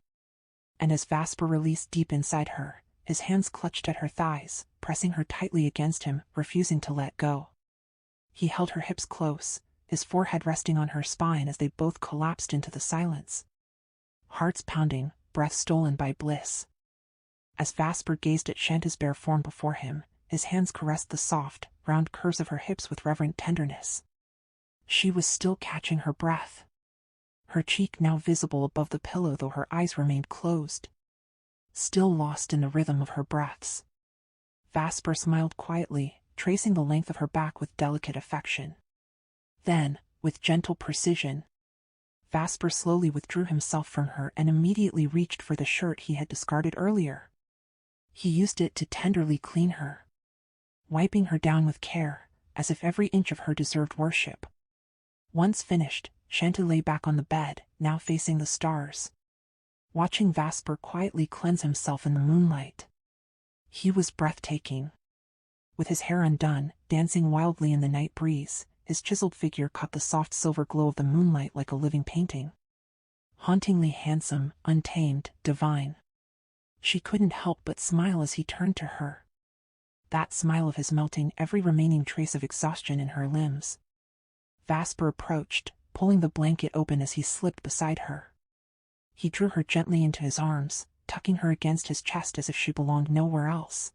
[SPEAKER 1] And as Vasper released deep inside her, his hands clutched at her thighs, pressing her tightly against him, refusing to let go. He held her hips close, his forehead resting on her spine as they both collapsed into the silence. Hearts pounding, breath stolen by bliss. As Vasper gazed at Shanta's bare form before him, his hands caressed the soft, round curves of her hips with reverent tenderness. She was still catching her breath, her cheek now visible above the pillow though her eyes remained closed, still lost in the rhythm of her breaths. Vasper smiled quietly, tracing the length of her back with delicate affection. Then, with gentle precision, Vasper slowly withdrew himself from her and immediately reached for the shirt he had discarded earlier. He used it to tenderly clean her, wiping her down with care, as if every inch of her deserved worship. Once finished, Shanta lay back on the bed, now facing the stars, watching Vasper quietly cleanse himself in the moonlight. He was breathtaking. With his hair undone, dancing wildly in the night breeze, his chiseled figure caught the soft silver glow of the moonlight like a living painting. Hauntingly handsome, untamed, divine. She couldn't help but smile as he turned to her. That smile of his melting every remaining trace of exhaustion in her limbs. Vasper approached, pulling the blanket open as he slipped beside her. He drew her gently into his arms, tucking her against his chest as if she belonged nowhere else.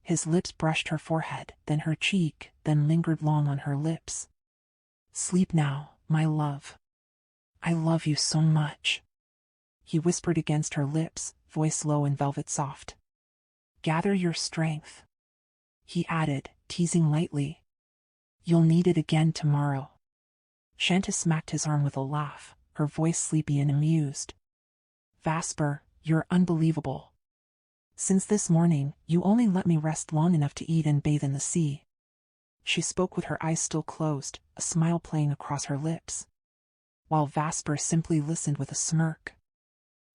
[SPEAKER 1] His lips brushed her forehead, then her cheek, then lingered long on her lips. "Sleep now, my love. I love you so much," he whispered against her lips, voice low and velvet soft. "Gather your strength," he added, teasing lightly. "You'll need it again tomorrow." Shanta smacked his arm with a laugh, her voice sleepy and amused. "Vasper, you're unbelievable. Since this morning, you only let me rest long enough to eat and bathe in the sea." She spoke with her eyes still closed, a smile playing across her lips, while Vasper simply listened with a smirk.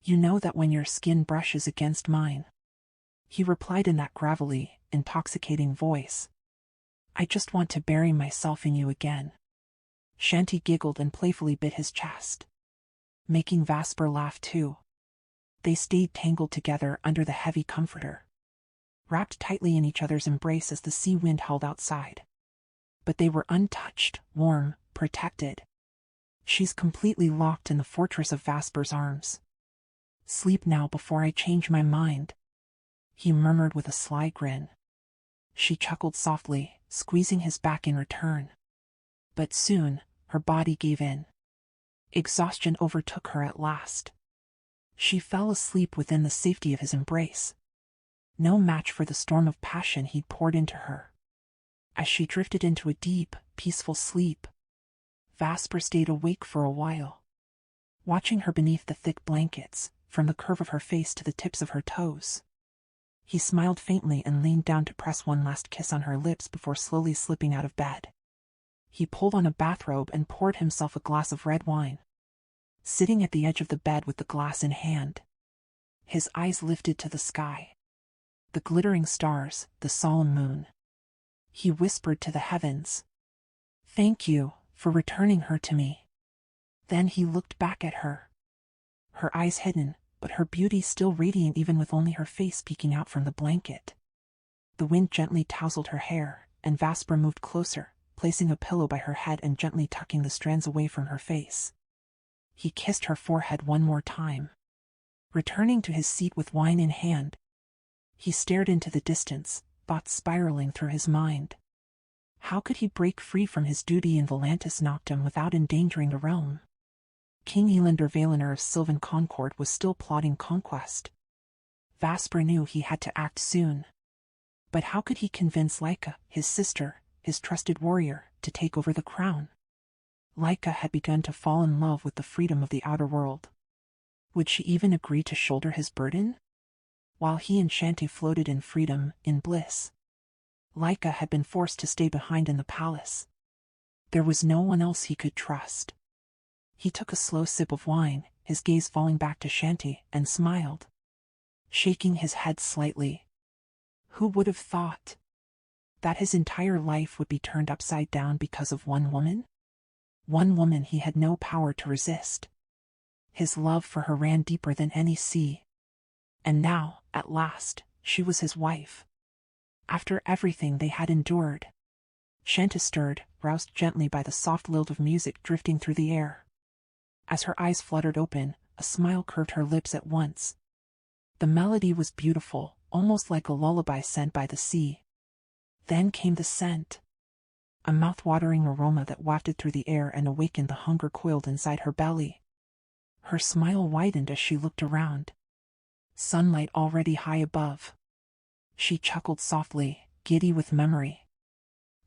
[SPEAKER 1] "You know that when your skin brushes against mine," he replied in that gravelly, intoxicating voice. "I just want to bury myself in you again." Shanti giggled and playfully bit his chest, making Vasper laugh too. They stayed tangled together under the heavy comforter, wrapped tightly in each other's embrace as the sea wind howled outside. But they were untouched, warm, protected. "She's completely locked in the fortress of Vasper's arms. Sleep now before I change my mind," he murmured with a sly grin. She chuckled softly, squeezing his back in return. But soon, her body gave in. Exhaustion overtook her at last. She fell asleep within the safety of his embrace, no match for the storm of passion he'd poured into her. As she drifted into a deep, peaceful sleep, Vasper stayed awake for a while, watching her beneath the thick blankets, from the curve of her face to the tips of her toes. He smiled faintly and leaned down to press one last kiss on her lips before slowly slipping out of bed. He pulled on a bathrobe and poured himself a glass of red wine, sitting at the edge of the bed with the glass in hand. His eyes lifted to the sky, the glittering stars, the solemn moon. He whispered to the heavens, "Thank you for returning her to me." Then he looked back at her, her eyes hidden, but her beauty still radiant even with only her face peeking out from the blanket. The wind gently tousled her hair, and Vasper moved closer, placing a pillow by her head and gently tucking the strands away from her face. He kissed her forehead one more time. Returning to his seat with wine in hand, he stared into the distance, thoughts spiraling through his mind. How could he break free from his duty in Volantis Noctem without endangering the realm? King Elander Valinor of Sylvan Concord was still plotting conquest. Vasper knew he had to act soon. But how could he convince Laika, his sister, his trusted warrior, to take over the crown? Laika had begun to fall in love with the freedom of the outer world. Would she even agree to shoulder his burden? while he and Shanti floated in freedom, in bliss. Laika had been forced to stay behind in the palace. There was no one else he could trust. He took a slow sip of wine, his gaze falling back to Shanti, and smiled, shaking his head slightly. Who would have thought that his entire life would be turned upside down because of one woman? One woman he had no power to resist. His love for her ran deeper than any sea. And now, at last, she was his wife. After everything they had endured. Shanti stirred, roused gently by the soft lilt of music drifting through the air. As her eyes fluttered open, a smile curved her lips at once. The melody was beautiful, almost like a lullaby sent by the sea. Then came the scent. A mouth-watering aroma that wafted through the air and awakened the hunger coiled inside her belly. Her smile widened as she looked around. Sunlight already high above. She chuckled softly, giddy with memory.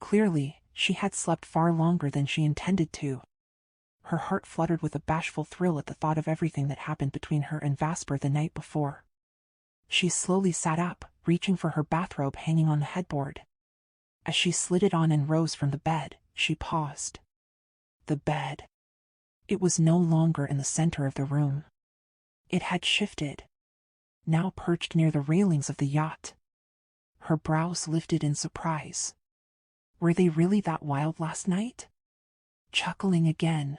[SPEAKER 1] Clearly, she had slept far longer than she intended to. Her heart fluttered with a bashful thrill at the thought of everything that happened between her and Vasper the night before. She slowly sat up, reaching for her bathrobe hanging on the headboard. As she slid it on and rose from the bed, she paused. The bed. It was no longer in the center of the room. It had shifted. Now perched near the railings of the yacht. Her brows lifted in surprise. Were they really that wild last night? Chuckling again,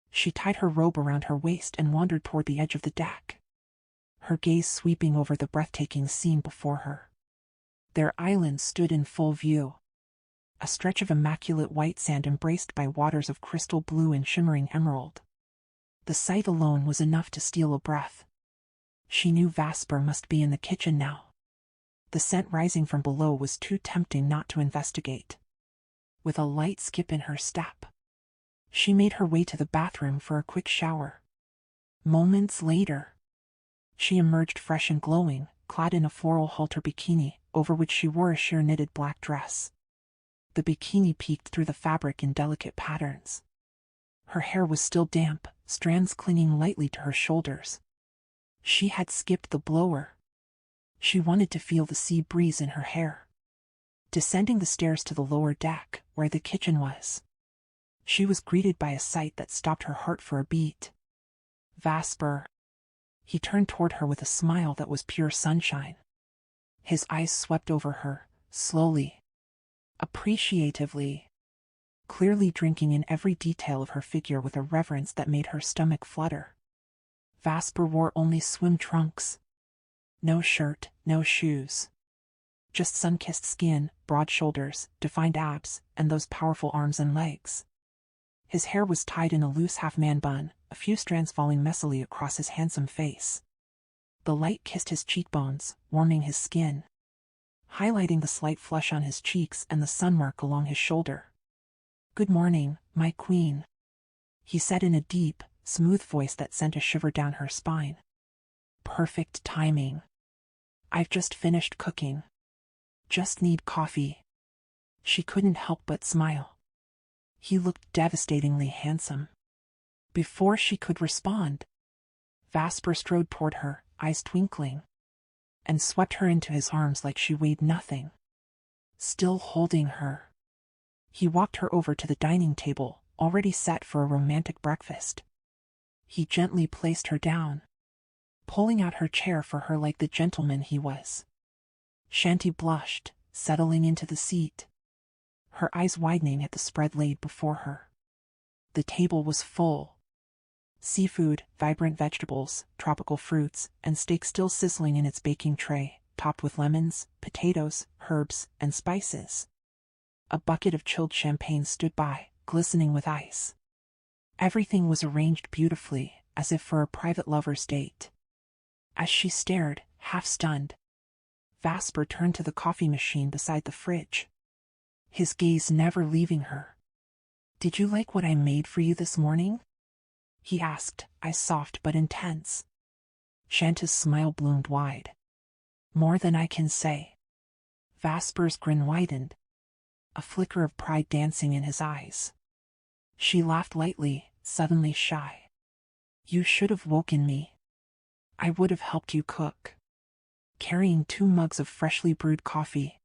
[SPEAKER 1] she tied her robe around her waist and wandered toward the edge of the deck, her gaze sweeping over the breathtaking scene before her. Their island stood in full view. A stretch of immaculate white sand embraced by waters of crystal blue and shimmering emerald. The sight alone was enough to steal a breath. She knew Vasper must be in the kitchen now. The scent rising from below was too tempting not to investigate. With a light skip in her step, she made her way to the bathroom for a quick shower. Moments later, she emerged fresh and glowing, clad in a floral halter bikini, over which she wore a sheer knitted black dress. The bikini peeked through the fabric in delicate patterns. Her hair was still damp, strands clinging lightly to her shoulders. She had skipped the blower. She wanted to feel the sea breeze in her hair. Descending the stairs to the lower deck, where the kitchen was, she was greeted by a sight that stopped her heart for a beat. Vasper. He turned toward her with a smile that was pure sunshine. His eyes swept over her, slowly, appreciatively, clearly drinking in every detail of her figure with a reverence that made her stomach flutter. Vasper wore only swim trunks. No shirt, no shoes. Just sun-kissed skin, broad shoulders, defined abs, and those powerful arms and legs. His hair was tied in a loose half-man bun, a few strands falling messily across his handsome face. The light kissed his cheekbones, warming his skin, highlighting the slight flush on his cheeks and the sun mark along his shoulder. "Good morning, my queen," he said in a deep, smooth voice that sent a shiver down her spine. Perfect timing. I've just finished cooking. Just need coffee. She couldn't help but smile. He looked devastatingly handsome. Before she could respond, Vasper strode toward her, eyes twinkling, and swept her into his arms like she weighed nothing. Still holding her, he walked her over to the dining table, already set for a romantic breakfast. He gently placed her down, pulling out her chair for her like the gentleman he was. Shanti blushed, settling into the seat, her eyes widening at the spread laid before her. The table was full. Seafood, vibrant vegetables, tropical fruits, and steak still sizzling in its baking tray, topped with lemons, potatoes, herbs, and spices. A bucket of chilled champagne stood by, glistening with ice. Everything was arranged beautifully, as if for a private lover's date. As she stared, half stunned, Vasper turned to the coffee machine beside the fridge, his gaze never leaving her. "Did you like what I made for you this morning?" he asked, eyes soft but intense. Shanti's smile bloomed wide. "More than I can say." Vasper's grin widened, a flicker of pride dancing in his eyes. She laughed lightly, suddenly shy. "You should have woken me. I would have helped you cook." carrying 2 mugs of freshly brewed coffee.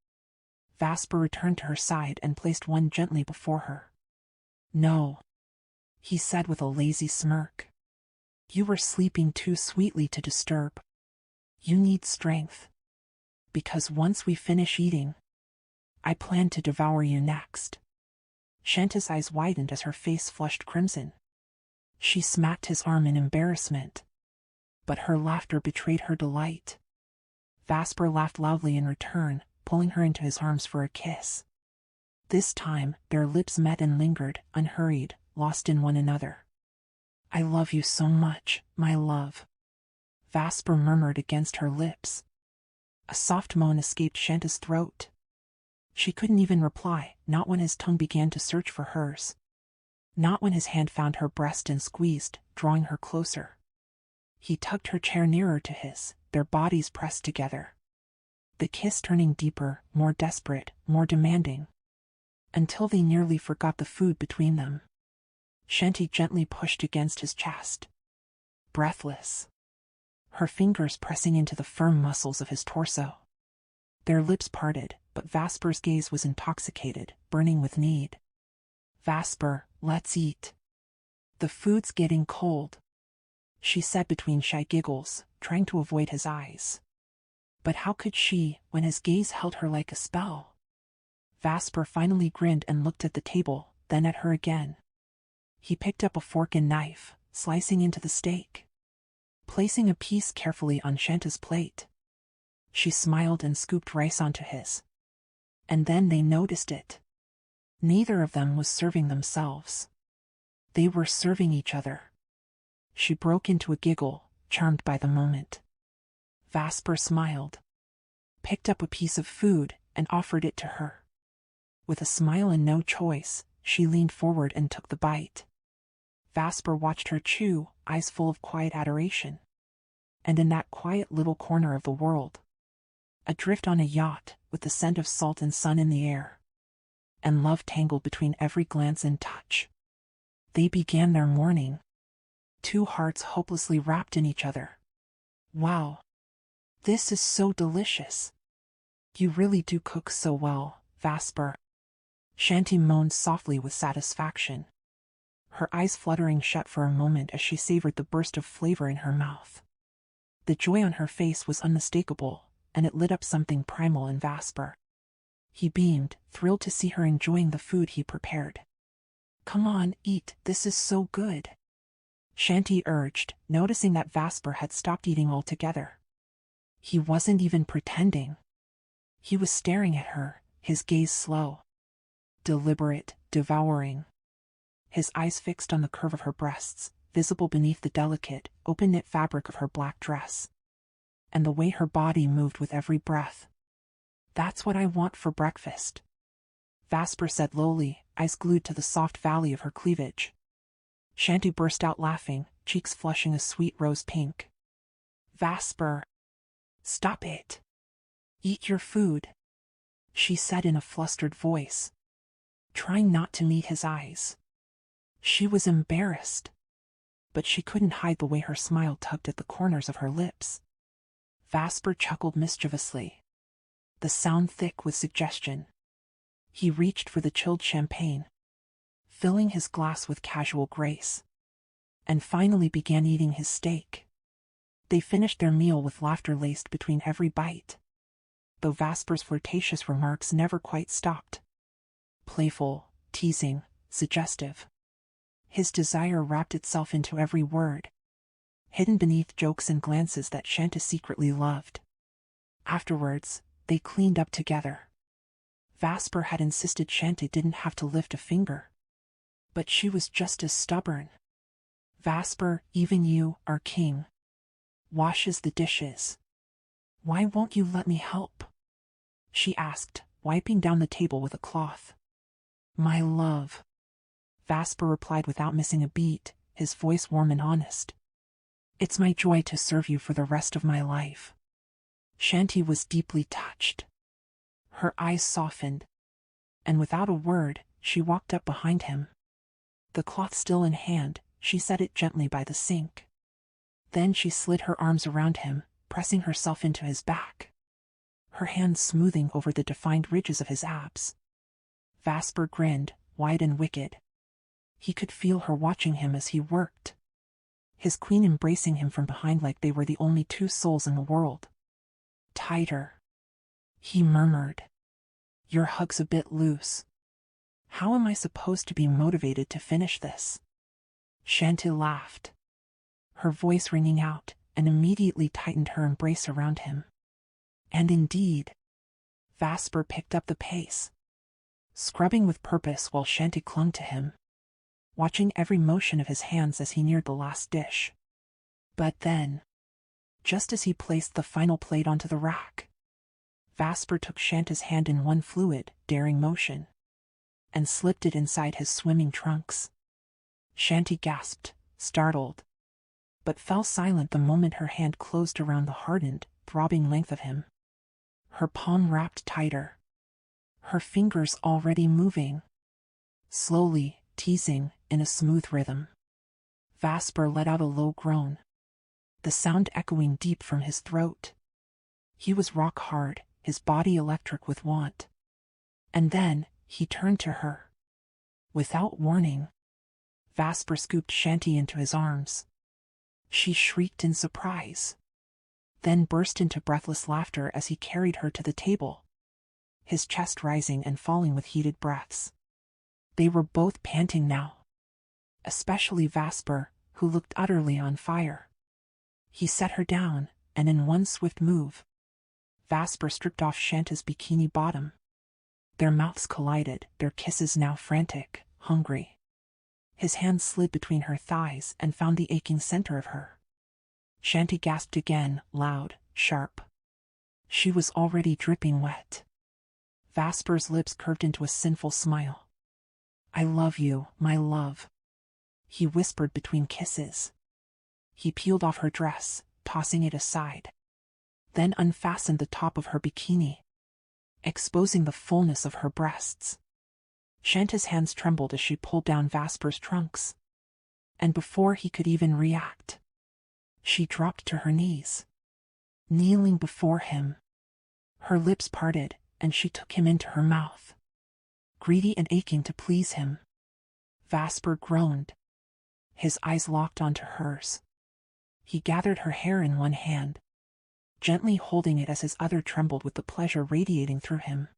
[SPEAKER 1] Vasper returned to her side and placed one gently before her. "No," he said with a lazy smirk. "You were sleeping too sweetly to disturb. You need strength. Because once we finish eating, I plan to devour you next." Shanta's eyes widened as her face flushed crimson. She smacked his arm in embarrassment, but her laughter betrayed her delight. Vasper laughed loudly in return, pulling her into his arms for a kiss. This time, their lips met and lingered, unhurried, lost in one another. "I love you so much, my love," Vasper murmured against her lips. A soft moan escaped Shanta's throat. She couldn't even reply, not when his tongue began to search for hers. Not when his hand found her breast and squeezed, drawing her closer. He tugged her chair nearer to his, their bodies pressed together. The kiss turning deeper, more desperate, more demanding. Until they nearly forgot the food between them. Shanti gently pushed against his chest. Breathless. Her fingers pressing into the firm muscles of his torso. Their lips parted, but Vasper's gaze was intoxicated, burning with need. "Vasper, let's eat. The food's getting cold," she said between shy giggles, trying to avoid his eyes. But how could she, when his gaze held her like a spell? Vasper finally grinned and looked at the table, then at her again. He picked up a fork and knife, slicing into the steak. Placing a piece carefully on Shanta's plate. She smiled and scooped rice onto his. And then they noticed it. Neither of them was serving themselves. They were serving each other. She broke into a giggle, charmed by the moment. Vasper smiled, picked up a piece of food, and offered it to her. With a smile and no choice, she leaned forward and took the bite. Vasper watched her chew, eyes full of quiet adoration. And in that quiet little corner of the world, adrift on a yacht, with the scent of salt and sun in the air, and love tangled between every glance and touch, they began their morning. 2 hearts hopelessly wrapped in each other. "Wow. This is so delicious. You really do cook so well, Vasper." Shanti moaned softly with satisfaction. Her eyes fluttering shut for a moment as she savored the burst of flavor in her mouth. The joy on her face was unmistakable, and it lit up something primal in Vasper. He beamed, thrilled to see her enjoying the food he prepared. "Come on, eat, this is so good," Shanti urged, noticing that Vasper had stopped eating altogether. He wasn't even pretending. He was staring at her, his gaze slow, deliberate, devouring. His eyes fixed on the curve of her breasts, visible beneath the delicate, open-knit fabric of her black dress. And the way her body moved with every breath. "That's what I want for breakfast," Vasper said lowly, eyes glued to the soft valley of her cleavage. Shanti burst out laughing, cheeks flushing a sweet rose pink. "Vasper, stop it. Eat your food," she said in a flustered voice, trying not to meet his eyes. She was embarrassed, but she couldn't hide the way her smile tugged at the corners of her lips. Vasper chuckled mischievously, the sound thick with suggestion. He reached for the chilled champagne, filling his glass with casual grace, and finally began eating his steak. They finished their meal with laughter laced between every bite, though Vasper's flirtatious remarks never quite stopped. Playful, teasing, suggestive. His desire wrapped itself into every word, hidden beneath jokes and glances that Shanta secretly loved. Afterwards, they cleaned up together. Vasper had insisted Shanta didn't have to lift a finger. But she was just as stubborn. "Vasper, even you, our king, washes the dishes. Why won't you let me help?" she asked, wiping down the table with a cloth. "My love," Vasper replied without missing a beat, his voice warm and honest. "It's my joy to serve you for the rest of my life." Shanti was deeply touched. Her eyes softened, and without a word, she walked up behind him. The cloth still in hand, she set it gently by the sink. Then she slid her arms around him, pressing herself into his back, her hands smoothing over the defined ridges of his abs. Vasper grinned, wide and wicked. He could feel her watching him as he worked, his queen embracing him from behind like they were the only two souls in the world. Tighter, he murmured. Your hug's a bit loose. How am I supposed to be motivated to finish this? Shanti laughed, her voice ringing out, and immediately tightened her embrace around him. And indeed, Vasper picked up the pace, scrubbing with purpose while Shanti clung to him, watching every motion of his hands as he neared the last dish. But then, just as he placed the final plate onto the rack, Vasper took Shanti's hand in one fluid, daring motion, and slipped it inside his swimming trunks. Shanti gasped, startled, but fell silent the moment her hand closed around the hardened, throbbing length of him. Her palm wrapped tighter, her fingers already moving, slowly, teasing, in a smooth rhythm. Vasper let out a low groan, the sound echoing deep from his throat. He was rock hard, his body electric with want. And then, he turned to her. Without warning, Vasper scooped Shanti into his arms. She shrieked in surprise, then burst into breathless laughter as he carried her to the table, his chest rising and falling with heated breaths. They were both panting now, especially Vasper, who looked utterly on fire. He set her down, and in one swift move, Vasper stripped off Shanti's bikini bottom. Their mouths collided, their kisses now frantic, hungry. His hand slid between her thighs and found the aching center of her. Shanti gasped again, loud, sharp. She was already dripping wet. Vasper's lips curved into a sinful smile. I love you, my love, he whispered between kisses. He peeled off her dress, tossing it aside, then unfastened the top of her bikini, exposing the fullness of her breasts. Shanti's hands trembled as she pulled down Vasper's trunks, and before he could even react, she dropped to her knees, kneeling before him. Her lips parted, and she took him into her mouth, greedy and aching to please him. Vasper groaned, his eyes locked onto hers. He gathered her hair in one hand, gently holding it as his other trembled with the pleasure radiating through him.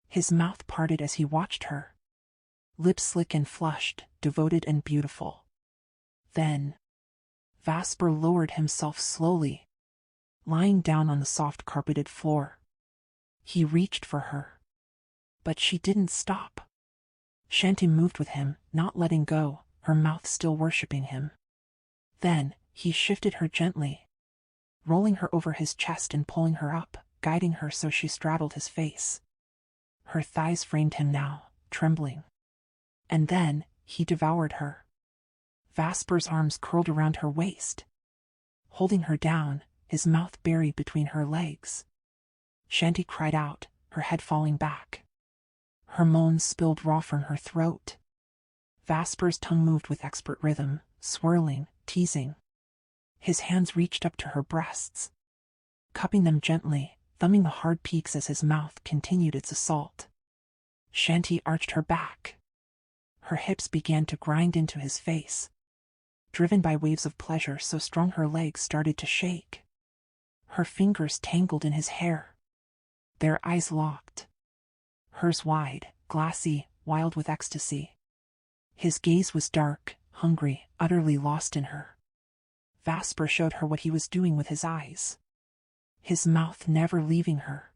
[SPEAKER 1] His mouth parted as he watched her, lips slick and flushed, devoted and beautiful. Then, Vasper lowered himself slowly, lying down on the soft carpeted floor. He reached for her, but she didn't stop. Shanti moved with him, not letting go, her mouth still worshipping him. Then, he shifted her gently, rolling her over his chest and pulling her up, guiding her so she straddled his face. Her thighs framed him now, trembling. And then, he devoured her. Vasper's arms curled around her waist, holding her down, his mouth buried between her legs. Shanti cried out, her head falling back. Her moans spilled raw from her throat. Vasper's tongue moved with expert rhythm, swirling, teasing. His hands reached up to her breasts, cupping them gently, thumbing the hard peaks as his mouth continued its assault. Shanti arched her back. Her hips began to grind into his face, driven by waves of pleasure so strong her legs started to shake. Her fingers tangled in his hair, their eyes locked, hers wide, glassy, wild with ecstasy. His gaze was dark, hungry, utterly lost in her. Vasper showed her what he was doing with his eyes, his mouth never leaving her.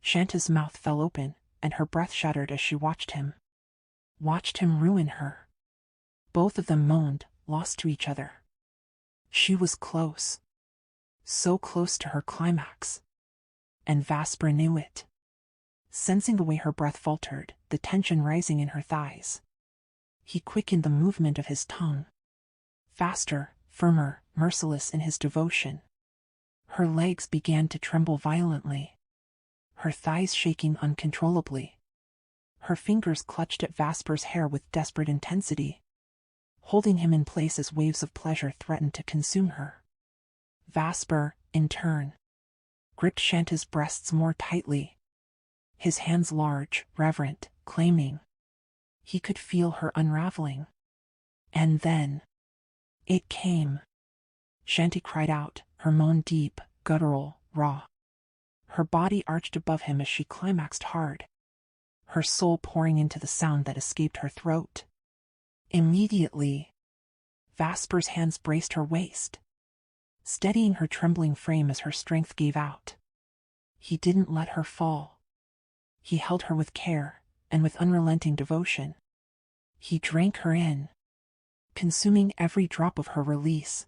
[SPEAKER 1] Shanti's mouth fell open, and her breath shuddered as she watched him ruin her. Both of them moaned, lost to each other. She was close, so close to her climax, and Vasper knew it. Sensing the way her breath faltered, the tension rising in her thighs, he quickened the movement of his tongue. Faster, firmer, merciless in his devotion. Her legs began to tremble violently, her thighs shaking uncontrollably. Her fingers clutched at Vasper's hair with desperate intensity, holding him in place as waves of pleasure threatened to consume her. Vasper, in turn, gripped Shanta's breasts more tightly, his hands large, reverent, claiming. He could feel her unraveling. And then it came. Shanti cried out, her moan deep, guttural, raw. Her body arched above him as she climaxed hard, her soul pouring into the sound that escaped her throat. Immediately, Vasper's hands braced her waist, steadying her trembling frame as her strength gave out. He didn't let her fall. He held her with care and with unrelenting devotion. He drank her in, consuming every drop of her release,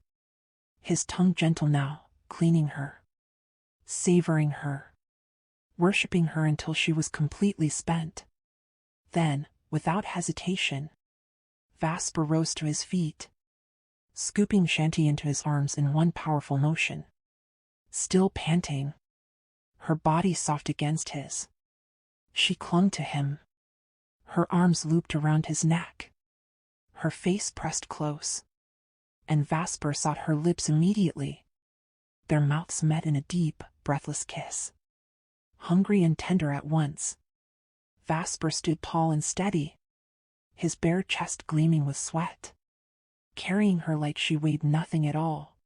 [SPEAKER 1] his tongue gentle now, cleaning her, savoring her, worshipping her until she was completely spent. Then, without hesitation, Vasper rose to his feet, scooping Shanti into his arms in one powerful motion. Still panting, her body soft against his, she clung to him, her arms looped around his neck, her face pressed close, and Vasper sought her lips immediately. Their mouths met in a deep, breathless kiss. Hungry and tender at once, Vasper stood tall and steady, his bare chest gleaming with sweat, carrying her like she weighed nothing at all.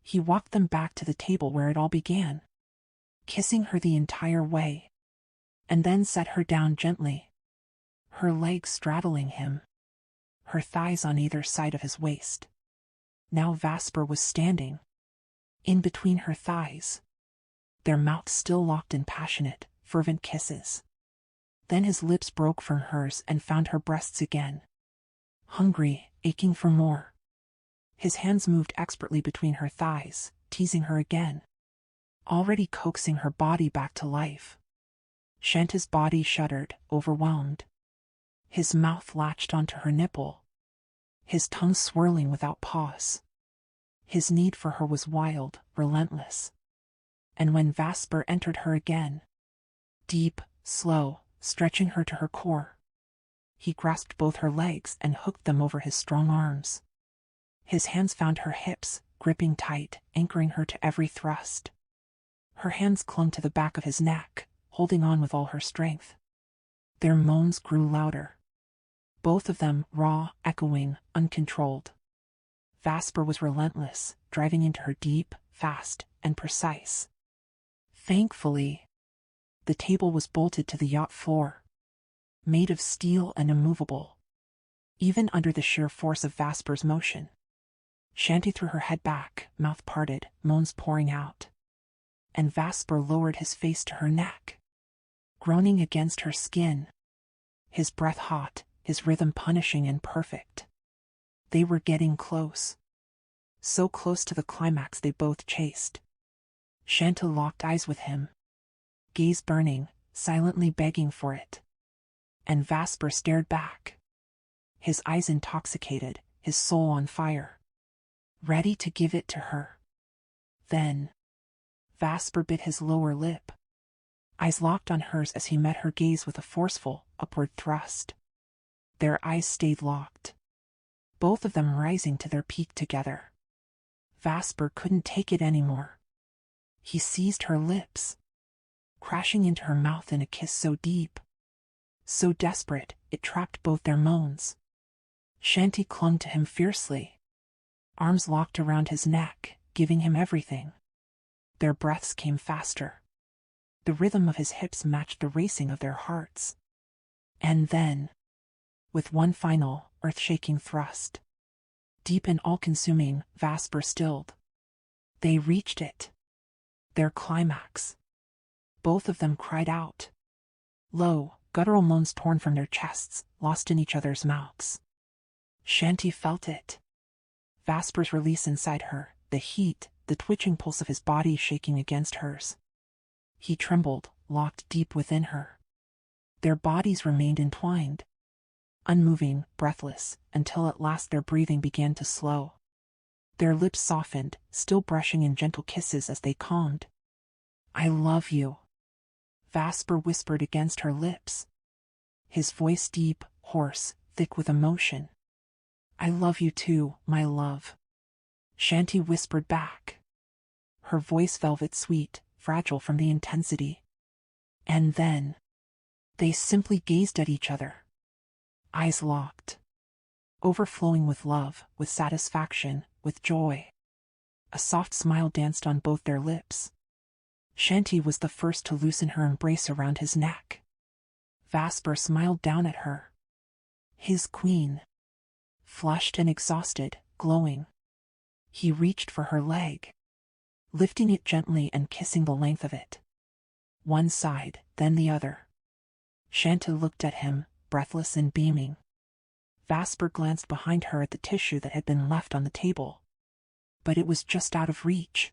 [SPEAKER 1] He walked them back to the table where it all began, kissing her the entire way, and then set her down gently, her legs straddling him, her thighs on either side of his waist. Now Vasper was standing in between her thighs, their mouths still locked in passionate, fervent kisses. Then his lips broke from hers and found her breasts again, hungry, aching for more. His hands moved expertly between her thighs, teasing her again, already coaxing her body back to life. Shanta's body shuddered, overwhelmed. His mouth latched onto her nipple, his tongue swirling without pause. His need for her was wild, relentless. And when Vasper entered her again, deep, slow, stretching her to her core, he grasped both her legs and hooked them over his strong arms. His hands found her hips, gripping tight, anchoring her to every thrust. Her hands clung to the back of his neck, holding on with all her strength. Their moans grew louder, both of them raw, echoing, uncontrolled. Vasper was relentless, driving into her deep, fast, and precise. Thankfully, the table was bolted to the yacht floor, made of steel and immovable, even under the sheer force of Vasper's motion. Shanti threw her head back, mouth parted, moans pouring out, and Vasper lowered his face to her neck, groaning against her skin, his breath hot, his rhythm punishing and perfect. They were getting close, so close to the climax they both chased. Shanta locked eyes with him, gaze burning, silently begging for it. And Vasper stared back, his eyes intoxicated, his soul on fire, ready to give it to her. Then, Vasper bit his lower lip, eyes locked on hers as he met her gaze with a forceful, upward thrust. Their eyes stayed locked, both of them rising to their peak together. Vasper couldn't take it anymore. He seized her lips, crashing into her mouth in a kiss so deep, so desperate, it trapped both their moans. Shanti clung to him fiercely, arms locked around his neck, giving him everything. Their breaths came faster. The rhythm of his hips matched the racing of their hearts. And then, with one final, earth-shaking thrust, deep and all-consuming, Vasper stilled. They reached it. Their climax. Both of them cried out. Low, guttural moans torn from their chests, lost in each other's mouths. Shanti felt it. Vasper's release inside her, the heat, the twitching pulse of his body shaking against hers. He trembled, locked deep within her. Their bodies remained entwined, unmoving, breathless, until at last their breathing began to slow. Their lips softened, still brushing in gentle kisses as they calmed. I love you, Vasper whispered against her lips, his voice deep, hoarse, thick with emotion. I love you too, my love, Shanti whispered back, her voice velvet sweet, fragile from the intensity. And then they simply gazed at each other, eyes locked, overflowing with love, with satisfaction, with joy. A soft smile danced on both their lips. Shanti was the first to loosen her embrace around his neck. Vasper smiled down at her. His queen. Flushed and exhausted, glowing. He reached for her leg, lifting it gently and kissing the length of it. One side, then the other. Shanti looked at him, breathless and beaming. Vasper glanced behind her at the tissue that had been left on the table. But it was just out of reach.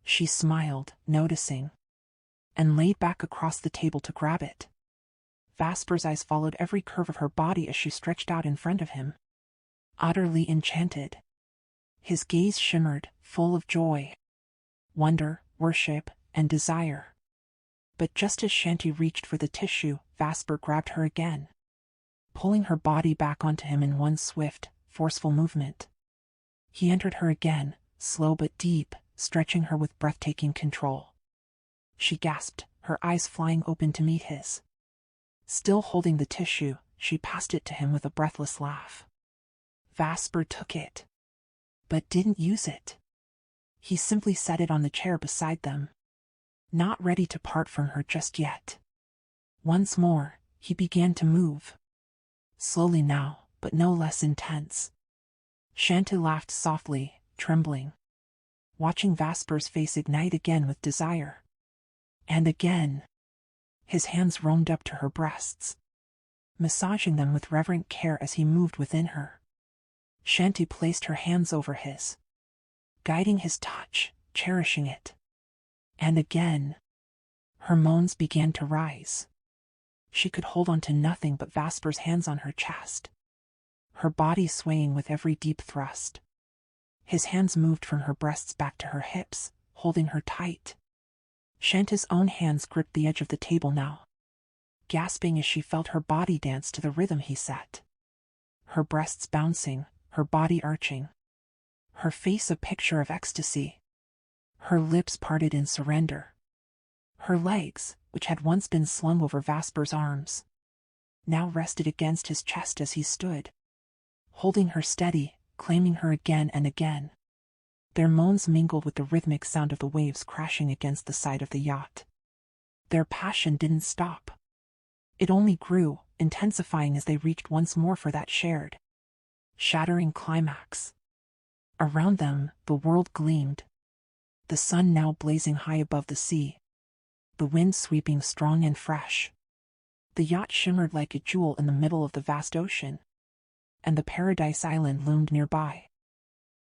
[SPEAKER 1] She smiled, noticing, and laid back across the table to grab it. Vasper's eyes followed every curve of her body as she stretched out in front of him. Utterly enchanted. His gaze shimmered, full of joy, wonder, worship, and desire. But just as Shanti reached for the tissue, Vasper grabbed her again, pulling her body back onto him in one swift, forceful movement. He entered her again, slow but deep, stretching her with breathtaking control. She gasped, her eyes flying open to meet his. Still holding the tissue, she passed it to him with a breathless laugh. Vasper took it, but didn't use it. He simply set it on the chair beside them, not ready to part from her just yet. Once more, he began to move. Slowly now, but no less intense. Shanti laughed softly, trembling, watching Vasper's face ignite again with desire. And again. His hands roamed up to her breasts, massaging them with reverent care as he moved within her. Shanti placed her hands over his, guiding his touch, cherishing it. And again. Her moans began to rise. She could hold on to nothing but Vasper's hands on her chest, her body swaying with every deep thrust. His hands moved from her breasts back to her hips, holding her tight. Shanti's own hands gripped the edge of the table now, gasping as she felt her body dance to the rhythm he set. Her breasts bouncing, her body arching, her face a picture of ecstasy. Her lips parted in surrender. Her legs, which had once been slung over Vasper's arms, now rested against his chest as he stood, holding her steady, claiming her again and again. Their moans mingled with the rhythmic sound of the waves crashing against the side of the yacht. Their passion didn't stop. It only grew, intensifying as they reached once more for that shared, shattering climax. Around them, the world gleamed, the sun now blazing high above the sea, the wind sweeping strong and fresh. The yacht shimmered like a jewel in the middle of the vast ocean, and the Paradise Island loomed nearby.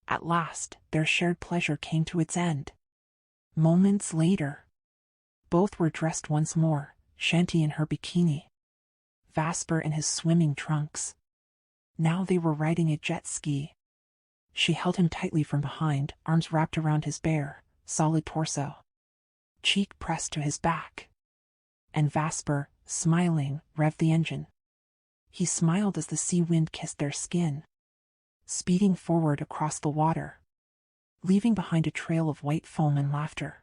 [SPEAKER 1] At last, their shared pleasure came to its end. Moments later, both were dressed once more, Shanti in her bikini, Vasper in his swimming trunks. Now they were riding a jet ski. She held him tightly from behind, arms wrapped around his bare, solid torso, cheek pressed to his back. And Vasper, smiling, revved the engine. He smiled as the sea wind kissed their skin, speeding forward across the water, leaving behind a trail of white foam and laughter,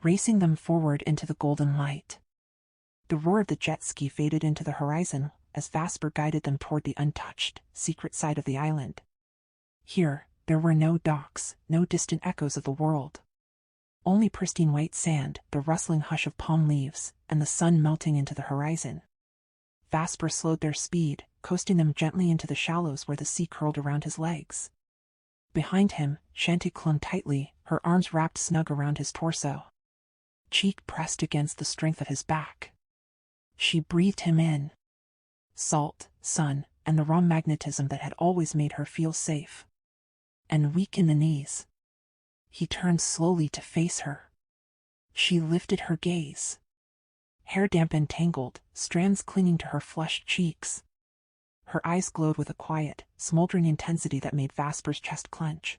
[SPEAKER 1] racing them forward into the golden light. The roar of the jet ski faded into the horizon as Vasper guided them toward the untouched, secret side of the island. Here, there were no docks, no distant echoes of the world. Only pristine white sand, the rustling hush of palm leaves, and the sun melting into the horizon. Vasper slowed their speed, coasting them gently into the shallows where the sea curled around his legs. Behind him, Shanti clung tightly, her arms wrapped snug around his torso, cheek pressed against the strength of his back. She breathed him in. Salt, sun, and the raw magnetism that had always made her feel safe. And weak in the knees, he turned slowly to face her. She lifted her gaze. Hair damp and tangled, strands clinging to her flushed cheeks. Her eyes glowed with a quiet, smoldering intensity that made Vasper's chest clench.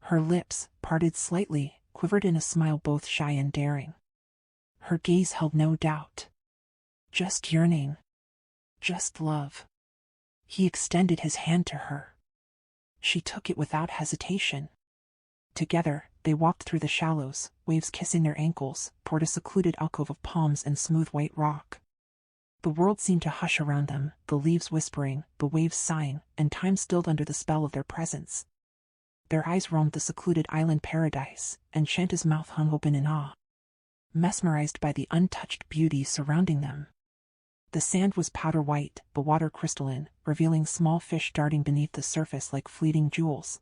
[SPEAKER 1] Her lips, parted slightly, quivered in a smile both shy and daring. Her gaze held no doubt. Just yearning. Just love. He extended his hand to her. She took it without hesitation. Together, they walked through the shallows, waves kissing their ankles, toward a secluded alcove of palms and smooth white rock. The world seemed to hush around them, the leaves whispering, the waves sighing, and time stilled under the spell of their presence. Their eyes roamed the secluded island paradise, and Shanta's mouth hung open in awe, mesmerized by the untouched beauty surrounding them. The sand was powder white, the water crystalline, revealing small fish darting beneath the surface like fleeting jewels.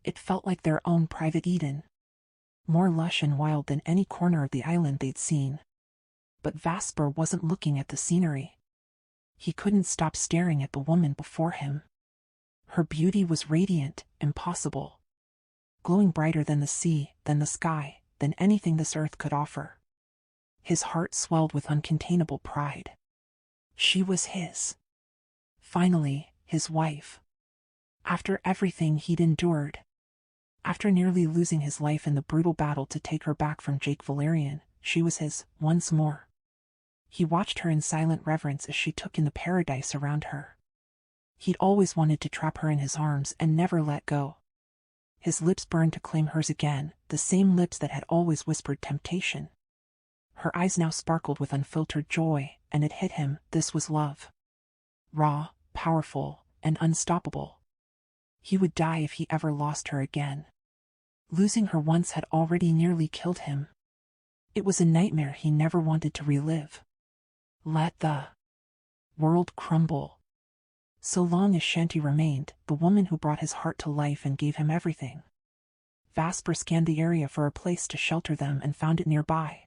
[SPEAKER 1] It felt like their own private Eden, more lush and wild than any corner of the island they'd seen. But Vasper wasn't looking at the scenery. He couldn't stop staring at the woman before him. Her beauty was radiant, impossible, glowing brighter than the sea, than the sky, than anything this earth could offer. His heart swelled with uncontainable pride. She was his. Finally, his wife. After everything he'd endured. After nearly losing his life in the brutal battle to take her back from Jake Valerian, she was his, once more. He watched her in silent reverence as she took in the paradise around her. He'd always wanted to trap her in his arms and never let go. His lips burned to claim hers again, the same lips that had always whispered temptation. Her eyes now sparkled with unfiltered joy, and it hit him, this was love. Raw, powerful, and unstoppable. He would die if he ever lost her again. Losing her once had already nearly killed him. It was a nightmare he never wanted to relive. Let the world crumble. So long as Shanti remained, the woman who brought his heart to life and gave him everything. Vasper scanned the area for a place to shelter them and found it nearby.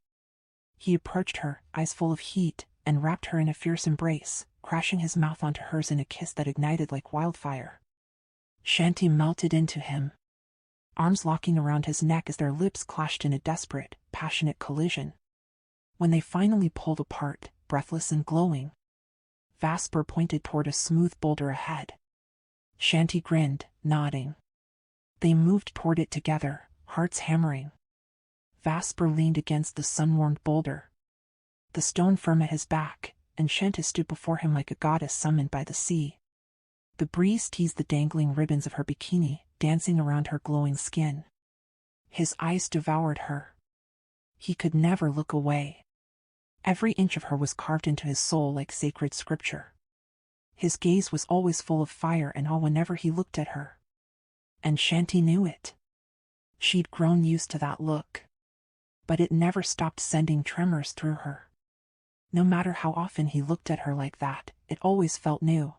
[SPEAKER 1] He approached her, eyes full of heat, and wrapped her in a fierce embrace, crashing his mouth onto hers in a kiss that ignited like wildfire. Shanti melted into him, arms locking around his neck as their lips clashed in a desperate, passionate collision. When they finally pulled apart, breathless and glowing, Vasper pointed toward a smooth boulder ahead. Shanti grinned, nodding. They moved toward it together, hearts hammering. Vasper leaned against the sun-warmed boulder, the stone firm at his back, and Shanti stood before him like a goddess summoned by the sea. The breeze teased the dangling ribbons of her bikini, dancing around her glowing skin. His eyes devoured her. He could never look away. Every inch of her was carved into his soul like sacred scripture. His gaze was always full of fire and awe whenever he looked at her. And Shanti knew it. She'd grown used to that look. But it never stopped sending tremors through her. No matter how often he looked at her like that, it always felt new.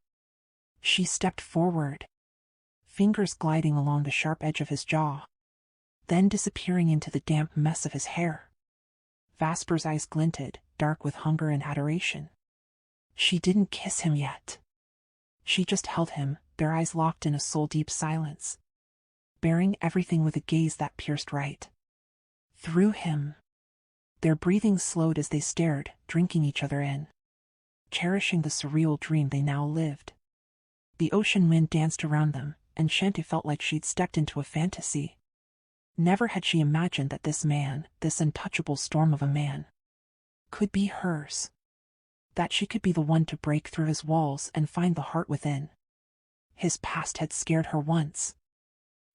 [SPEAKER 1] She stepped forward, fingers gliding along the sharp edge of his jaw, then disappearing into the damp mess of his hair. Vasper's eyes glinted, dark with hunger and adoration. She didn't kiss him yet. She just held him, their eyes locked in a soul-deep silence, bearing everything with a gaze that pierced right through him. Their breathing slowed as they stared, drinking each other in, cherishing the surreal dream they now lived. The ocean wind danced around them, and Shanti felt like she'd stepped into a fantasy. Never had she imagined that this man, this untouchable storm of a man, could be hers. That she could be the one to break through his walls and find the heart within. His past had scared her once.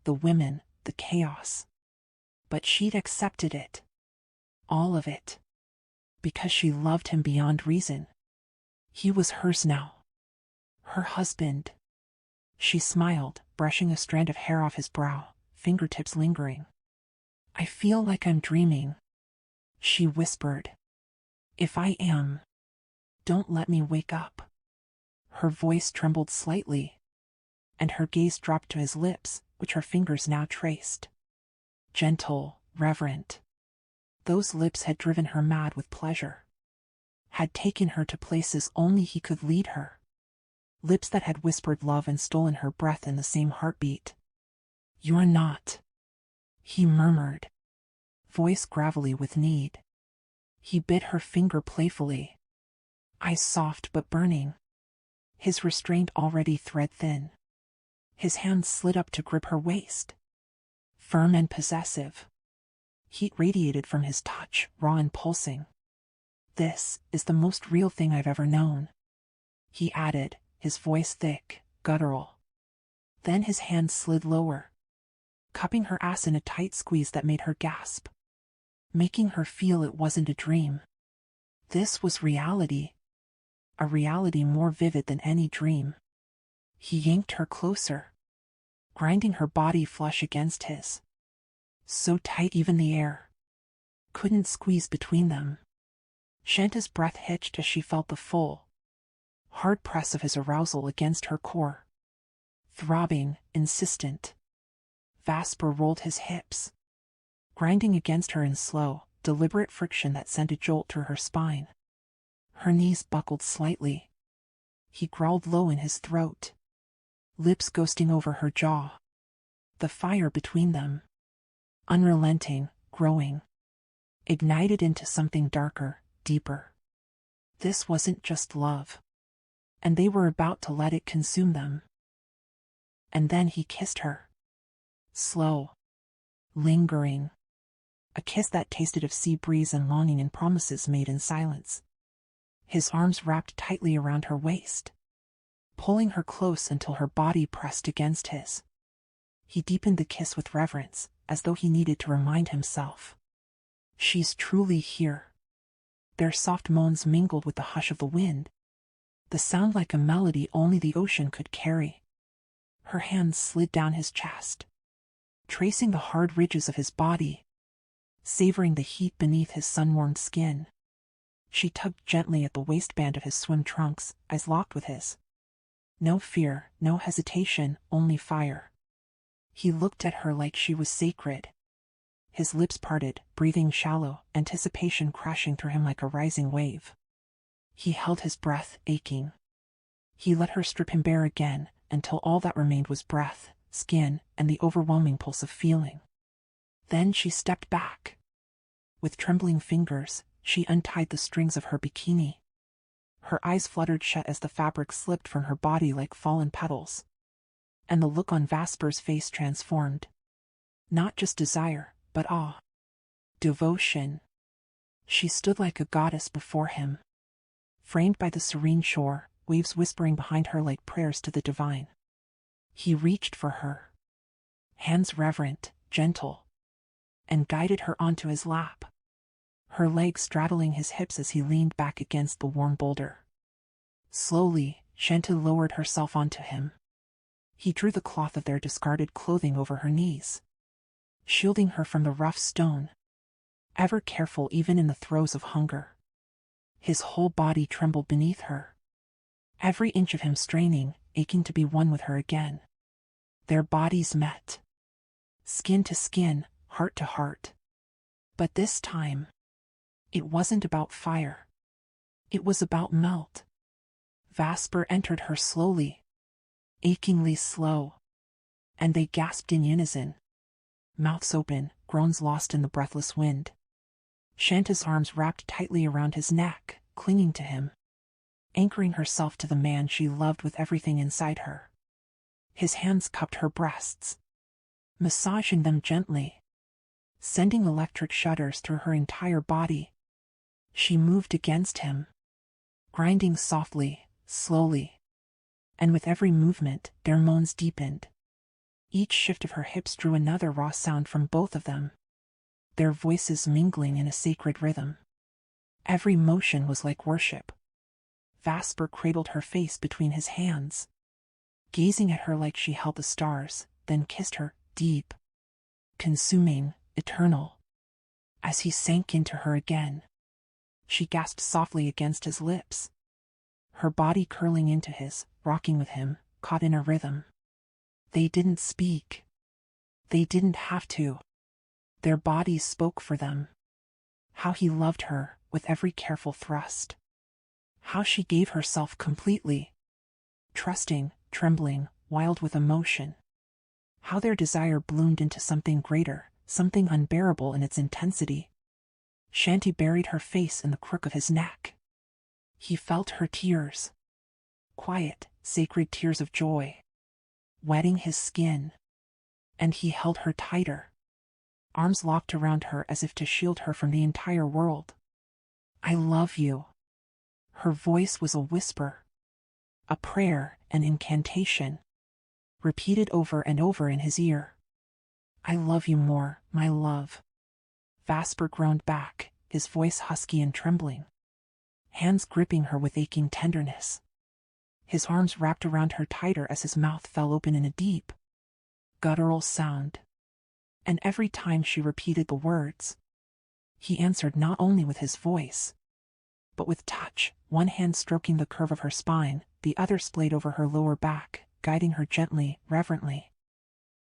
[SPEAKER 1] The women, the chaos. But she'd accepted it. All of it. Because she loved him beyond reason. He was hers now. Her husband. She smiled, brushing a strand of hair off his brow, fingertips lingering. I feel like I'm dreaming, she whispered. If I am, don't let me wake up. Her voice trembled slightly, and her gaze dropped to his lips, which her fingers now traced. Gentle, reverent. Those lips had driven her mad with pleasure, had taken her to places only he could lead her. Lips that had whispered love and stolen her breath in the same heartbeat. You're not, he murmured, voice gravelly with need. He bit her finger playfully, eyes soft but burning, his restraint already thread-thin. His hand slid up to grip her waist, firm and possessive. Heat radiated from his touch, raw and pulsing. This is the most real thing I've ever known, he added, his voice thick, guttural. Then his hand slid lower, cupping her ass in a tight squeeze that made her gasp, making her feel it wasn't a dream. This was reality, a reality more vivid than any dream. He yanked her closer, grinding her body flush against his, so tight even the air couldn't squeeze between them. Shanta's breath hitched as she felt the full, hard press of his arousal against her core. Throbbing, insistent, Vasper rolled his hips, grinding against her in slow, deliberate friction that sent a jolt through her spine. Her knees buckled slightly. He growled low in his throat, lips ghosting over her jaw. The fire between them, unrelenting, growing, ignited into something darker, deeper. This wasn't just love, and they were about to let it consume them. And then he kissed her. Slow, lingering. A kiss that tasted of sea breeze and longing and promises made in silence. His arms wrapped tightly around her waist, pulling her close until her body pressed against his. He deepened the kiss with reverence, as though he needed to remind himself. She's truly here. Their soft moans mingled with the hush of the wind, the sound like a melody only the ocean could carry. Her hands slid down his chest, tracing the hard ridges of his body, savoring the heat beneath his sun-warmed skin. She tugged gently at the waistband of his swim trunks, eyes locked with his. No fear, no hesitation, only fire. He looked at her like she was sacred. His lips parted, breathing shallow, anticipation crashing through him like a rising wave. He held his breath, aching. He let her strip him bare again, until all that remained was breath, skin, and the overwhelming pulse of feeling. Then she stepped back. With trembling fingers, she untied the strings of her bikini. Her eyes fluttered shut as the fabric slipped from her body like fallen petals. And the look on Vasper's face transformed. Not just desire, but awe. Devotion. She stood like a goddess before him, framed by the serene shore, waves whispering behind her like prayers to the divine. He reached for her, hands reverent, gentle, and guided her onto his lap, her legs straddling his hips as he leaned back against the warm boulder. Slowly, Shanta lowered herself onto him. He drew the cloth of their discarded clothing over her knees, shielding her from the rough stone, ever careful even in the throes of hunger. His whole body trembled beneath her, every inch of him straining, aching to be one with her again. Their bodies met, skin to skin, heart to heart. But this time, it wasn't about fire. It was about melt. Vasper entered her slowly, achingly slow, and they gasped in unison, mouths open, groans lost in the breathless wind. Shanta's arms wrapped tightly around his neck, clinging to him, anchoring herself to the man she loved with everything inside her. His hands cupped her breasts, massaging them gently, sending electric shudders through her entire body. She moved against him, grinding softly, slowly, and with every movement, their moans deepened. Each shift of her hips drew another raw sound from both of them, their voices mingling in a sacred rhythm. Every motion was like worship. Vasper cradled her face between his hands, gazing at her like she held the stars, then kissed her, deep, consuming, eternal. As he sank into her again, she gasped softly against his lips, her body curling into his, rocking with him, caught in a rhythm. They didn't speak. They didn't have to. Their bodies spoke for them. How he loved her, with every careful thrust. How she gave herself completely, trusting, trembling, wild with emotion. How their desire bloomed into something greater, something unbearable in its intensity. Shanti buried her face in the crook of his neck. He felt her tears, quiet, sacred tears of joy, wetting his skin, and he held her tighter, arms locked around her as if to shield her from the entire world. I love you. Her voice was a whisper, a prayer, an incantation, repeated over and over in his ear. I love you more, my love. Vasper groaned back, his voice husky and trembling, hands gripping her with aching tenderness. His arms wrapped around her tighter as his mouth fell open in a deep, guttural sound. And every time she repeated the words, he answered not only with his voice, but with touch, one hand stroking the curve of her spine, the other splayed over her lower back, guiding her gently, reverently.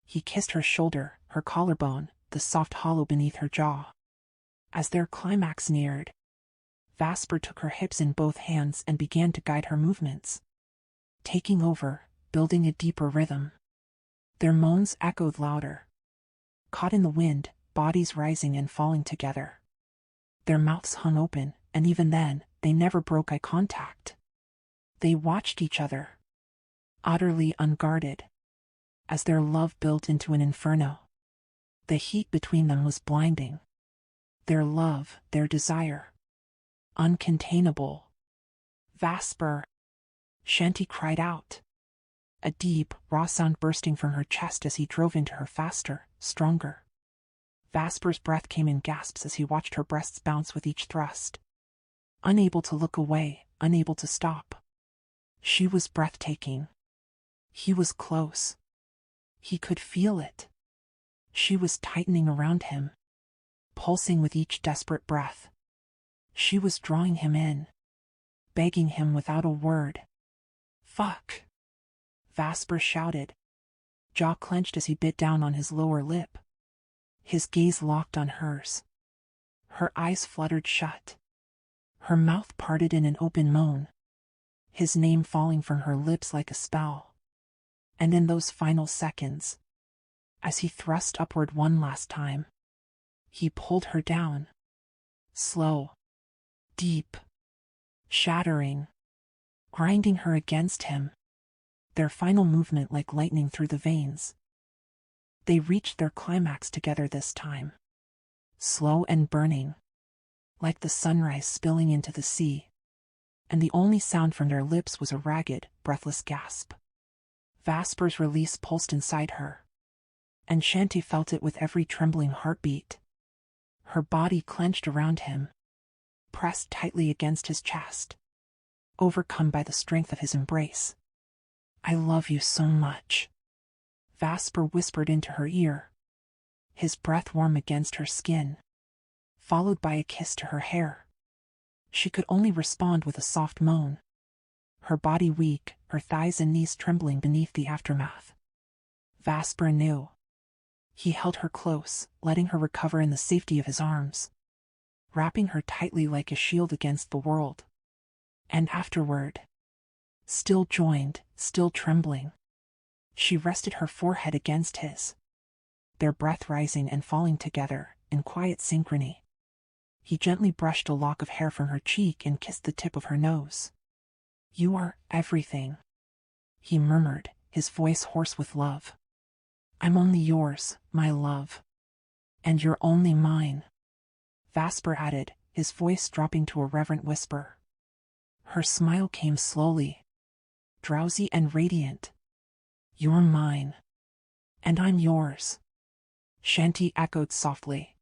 [SPEAKER 1] He kissed her shoulder, her collarbone, the soft hollow beneath her jaw. As their climax neared, Vasper took her hips in both hands and began to guide her movements, taking over, building a deeper rhythm. Their moans echoed louder, caught in the wind, bodies rising and falling together. Their mouths hung open, and even then, they never broke eye contact. They watched each other, utterly unguarded, as their love built into an inferno. The heat between them was blinding. Their love, their desire, uncontainable. Vasper! Shanti cried out, a deep, raw sound bursting from her chest as he drove into her faster, stronger. Vasper's breath came in gasps as he watched her breasts bounce with each thrust. Unable to look away, unable to stop. She was breathtaking. He was close. He could feel it. She was tightening around him, pulsing with each desperate breath. She was drawing him in, begging him without a word. Fuck! Vasper shouted, jaw clenched as he bit down on his lower lip. His gaze locked on hers. Her eyes fluttered shut. Her mouth parted in an open moan, his name falling from her lips like a spell. And in those final seconds, as he thrust upward one last time, he pulled her down. Slow, deep, shattering, grinding her against him, their final movement like lightning through the veins. They reached their climax together this time, slow and burning, like the sunrise spilling into the sea, and the only sound from their lips was a ragged, breathless gasp. Vasper's release pulsed inside her, and Shanti felt it with every trembling heartbeat. Her body clenched around him, pressed tightly against his chest, overcome by the strength of his embrace. I love you so much, Vasper whispered into her ear, his breath warm against her skin, followed by a kiss to her hair. She could only respond with a soft moan, her body weak, her thighs and knees trembling beneath the aftermath. Vasper knew. He held her close, letting her recover in the safety of his arms, wrapping her tightly like a shield against the world. And afterward, still joined, still trembling, she rested her forehead against his, their breath rising and falling together, in quiet synchrony. He gently brushed a lock of hair from her cheek and kissed the tip of her nose. You are everything, he murmured, his voice hoarse with love. I'm only yours, my love. And you're only mine, Vasper added, his voice dropping to a reverent whisper. Her smile came slowly, drowsy and radiant. You're mine. And I'm yours, Shanti echoed softly.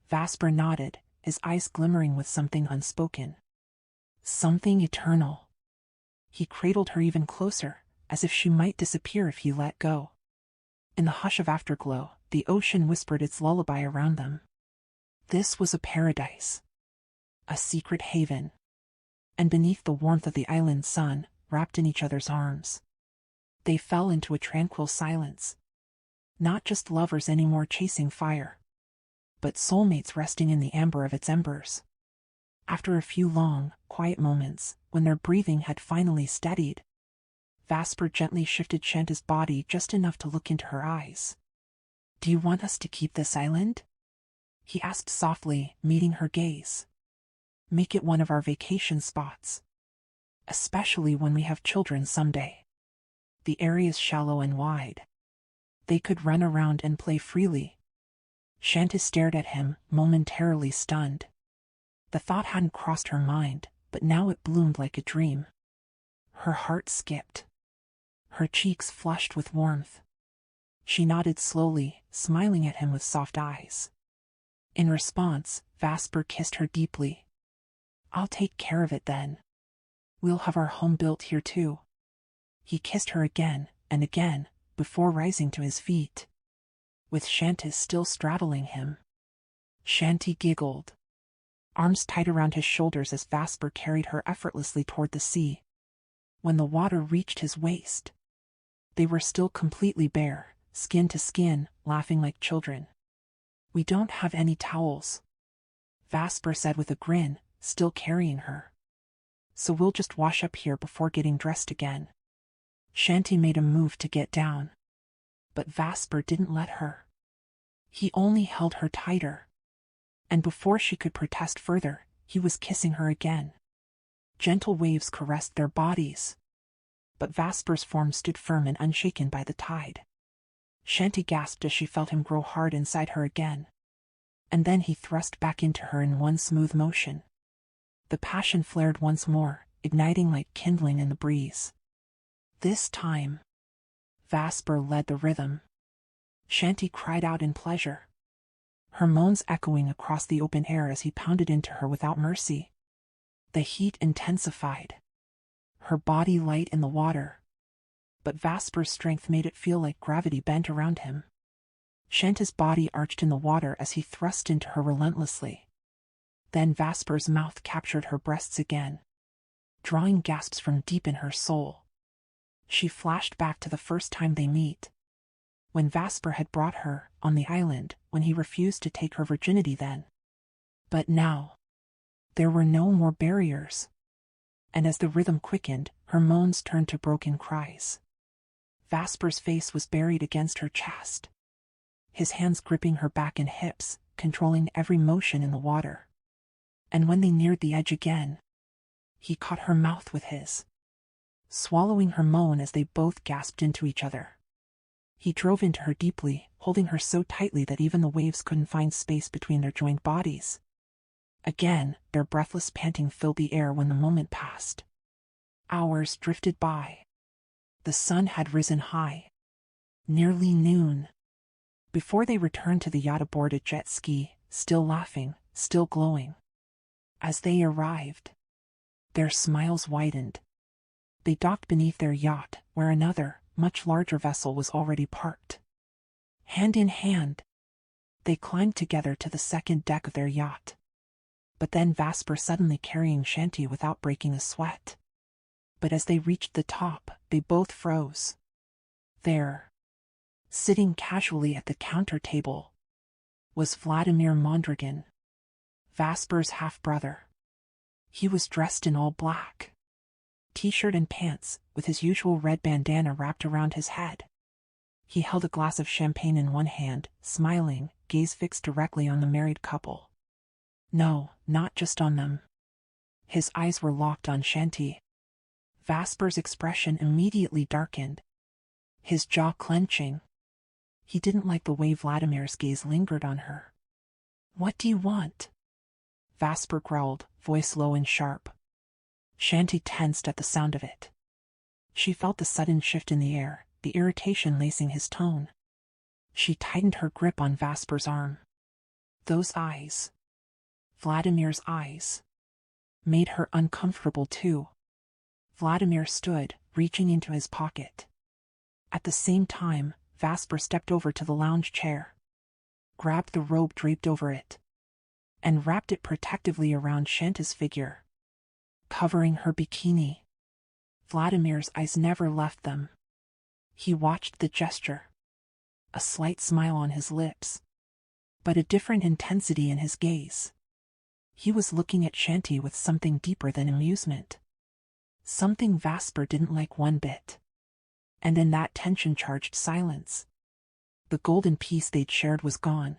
[SPEAKER 1] Vasper nodded, his eyes glimmering with something unspoken, something eternal. He cradled her even closer, as if she might disappear if he let go. In the hush of afterglow, the ocean whispered its lullaby around them. This was a paradise, a secret haven. And beneath the warmth of the island sun, wrapped in each other's arms, they fell into a tranquil silence. Not just lovers anymore chasing fire, but soulmates resting in the amber of its embers. After a few long, quiet moments, when their breathing had finally steadied, Vasper gently shifted Shanta's body just enough to look into her eyes. Do you want us to keep this island? He asked softly, meeting her gaze. Make it one of our vacation spots, especially when we have children someday. The area's shallow and wide. They could run around and play freely. Shanta stared at him, momentarily stunned. The thought hadn't crossed her mind, but now it bloomed like a dream. Her heart skipped. Her cheeks flushed with warmth. She nodded slowly, smiling at him with soft eyes. In response, Vasper kissed her deeply. "I'll take care of it then. We'll have our home built here too." He kissed her again and again, before rising to his feet. With Shantis still straddling him, Shanti giggled, arms tight around his shoulders as Vasper carried her effortlessly toward the sea. When the water reached his waist, they were still completely bare, skin to skin, laughing like children. "We don't have any towels," Vasper said with a grin, still carrying her. "So we'll just wash up here before getting dressed again." Shanti made a move to get down, but Vasper didn't let her. He only held her tighter. And before she could protest further, he was kissing her again. Gentle waves caressed their bodies, but Vasper's form stood firm and unshaken by the tide. Shanti gasped as she felt him grow hard inside her again. And then he thrust back into her in one smooth motion. The passion flared once more, igniting like kindling in the breeze. This time, Vasper led the rhythm. Shanti cried out in pleasure, her moans echoing across the open air as he pounded into her without mercy. The heat intensified, her body light in the water, but Vasper's strength made it feel like gravity bent around him. Shanti's body arched in the water as he thrust into her relentlessly. Then Vasper's mouth captured her breasts again, drawing gasps from deep in her soul. She flashed back to the first time they meet, when Vasper had brought her on the island, when he refused to take her virginity then. But now, there were no more barriers. And as the rhythm quickened, her moans turned to broken cries. Vasper's face was buried against her chest, his hands gripping her back and hips, controlling every motion in the water. And when they neared the edge again, he caught her mouth with his, swallowing her moan as they both gasped into each other. He drove into her deeply, holding her so tightly that even the waves couldn't find space between their joined bodies. Again, their breathless panting filled the air when the moment passed. Hours drifted by. The sun had risen high, nearly noon, before they returned to the yacht aboard a jet ski, still laughing, still glowing. As they arrived, their smiles widened. They docked beneath their yacht, where another, much larger vessel was already parked. Hand in hand, they climbed together to the second deck of their yacht. But then Vasper suddenly carrying Shanti without breaking a sweat. But as they reached the top, they both froze. There, sitting casually at the counter table, was Vladimir Mondragon, Vasper's half-brother. He was dressed in all black, t-shirt and pants, with his usual red bandana wrapped around his head. He held a glass of champagne in one hand, smiling, gaze fixed directly on the married couple. No, not just on them. His eyes were locked on Shanti. Vasper's expression immediately darkened, his jaw clenching. He didn't like the way Vladimir's gaze lingered on her. "What do you want?" Vasper growled, voice low and sharp. Shanti tensed at the sound of it. She felt the sudden shift in the air, the irritation lacing his tone. She tightened her grip on Vasper's arm. Those eyes, Vladimir's eyes, made her uncomfortable too. Vladimir stood, reaching into his pocket. At the same time, Vasper stepped over to the lounge chair, grabbed the robe draped over it, and wrapped it protectively around Shanti's figure, covering her bikini. Vladimir's eyes never left them. He watched the gesture, a slight smile on his lips, but a different intensity in his gaze. He was looking at Shanti with something deeper than amusement, something Vasper didn't like one bit. And in that tension-charged silence, the golden peace they'd shared was gone.